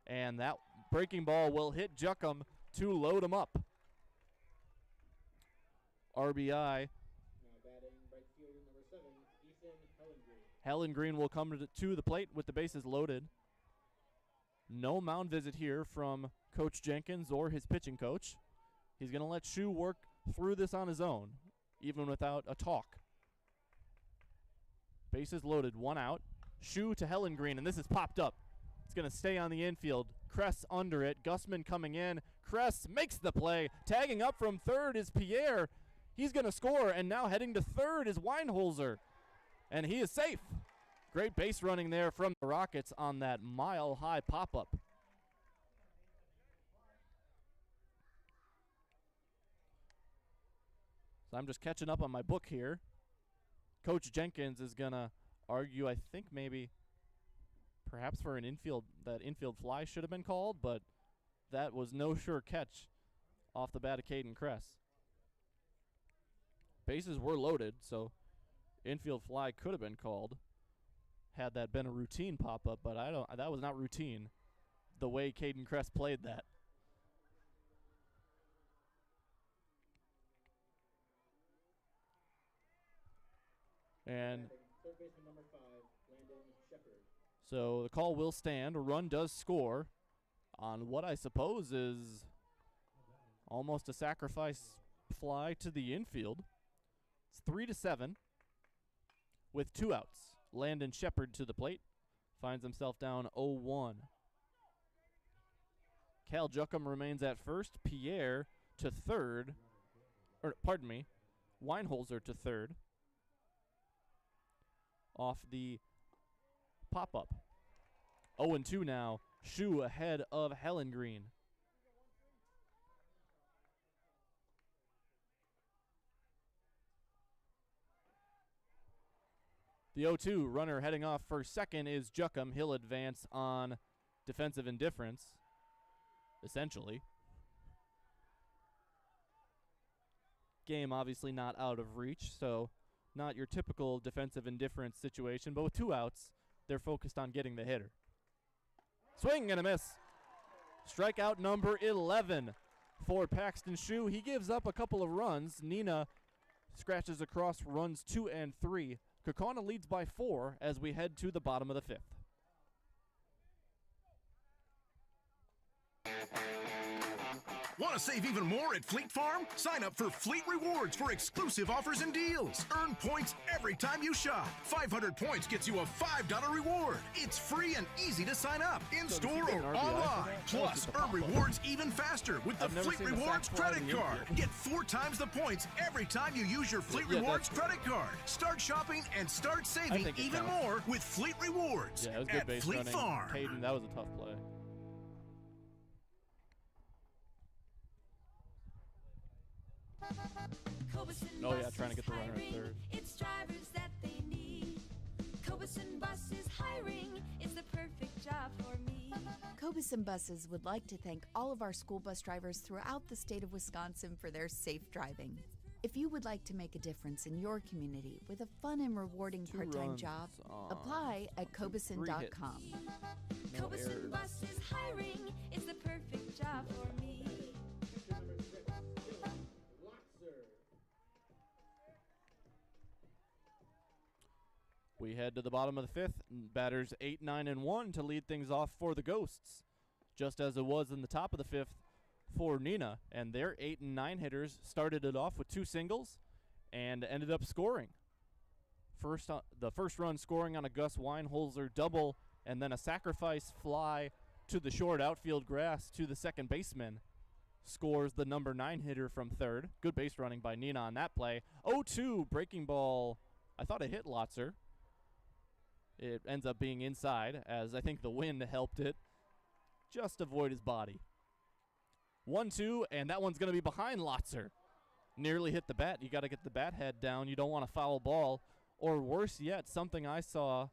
And that breaking ball will hit Juckham to load him up. RBI. Now batting, right fielder number 7, Ethan Hellengren. Helen Green will come to the plate with the bases loaded. No mound visit here from Coach Jenkins or his pitching coach. He's going to let Shu work through this on his own, even without a talk. Bases loaded, 1 out. Shu to Helen Green, and this is popped up. It's going to stay on the infield. Kress under it. Gussman coming in. Kress makes the play. Tagging up from third is Pierre. He's going to score, and now heading to third is Weinholzer. And he is safe. Great base running there from the Rockets on that mile-high pop-up. So I'm just catching up on my book here. Coach Jenkins is going to argue, I think maybe perhaps for an infield fly should have been called, but that was no sure catch off the bat of Caden Kress. Bases were loaded, so infield fly could have been called. had that been a routine pop-up, but that was not routine, the way Caden Crest played that. And third baseman number 5, Landon Shepard. so the call will stand. A run does score on what I suppose is almost a sacrifice fly to the infield. It's 3-7 with 2 outs. Landon Shepard to the plate, finds himself down 0-1. Cal Juckham remains at first. Pierre to third, or pardon me, Weinholzer to third. Off the pop-up. 0-2 now. Shu ahead of Helen Green. The 0-2 runner heading off for second is Juckham. He'll advance on defensive indifference, essentially. Game obviously not out of reach, so not your typical defensive indifference situation, but with 2 outs, they're focused on getting the hitter. Swing and a miss. Strikeout number 11 for Paxton Shu. He gives up a couple of runs. Neenah scratches across runs 2 and 3. Kaukauna leads by 4 as we head to the bottom of the 5th. Want to save even more at Fleet Farm? Sign up for Fleet Rewards for exclusive offers and deals. Earn points every time you shop. 500 points gets you a $5 reward. It's free and easy to sign up, in-store or online. Plus, earn rewards even faster with the Fleet Rewards credit card. Get 4 times the points every time you use your Fleet Rewards credit card. Start shopping and start saving even more with Fleet Rewards Yeah, it was good at base Fleet running. Farm. Hayden, that was a tough play. Oh yeah, trying to get the runner at third. It's drivers that they need. Cobuson Buses hiring is the perfect job for me. Cobuson Buses would like to thank all of our school bus drivers throughout the state of Wisconsin for their safe driving. If you would like to make a difference in your community with a fun and rewarding 2 part-time runs job, on apply at 3 hits. cobuson.com. No Cobuson errors. Buses hiring is the perfect job for me. Number 6, Dylan Lotzer. We head to the bottom of the 5th. Batters 8, 9, and 1 to lead things off for the Ghosts, just as it was in the top of the 5th for Neenah. And their 8 and 9 hitters started it off with 2 singles and ended up scoring. The first run scoring on a Gus Weinholzer double, and then a sacrifice fly to the short outfield grass to the second baseman. Scores the number 9 hitter from third. Good base running by Neenah on that play. 0-2 breaking ball. I thought it hit Lotzer. It ends up being inside, as I think the wind helped it just avoid his body. 1-2, and that one's going to be behind Lotzer. Nearly hit the bat. You got to get the bat head down. You don't want a foul ball. Or worse yet, something I saw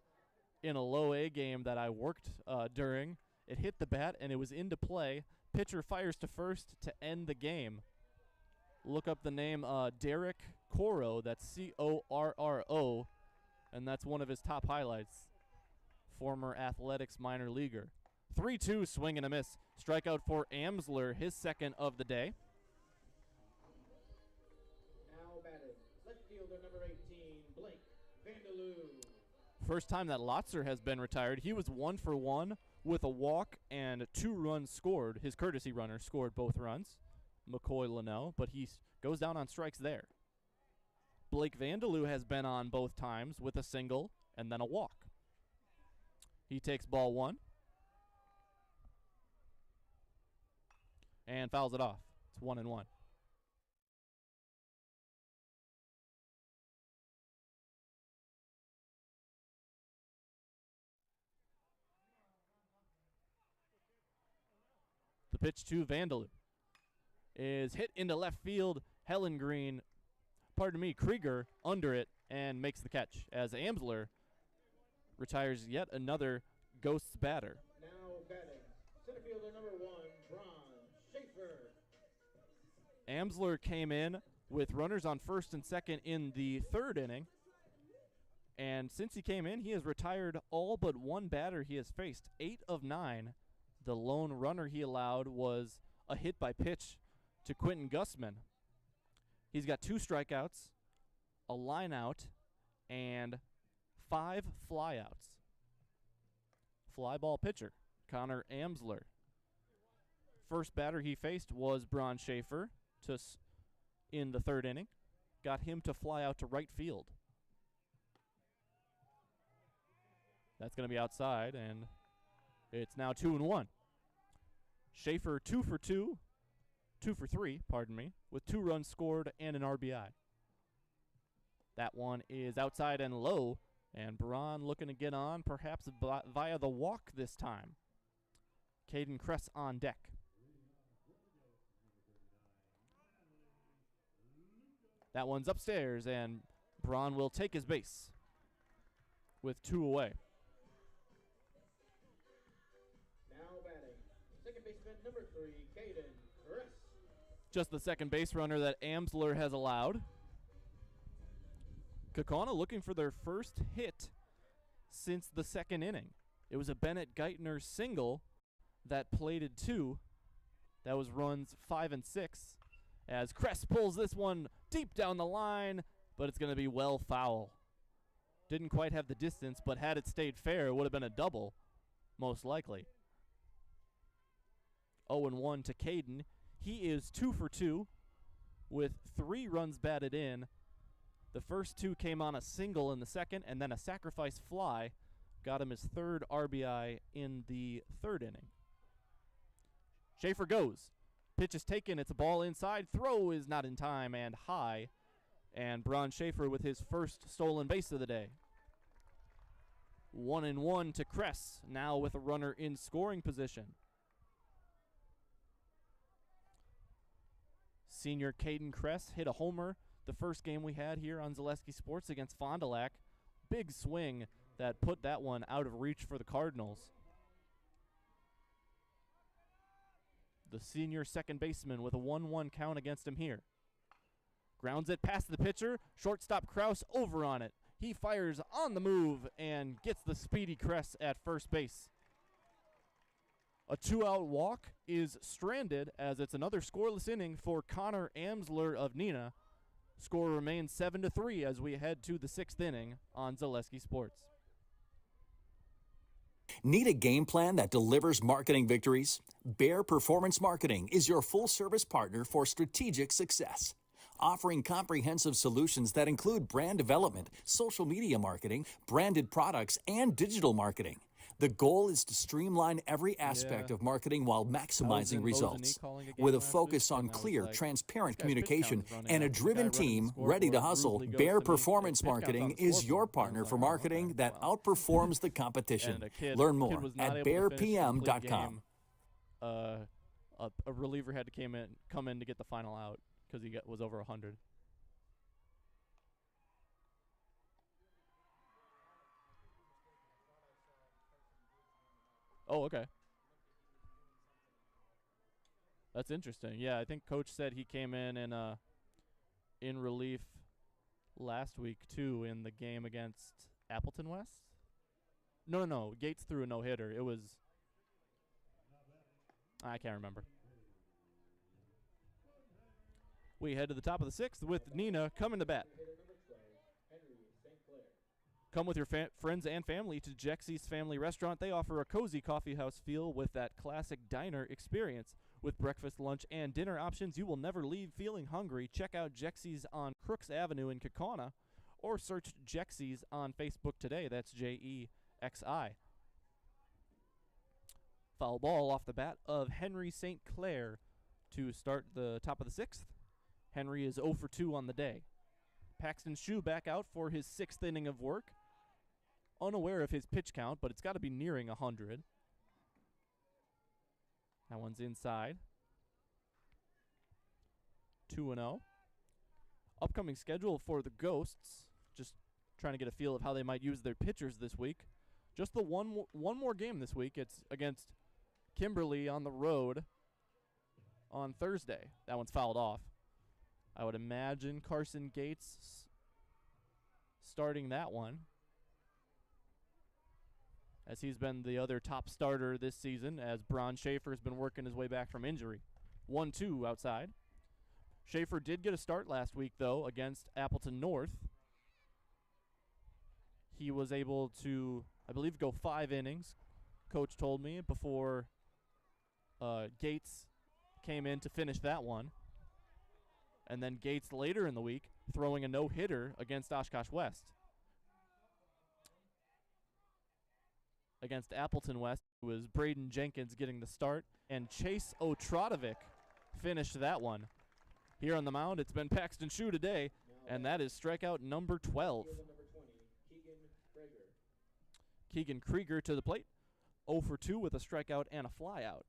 in a low A game that I worked during. It hit the bat, and it was into play. Pitcher fires to first to end the game. Look up the name Derek Coro. That's Corro. And that's one of his top highlights. Former athletics minor leaguer. 3-2 swing and a miss. Strikeout for Amsler, his second of the day. Now batting, left fielder number 18, Blake Vandeloo. First time that Lotzer has been retired. He was 1 for 1 with a walk and 2 runs scored. His courtesy runner scored both runs, McCoy Linnell, but he goes down on strikes there. Blake Vandeloo has been on both times with a single and then a walk. He takes ball 1 and fouls it off. It's 1-1. The pitch to Vandeloo is hit into left field. Krieger under it and makes the catch as Amsler retires yet another Ghosts batter. Now batting, center fielder number 1, Bron Schaefer. Amsler came in with runners on first and second in the 3rd inning And since he came in, he has retired all but one batter he has faced, 8 of 9. The lone runner he allowed was a hit by pitch to Quentin Gustman. He's got 2 strikeouts, a line out, and 5 flyouts. Fly ball pitcher, Connor Amsler. First batter he faced was Braun Schaefer in the 3rd inning. Got him to fly out to right field. That's going to be outside, and it's now 2-1. Schaefer 2 for 3, with 2 runs scored and an RBI. That one is outside and low, and Braun looking to get on, perhaps via the walk this time. Caden Kress on deck. That one's upstairs, and Braun will take his base with 2 away. Now batting, second baseman number 3, Caden Kress. Just the second base runner that Amsler has allowed. Kaukauna looking for their first hit since the 2nd inning. It was a Bennett Geithner single that plated 2. That was runs 5 and 6. As Kress pulls this one deep down the line, but it's going to be well foul. Didn't quite have the distance, but had it stayed fair, it would have been a double, most likely. 0-1 to Caden. He is 2 for 2 with 3 runs batted in. The first 2 came on a single in the 2nd, and then a sacrifice fly got him his 3rd RBI in the 3rd inning. Schaefer goes. Pitch is taken. It's a ball inside. Throw is not in time and high. And Braun Schaefer with his first stolen base of the day. 1-1 to Kress, now with a runner in scoring position. Senior Caden Kress hit a homer the first game we had here on Zaleski Sports against Fond du Lac. Big swing that put that one out of reach for the Cardinals. The senior second baseman with a 1-1 count against him here. Grounds it past the pitcher. Shortstop Kraus over on it. He fires on the move and gets the speedy Kress at first base. A 2-out walk is stranded as it's another scoreless inning for Connor Amsler of Neenah. Score remains 7-3 as we head to the 6th inning on Zaleski Sports. Need a game plan that delivers marketing victories? Bear Performance Marketing is your full-service partner for strategic success. Offering comprehensive solutions that include brand development, social media marketing, branded products, and digital marketing. The goal is to streamline every aspect of marketing while maximizing results. With a focus on clear, transparent communication and a driven team ready to hustle, Bear Performance Marketing is your partner for marketing that outperforms the competition. Learn more at bearpm.com. A reliever had to come in to get the final out because he was over 100. Oh, okay. That's interesting. Yeah, I think Coach said he came in and in relief last week too in the game against Appleton West. No. Gates threw a no-hitter. It was I can't remember. We head to the top of the 6th with Neenah coming to bat. Come with your friends and family to Jexie's Family Restaurant. They offer a cozy coffee house feel with that classic diner experience. With breakfast, lunch, and dinner options, you will never leave feeling hungry. Check out Jexie's on Crooks Avenue in Kaukauna, or search Jexie's on Facebook today. That's Jexi. Foul ball off the bat of Henry St. Clair to start the top of the 6th. Henry is 0 for 2 on the day. Paxton Shue back out for his 6th inning of work. Unaware of his pitch count, but it's got to be nearing 100. That one's inside. 2-0. Upcoming schedule for the Ghosts. Just trying to get a feel of how they might use their pitchers this week. Just the one more game this week. It's against Kimberly on the road on Thursday. That one's fouled off. I would imagine Carson Gates starting that one. as he's been the other top starter this season, as Bron Schaefer's been working his way back from injury. 1-2 outside. Schaefer did get a start last week, though, against Appleton North. He was able to, I believe, go 5 innings, Coach told me, before Gates came in to finish that one. And then Gates later in the week throwing a no-hitter against Oshkosh West. Against Appleton West, it was Braden Jenkins getting the start, and Chase Otradovic finished that one. Here on the mound, it's been Paxton Shue today, and that is strikeout number 12. Keegan Krieger to the plate, 0 for 2 with a strikeout and a flyout.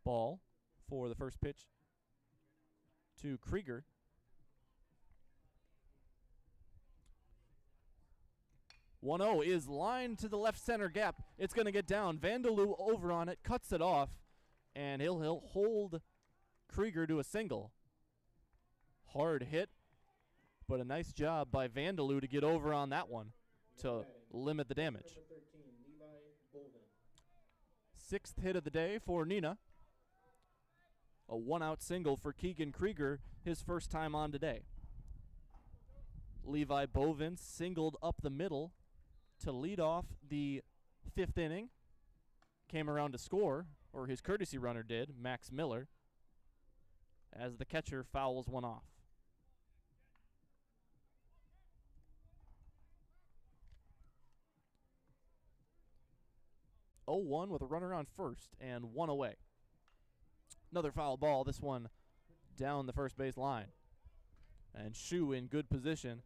Ball for the first pitch to Krieger. "1-0 is lined to the left center gap. It's going to get down. Vandaloo over on it, cuts it off, and he'll hold Krieger to a single. Hard hit, but a nice job by Vandaloo to get over on that one to limit the damage. 6th hit of the day for Neenah. A 1-out single for Keegan Krieger, his first time on today. Levi Bovin singled up the middle to lead off the 5th inning. Came around to score, or his courtesy runner did, Max Miller, as the catcher fouls one off. "0-1 with a runner on first and 1 away. Another foul ball, this one down the first base line. And Shue in good position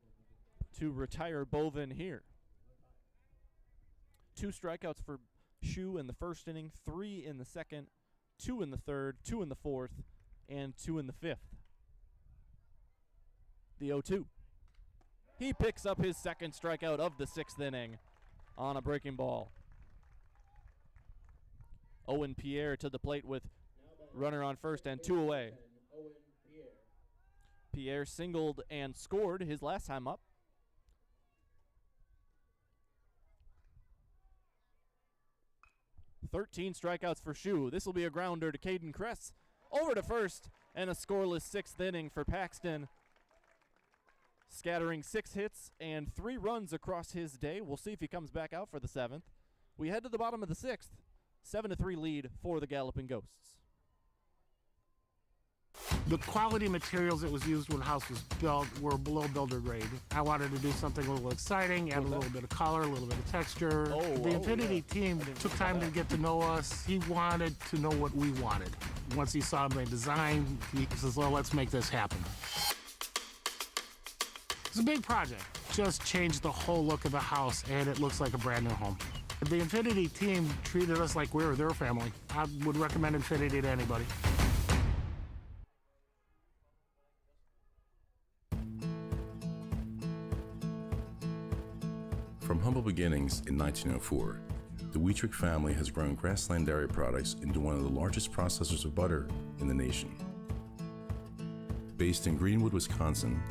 to retire Bovin here. 2 strikeouts for Shue in the first inning, 3 in the second, 2 in the third, 2 in the fourth, and 2 in the 5th. The 0-2. He picks up his second strikeout of the 6th inning on a breaking ball. Owen Pierre to the plate with runner on first and 2 away. Pierre singled and scored his last time up. "13 strikeouts for Shue. This will be a grounder to Caden Kress. Over to first, and a scoreless 6th inning for Paxton. Scattering 6 hits and 3 runs across his day. We'll see if he comes back out for the 7th. We head to the bottom of the 6th. 7-3 lead for the Galloping Ghosts. The quality materials that was used when the house was built were below builder grade. I wanted to do something a little exciting, add a little bit of color, a little bit of texture. The Infinity team took time to get to know us. He wanted to know what we wanted. Once he saw my design, he says, well, let's make this happen. It's a big project. Just changed the whole look of the house, and it looks like a brand new home. The Infinity team treated us like we were their family. I would recommend Infinity to anybody. From humble beginnings in 1904, the Wheatrick family has grown Grassland Dairy Products into one of the largest processors of butter in the nation. Based in Greenwood, Wisconsin,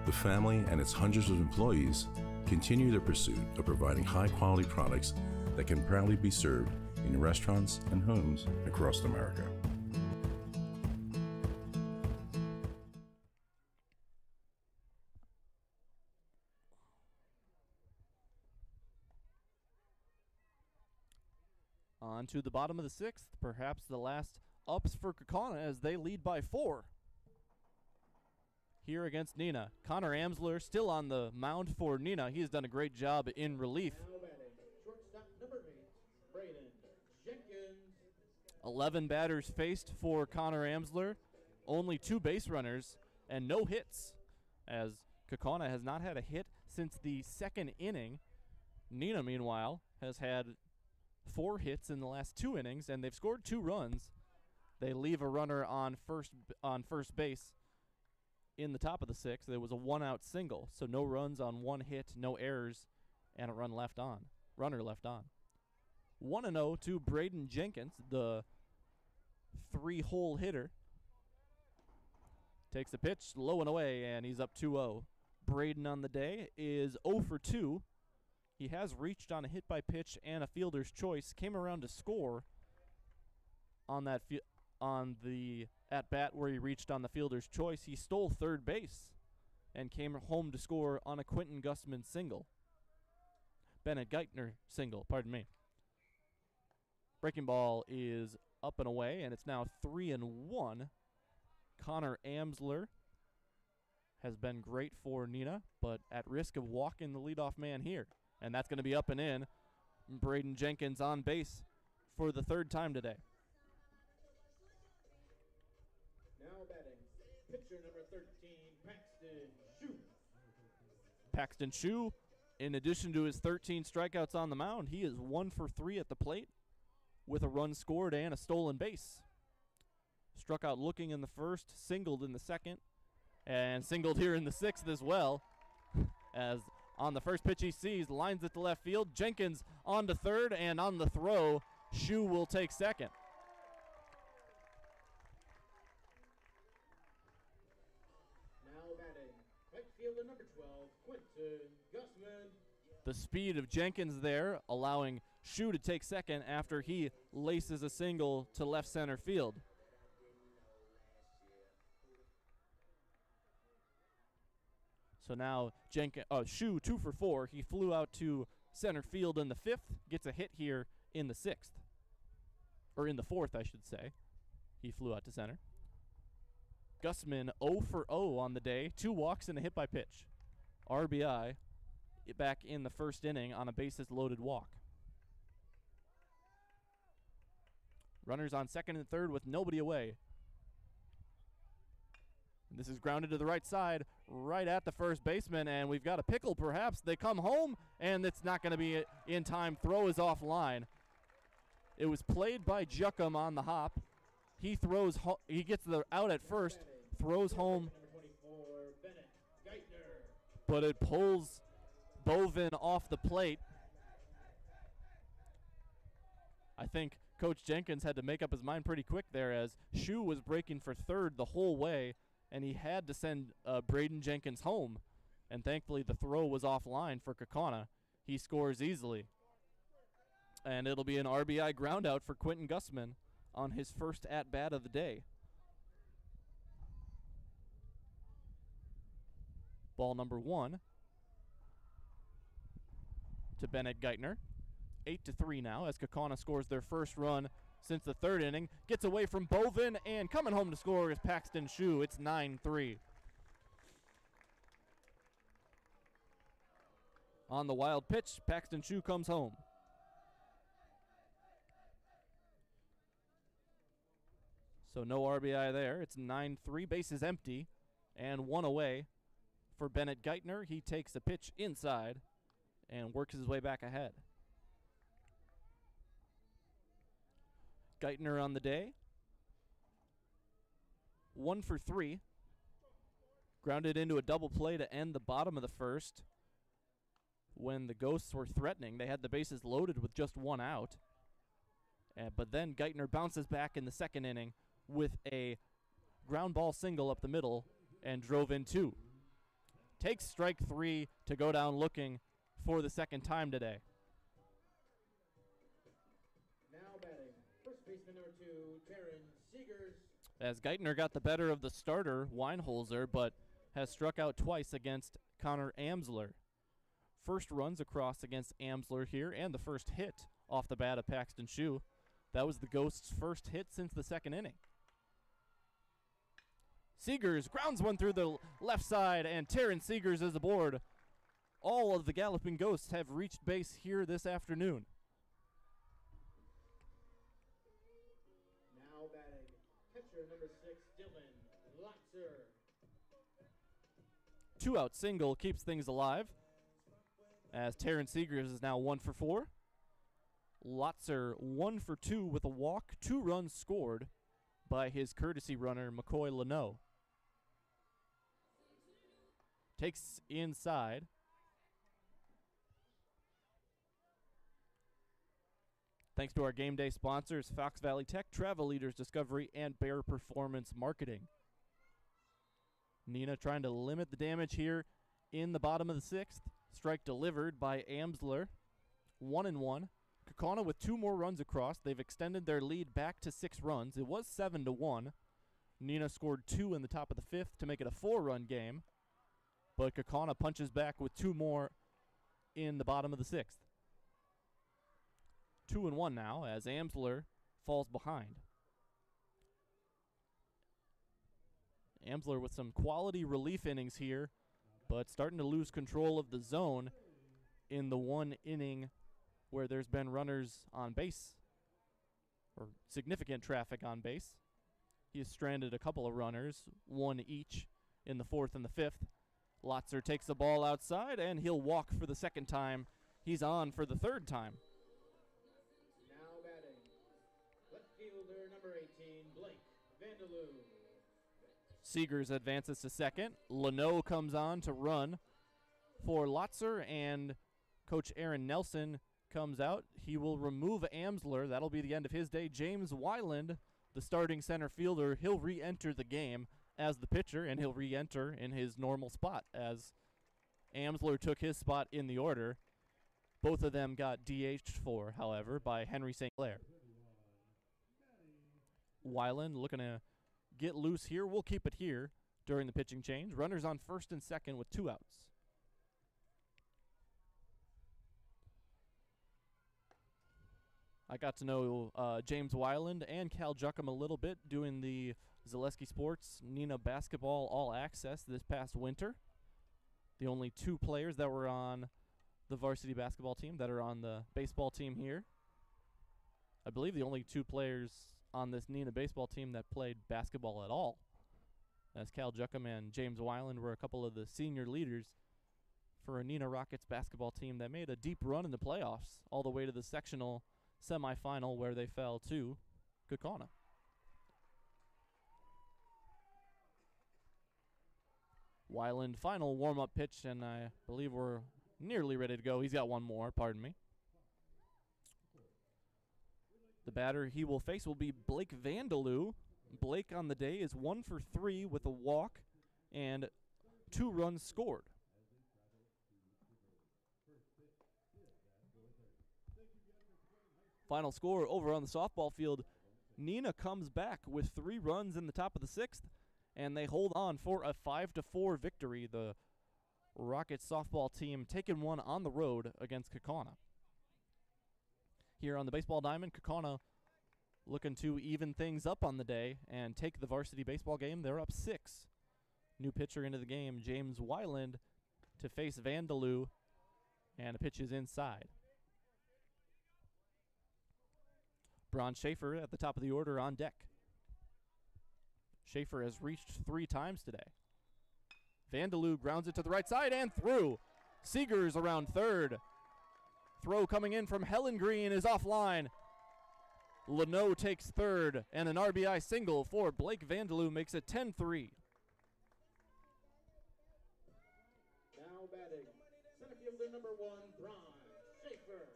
the family and its hundreds of employees continue their pursuit of providing high-quality products that can proudly be served in restaurants and homes across America. On to the bottom of the 6th, perhaps the last ups for Kaukauna as they lead by 4. Here against Neenah. Connor Amsler still on the mound for Neenah. He has done a great job in relief. Shortstop number 8, Braden Jenkins. 11 batters faced for Connor Amsler. Only 2 base runners and no hits, as Kaukauna has not had a hit since the 2nd inning. Neenah, meanwhile, has had 4 hits in the last 2 innings, and they've scored 2 runs. They leave a runner on first base in the top of the 6th. There was a 1-out single, so no runs on 1 hit, no errors, and a runner left on. 1-0 to Braden Jenkins, the 3-hole hitter. Takes the pitch, low and away, and he's up 2-0. Braden on the day is 0 for 2. He has reached on a hit by pitch and a fielder's choice. Came around to score on that on the at-bat where he reached on the fielder's choice. He stole third base and came home to score on a Quentin Gussman single. Bennett Geithner single, pardon me. Breaking ball is up and away, and it's now 3-1. Connor Amsler has been great for Neenah, but at risk of walking the leadoff man here. And that's going to be up and in. Braden Jenkins on base for the third time today. Now batting, pitcher number 13, Paxton Shue. Paxton Shue, in addition to his 13 strikeouts on the mound, he is 1 for 3 at the plate with a run scored and a stolen base. Struck out looking in the first, singled in the second, and singled here in the sixth as well. As on the first pitch he sees, lines it to left field. Jenkins on to third, and on the throw, Shue will take second. Now batting, right fielder number 12, Quentin Gussman. The speed of Jenkins there, allowing Shue to take second after he laces a single to left center field. So now Shue 2 for 4. He flew out to center field in the fifth, gets a hit here in the sixth. Or in the fourth, I should say. He flew out to center. Gussman 0 for 0 on the day. 2 walks and a hit by pitch. RBI back in the first inning on a bases loaded walk. Runners on second and third with nobody away. This is grounded to the right side, right at the first baseman, and we've got a pickle perhaps. They come home, and it's not going to be in time. Throw is offline. It was played by Juckum on the hop. He throws. He gets the out at first, throws home, but it pulls Bovin off the plate. I think Coach Jenkins had to make up his mind pretty quick there, as Shue was breaking for third the whole way, and he had to send Braden Jenkins home. And thankfully the throw was offline for Kaukauna. He scores easily. And it'll be an RBI ground out for Quentin Gussman on his first at-bat of the day. Ball number 1 to Bennett Geithner. 8-3 now as Kaukauna scores their first run since the third inning. Gets away from Bovin, and coming home to score is Paxton Shue. It's 9-3. On the wild pitch, Paxton Shue comes home. So no RBI there. It's 9-3. Bases empty and 1 away for Bennett Geithner. He takes a pitch inside and works his way back ahead. Geithner on the day, 1 for 3. Grounded into a double play to end the bottom of the first. When the Ghosts were threatening, they had the bases loaded with just 1 out. But then Geithner bounces back in the second inning with a ground ball single up the middle and drove in 2. Takes strike 3 to go down looking for the second time today. Now batting, first baseman number 2, Terran Seegers. As Geithner got the better of the starter, Weinholzer, but has struck out twice against Connor Amsler. First runs across against Amsler here, and the first hit off the bat of Paxton Shue. That was the Ghosts' first hit since the second inning. Seegers grounds one through the left side, and Terran Seegers is aboard. All of the Galloping Ghosts have reached base here this afternoon. Now batting, catcher number 6, Dylan Lotzer. 2-out single keeps things alive, as Terran Seegers is now 1 for 4. Lotzer 1 for 2 with a walk, 2 runs scored by his courtesy runner, McCoy Leno. Takes inside. Thanks to our game day sponsors, Fox Valley Tech, Travel Leaders Discovery, and Bear Performance Marketing. Neenah trying to limit the damage here in the bottom of the 6th. Strike delivered by Amsler. 1-1. Kaukauna with 2 more runs across. They've extended their lead back to 6 runs. It was 7-1. Neenah scored 2 in the top of the 5th to make it a 4-run game. But Kaukauna punches back with 2 more in the bottom of the 6th. 2-1 now as Amsler falls behind. Amsler with some quality relief innings here, but starting to lose control of the zone in the 1 inning where there's been runners on base, or significant traffic on base. He has stranded a couple of runners, 1 each in the 4th and the 5th. Lotzer takes the ball outside, and he'll walk for the 2nd time. He's on for the 3rd time. Now batting, left fielder number 18, Blake Vandeloo. Seegers advances to 2nd. Leno comes on to run for Lotzer, and Coach Aaron Nelson comes out. He will remove Amsler. That'll be the end of his day. James Weiland, the starting center fielder, he'll re-enter the game as the pitcher, and he'll re-enter in his normal spot as Amsler took his spot in the order. Both of them got DH'd for, however, by Henry St. Clair. Weiland looking to get loose here. We'll keep it here during the pitching change. Runners on 1st and 2nd with 2 outs. I got to know James Weiland and Cal Juckham a little bit doing the Zaleski Sports Neenah Basketball All Access this past winter. The only 2 players that were on the varsity basketball team that are on the baseball team here. I believe the only 2 players on this Neenah baseball team that played basketball at all, as Cal Juckham and James Weiland were a couple of the senior leaders for a Neenah Rockets basketball team that made a deep run in the playoffs all the way to the sectional semifinal where they fell to Kaukauna. Weiland final warm-up pitch, and I believe we're nearly ready to go. He's got 1 more, pardon me. The batter he will face will be Blake Vandeloo. Blake on the day is 1 for 3 with a walk and 2 runs scored. Final score over on the softball field, Neenah comes back with 3 runs in the top of the 6th, and they hold on for a 5-4 victory. The Rockets softball team taking one on the road against Kaukauna. Here on the baseball diamond, Kaukauna looking to even things up on the day and take the varsity baseball game. They're up 6. New pitcher into the game, James Weiland, to face Vandeloo, and a pitch is inside. Bron Schaefer at the top of the order on deck. Schaefer has reached 3 times today. Vandeloo grounds it to the right side and through. Seegers around 3rd. Throw coming in from Helen Green is offline. Leno takes 3rd, and an RBI single for Blake Vandeloo makes it 10-3. Now batting, center fielder number 1, Bron Schaefer.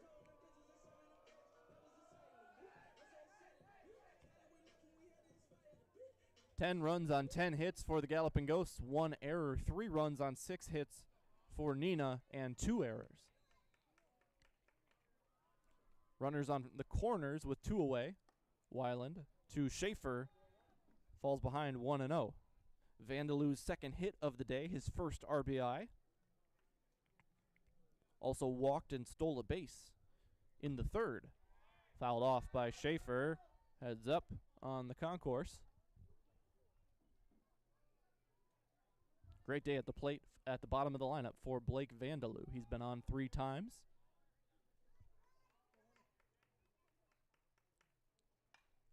Ten runs on 10 hits for the Galloping Ghosts, 1 error, 3 runs on 6 hits for Neenah, and 2 errors. Runners on the corners with 2 away. Weiland to Schaefer, falls behind 1-0. Vandeloo's 2nd hit of the day, his 1st RBI. Also walked and stole a base in the 3rd. Fouled off by Schaefer. Heads up on the concourse. Great day at the plate at the bottom of the lineup for Blake Vandeloo. He's been on 3 times.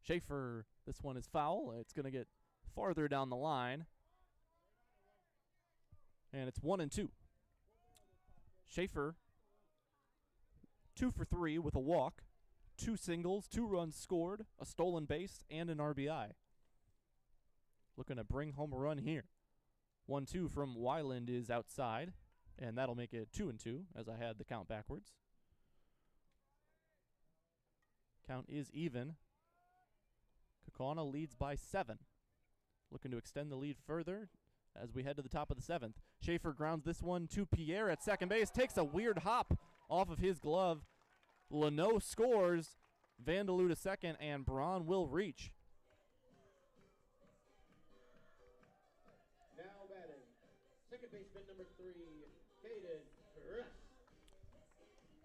Schaefer, this one is foul. It's going to get farther down the line. And it's 1-2. Schaefer, 2 for 3 with a walk, 2 singles, 2 runs scored, a stolen base, and an RBI. Looking to bring home a run here. 1-2 from Weiland is outside, and that'll make it 2-2 as I had the count backwards. Count is even. Kaukauna leads by 7. Looking to extend the lead further. as we head to the top of the 7th. Schaefer grounds this one to Pierre at second base, takes a weird hop off of his glove. Leno scores, Vandaloo to second, and Braun will reach. Now batting, second baseman number 3, Caden Kress.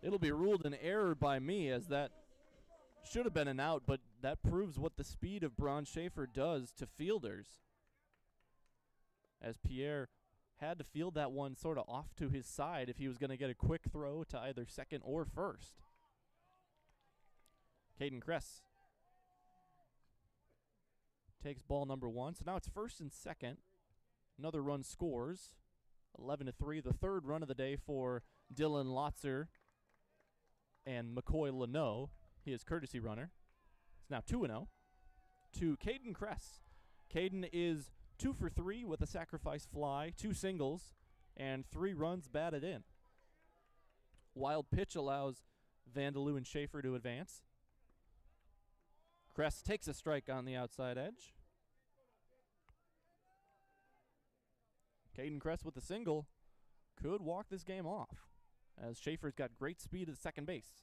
It'll be ruled an error by me, as that should have been an out, but that proves what the speed of Braun Schaefer does to fielders, as Pierre had to field that one sort of off to his side if he was going to get a quick throw to either second or first. Caden Kress takes ball number 1. So now it's first and second. Another run scores. 11-3, the third run of the day for Dylan Lotzer and McCoy Leno. He is courtesy runner. It's now 2-0 to Caden Kress. Caden is 2 for 3 with a sacrifice fly, 2 singles, and 3 runs batted in. Wild pitch allows Vandaloo and Schaefer to advance. Kress takes a strike on the outside edge. Caden Kress with a single could walk this game off, as Schaefer's got great speed at second base.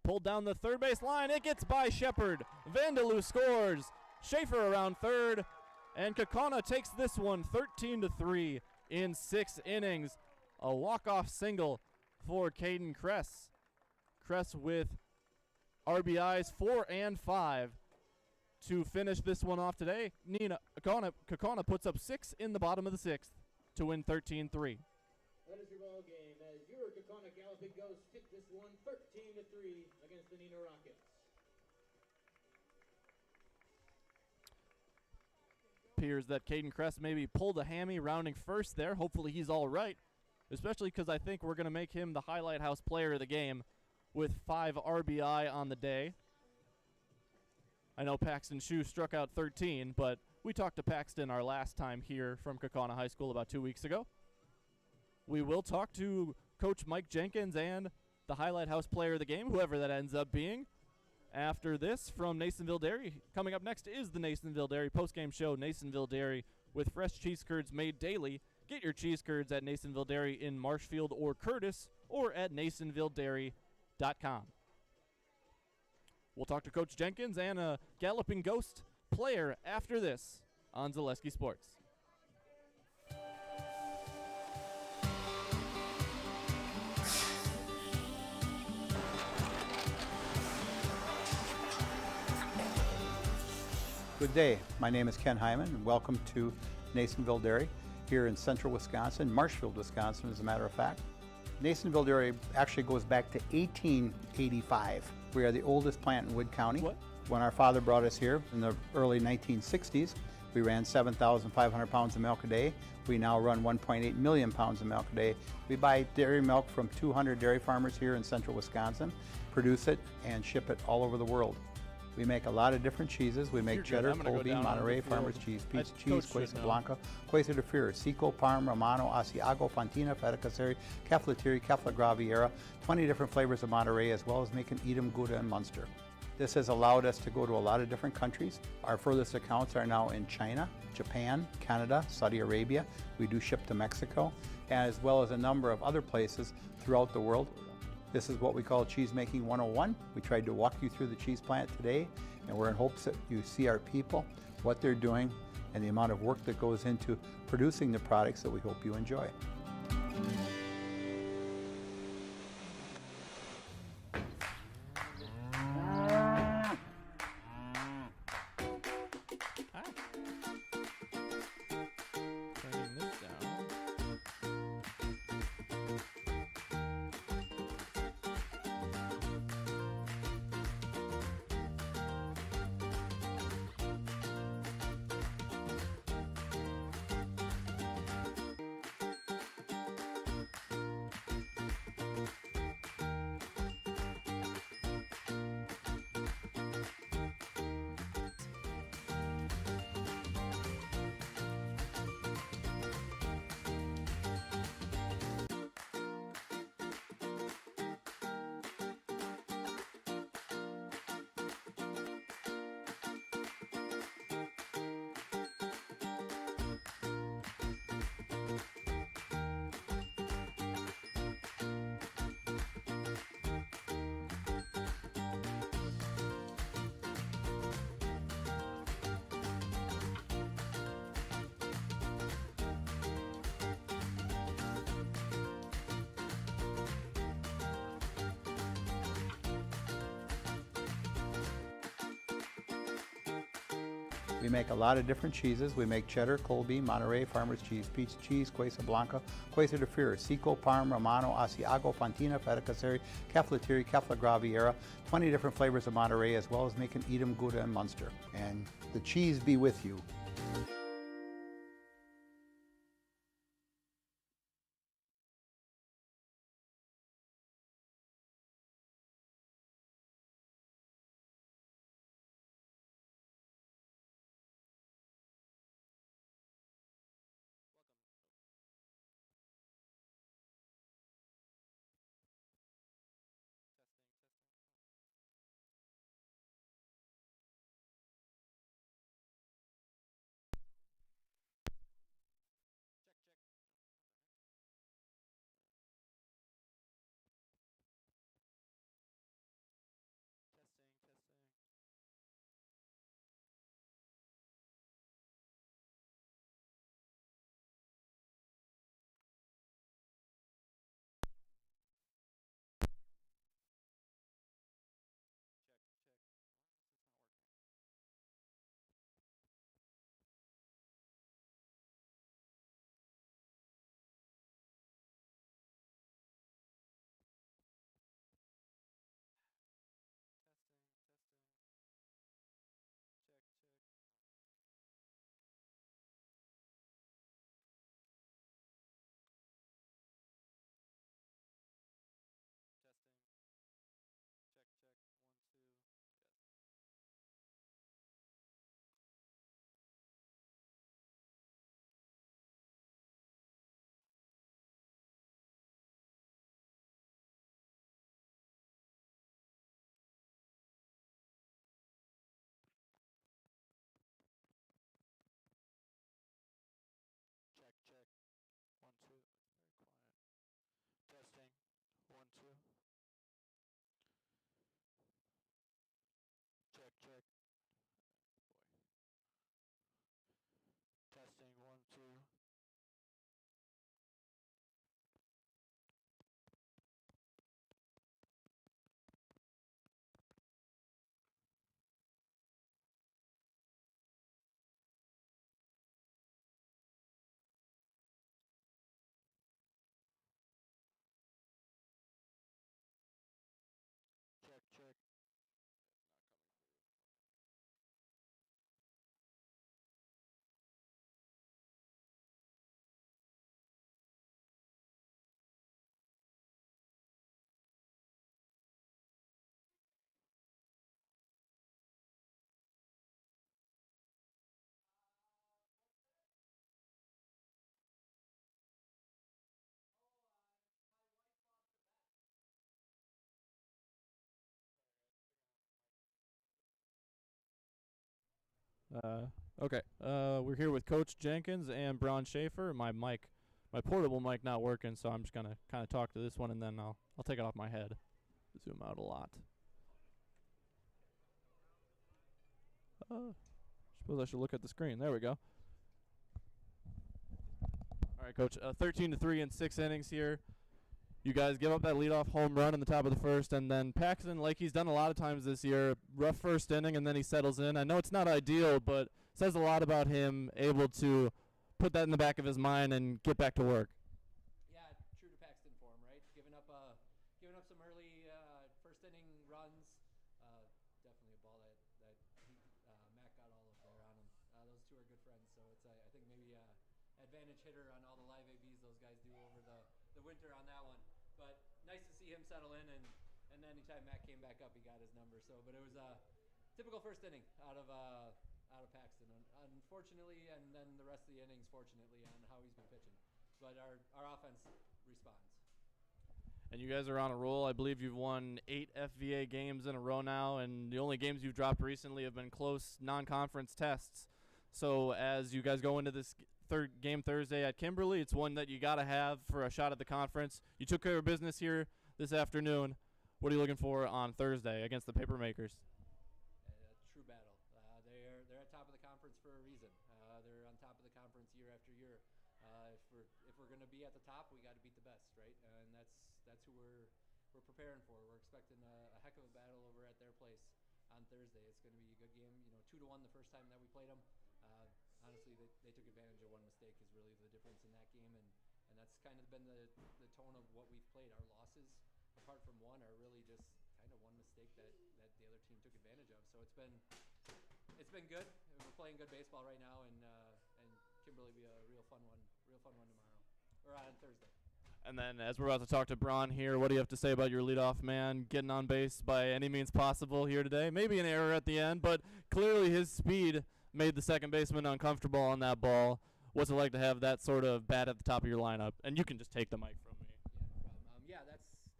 Pulled down the third base line, it gets by Shepard. Vandaloo scores. Schaefer around third, and Kaukauna takes this one 13-3 in 6 innings. A walk-off single for Caden Kress. Kress with RBIs 4 and 5 to finish this one off today. Neenah, Kaukauna puts up 6 in the bottom of the 6th to win 13-3. That is your ball game as your Kaukauna Galloping Ghosts kick this one 13-3 against the Neenah Rockets. Appears that Caden Kress maybe pulled a hammy rounding first there. Hopefully he's all right, especially because I think we're going to make him the highlight house player of the game with 5 RBI on the day. I know Paxton Shue struck out 13, but we talked to Paxton our last time here from Kaukauna High School about 2 weeks ago. We will talk to Coach Mike Jenkins and the highlight house player of the game, whoever that ends up being, after this from Nasonville Dairy. Coming up next is the Nasonville Dairy postgame show. Nasonville Dairy with fresh cheese curds made daily. Get your cheese curds at Nasonville Dairy in Marshfield or Curtis, or at NasonvilleDairy.com. We'll talk to Coach Jenkins and a Galloping Ghost player after this on Zaleski Sports. Good day. My name is Ken Hyman, and welcome to Nasonville Dairy here in central Wisconsin, Marshfield, Wisconsin, as a matter of fact. Nasonville Dairy actually goes back to 1885. We are the oldest plant in Wood County. What? When our father brought us here in the early 1960s, we ran 7,500 pounds of milk a day. We now run 1.8 million pounds of milk a day. We buy dairy milk from 200 dairy farmers here in central Wisconsin, produce it, and ship it all over the world. We make a lot of different cheeses. We make cheddar, Colby, Monterey, Farmer's Cheese, Peach Cheese, Quesa Blanca, Quesa de Fure, Seco, Parm, Romano, Asiago, Fontina, Feta Caseri, Cafetieri, Cafla Graviera, 20 different flavors of Monterey, as well as making Edam, Gouda, and Munster. This has allowed us to go to a lot of different countries. Our furthest accounts are now in China, Japan, Canada, Saudi Arabia. We do ship to Mexico, as well as a number of other places throughout the world. This is what we call Cheese Making 101. We tried to walk you through the cheese plant today, and we're in hopes that you see our people, what they're doing, and the amount of work that goes into producing the products that we hope you enjoy. We make a lot of different cheeses. We make cheddar, Colby, Monterey, Farmer's Cheese, Pizza Cheese, Quesa Blanca, Quesa de Freire, Seco, Parm, Romano, Asiago, Fontina, Feta Caseri, Cafetieri, Cafla Graviera, 20 different flavors of Monterey, as well as making Edam, Gouda, and Munster. And the cheese be with you. Okay. We're here with Coach Jenkins and Braun Schaefer. My portable mic not working, so I'm just gonna kind of talk to this one, and then I'll take it off my head. Zoom out a lot. Suppose I should look at the screen. There we go. All right, Coach. 13-3 in 6 innings here. You guys give up that leadoff home run in the top of the first, and then Paxton, like he's done a lot of times this year, rough first inning, and then he settles in. I know it's not ideal, but says a lot about him able to put that in the back of his mind and get back to work. Yeah, true to Paxton form, right? Giving up some early first inning runs. Definitely a ball that Mac got all up there on him. Those two are good friends, so it's I think maybe advantage hitter on all the live ABs those guys do over the winter on that one. But nice to see him settle in, and anytime Mac came back up, he got his number. So, but it was a typical first inning out of Paxton, unfortunately, and then the rest of the innings, fortunately, on how he's been pitching. But our offense responds. And you guys are on a roll. I believe you've won 8 FVA games in a row now, and the only games you've dropped recently have been close non-conference tests. So as you guys go into this third game Thursday at Kimberly, it's one that you got to have for a shot at the conference. You took care of business here this afternoon. What are you looking for on Thursday against the Papermakers? True battle. They're at top of the conference for a reason. They're on top of the conference year after year. If we're going to be at the top, we got to beat the best, right? And that's who we're preparing for. We're expecting a heck of a battle over at their place on Thursday. It's going to be a good game. 2-1 the first time that we played them. Honestly, they took advantage of one mistake is really the difference in that game, and that's kind of been the tone of what we've played. Our losses, apart from one, are really just kind of one mistake that the other team took advantage of. So it's been good. We're playing good baseball right now, and Kimberly will be a real fun one tomorrow or on Thursday. And then, as we're about to talk to Braun here, what do you have to say about your leadoff man getting on base by any means possible here today? Maybe an error at the end, but clearly his speed made the second baseman uncomfortable on that ball. What's it like to have that sort of bat at the top of your lineup? And you can just take the mic from me. Yeah, no problem.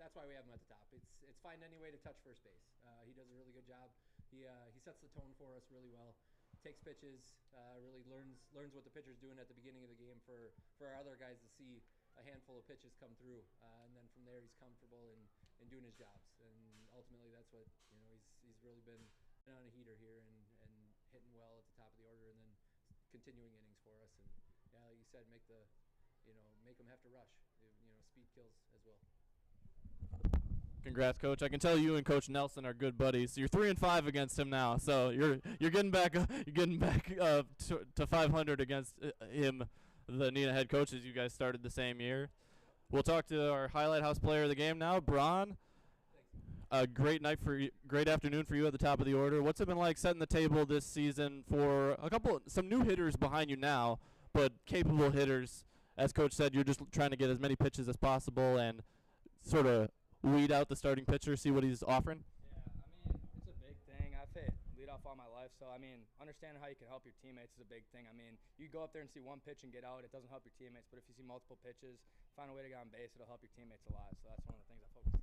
That's why we have him at the top. It's finding any way to touch first base. He does a really good job. He sets the tone for us really well. Takes pitches, really learns what the pitcher's doing at the beginning of the game for our other guys to see a handful of pitches come through, and then from there he's comfortable in doing his jobs, and ultimately that's what he's really been on a heater here and hitting well at the top of the order, and then continuing innings for us, and yeah, like you said, make them have to rush. Speed kills as well. Congrats, Coach. I can tell you and Coach Nelson are good buddies. You're 3-5 against him now, so you're getting back to 500 against him, the Neenah head coach, as you guys started the same year. We'll talk to our highlight house player of the game now, Braun. A great afternoon for you at the top of the order. What's it been like setting the table this season for some new hitters behind you now, but capable hitters? As Coach said, you're just trying to get as many pitches as possible and sort of weed out the starting pitcher, see what he's offering? Yeah, it's a big thing. I've hit leadoff all my life, so understanding how you can help your teammates is a big thing. You go up there and see one pitch and get out, it doesn't help your teammates, but if you see multiple pitches, find a way to get on base, it'll help your teammates a lot, so that's one of the things I focus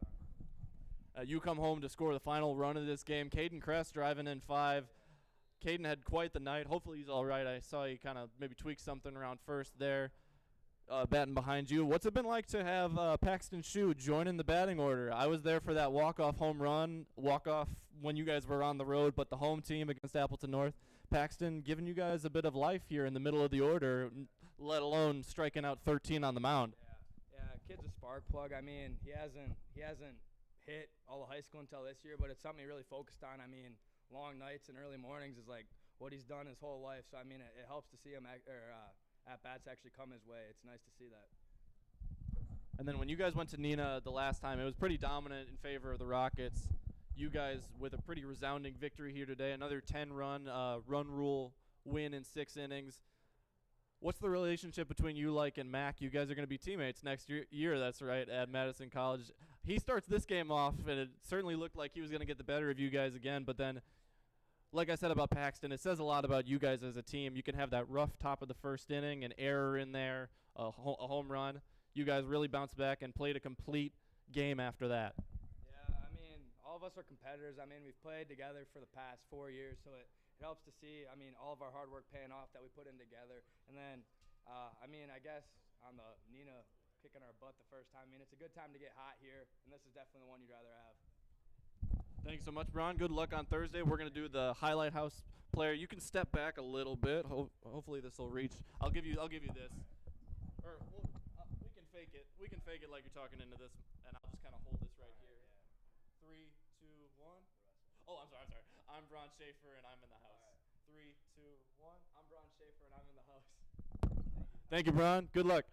on. You come home to score the final run of this game. Caden Kress driving in 5. Caden had quite the night. Hopefully he's all right. I saw he kind of maybe tweak something around first there. Batting behind you. What's it been like to have Paxton Shue join in the batting order? I was there for that walk-off home run, walk-off when you guys were on the road, but the home team against Appleton North. Paxton giving you guys a bit of life here in the middle of the order, let alone striking out 13 on the mound. Yeah, kid's a spark plug. He hasn't hit all of high school until this year, but it's something he really focused on. Long nights and early mornings is like what he's done his whole life, so it helps to see him at-bats actually come his way. It's nice to see that. And then when you guys went to Neenah the last time, it was pretty dominant in favor of the Rockets. You guys with a pretty resounding victory here today, another 10-run run rule win in 6 innings. What's the relationship between you and Mac? You guys are going to be teammates next year, that's right, at Madison College. He starts this game off, and it certainly looked like he was going to get the better of you guys again, but then like I said about Paxton, it says a lot about you guys as a team. You can have that rough top of the first inning, an error in there, a home run. You guys really bounced back and played a complete game after that. Yeah, all of us are competitors. We've played together for the past 4 years, so it helps to see, all of our hard work paying off that we put in together. And then, I guess on the Neenah kicking our butt the first time, it's a good time to get hot here, and this is definitely the one you'd rather have. Thanks so much, Braun. Good luck on Thursday. We're going to do the highlight house player. You can step back a little bit. Hopefully this will reach. I'll give you this. Or we can fake it. We can fake it like you're talking into this, and I'll just kind of hold this right here. 3, 2, 1. Oh, I'm sorry. I'm Braun Schaefer, and I'm in the house. 3, 2, 1. I'm Braun Schaefer, and I'm in the house. Thank you, Braun. Good luck.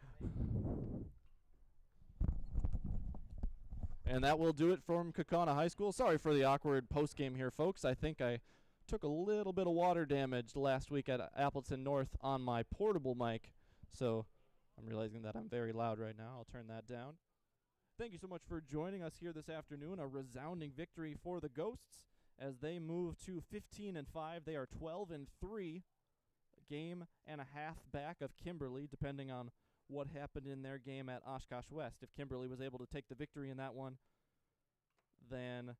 And that will do it from Kaukauna High School. Sorry for the awkward post-game here, folks. I think I took a little bit of water damage last week at Appleton North on my portable mic, so I'm realizing that I'm very loud right now. I'll turn that down. Thank you so much for joining us here this afternoon. A resounding victory for the Ghosts as they move to 15-5. They are 12-3, a game and a half back of Kimberly, depending on what happened in their game at Oshkosh West. If Kimberly was able to take the victory in that one, then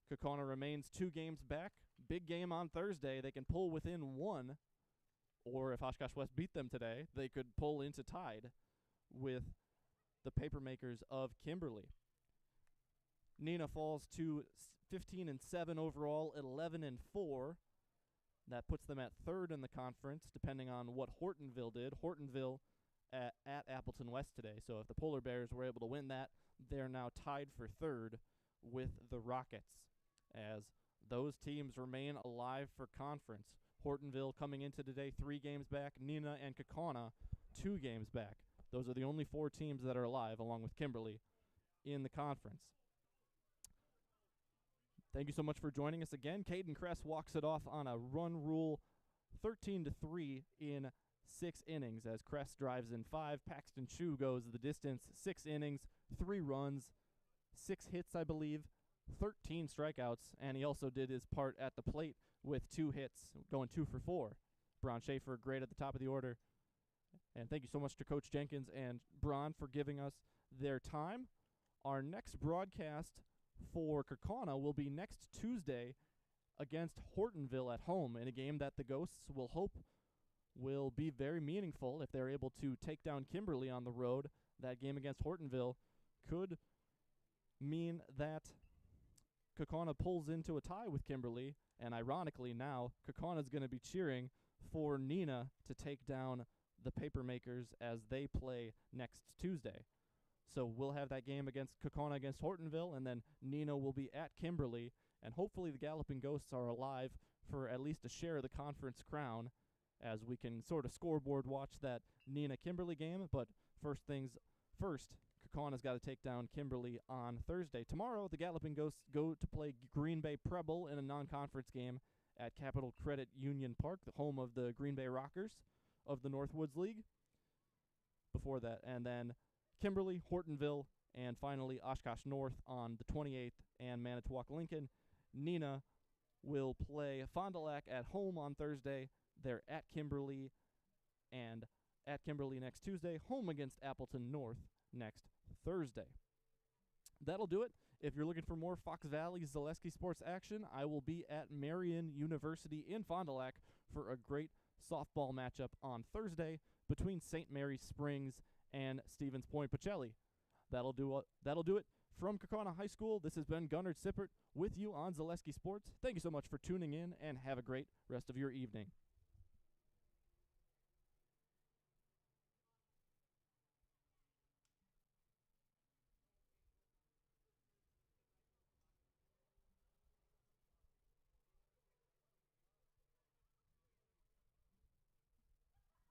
Kaukauna remains 2 games back. Big game on Thursday. They can pull within 1, or if Oshkosh West beat them today, they could pull into tied with the Papermakers of Kimberly. Neenah falls to 15-7 overall, 11-4. That puts them at 3rd in the conference, depending on what Hortonville did. Hortonville at Appleton West today. So if the Polar Bears were able to win that, they're now tied for 3rd with the Rockets, as those teams remain alive for conference. Hortonville coming into today 3 games back. Neenah and Kaukauna 2 games back. Those are the only 4 teams that are alive, along with Kimberly, in the conference. Thank you so much for joining us again. Caden Kress walks it off on a run rule 13-3 in 6 innings as Kress drives in 5. Paxton Chu goes the distance, 6 innings, 3 runs, 6 hits, I believe, 13 strikeouts, and he also did his part at the plate with 2 hits, going 2 for 4. Braun Schaefer, great at the top of the order. And thank you so much to Coach Jenkins and Braun for giving us their time. Our next broadcast for Kaukauna will be next Tuesday against Hortonville at home in a game that the Ghosts will hope will be very meaningful if they're able to take down Kimberly on the road. That game against Hortonville could mean that Kaukauna pulls into a tie with Kimberly, and ironically now Kaukauna is going to be cheering for Neenah to take down the Papermakers as they play next Tuesday. So we'll have that game against Kaukauna against Hortonville, and then Neenah will be at Kimberly, and hopefully the Galloping Ghosts are alive for at least a share of the conference crown as we can sort of scoreboard watch that Neenah-Kimberly game. But first things first, Kaukana's got to take down Kimberly on Thursday. Tomorrow, the Galloping Ghosts go to play Green Bay Preble in a non-conference game at Capital Credit Union Park, the home of the Green Bay Rockers of the Northwoods League. Before that, and then Kimberly, Hortonville, and finally Oshkosh North on the 28th, and Manitowoc Lincoln. Neenah will play Fond du Lac at home on Thursday. They're at Kimberly, and at Kimberly next Tuesday, home against Appleton North next Thursday. That'll do it. If you're looking for more Fox Valley Zaleski sports action, I will be at Marian University in Fond du Lac for a great softball matchup on Thursday between St. Mary's Springs and Stevens Point Pacelli. That'll do it from Kaukauna High School. This has been Gunnar Sippert with you on Zaleski Sports. Thank you so much for tuning in, and have a great rest of your evening.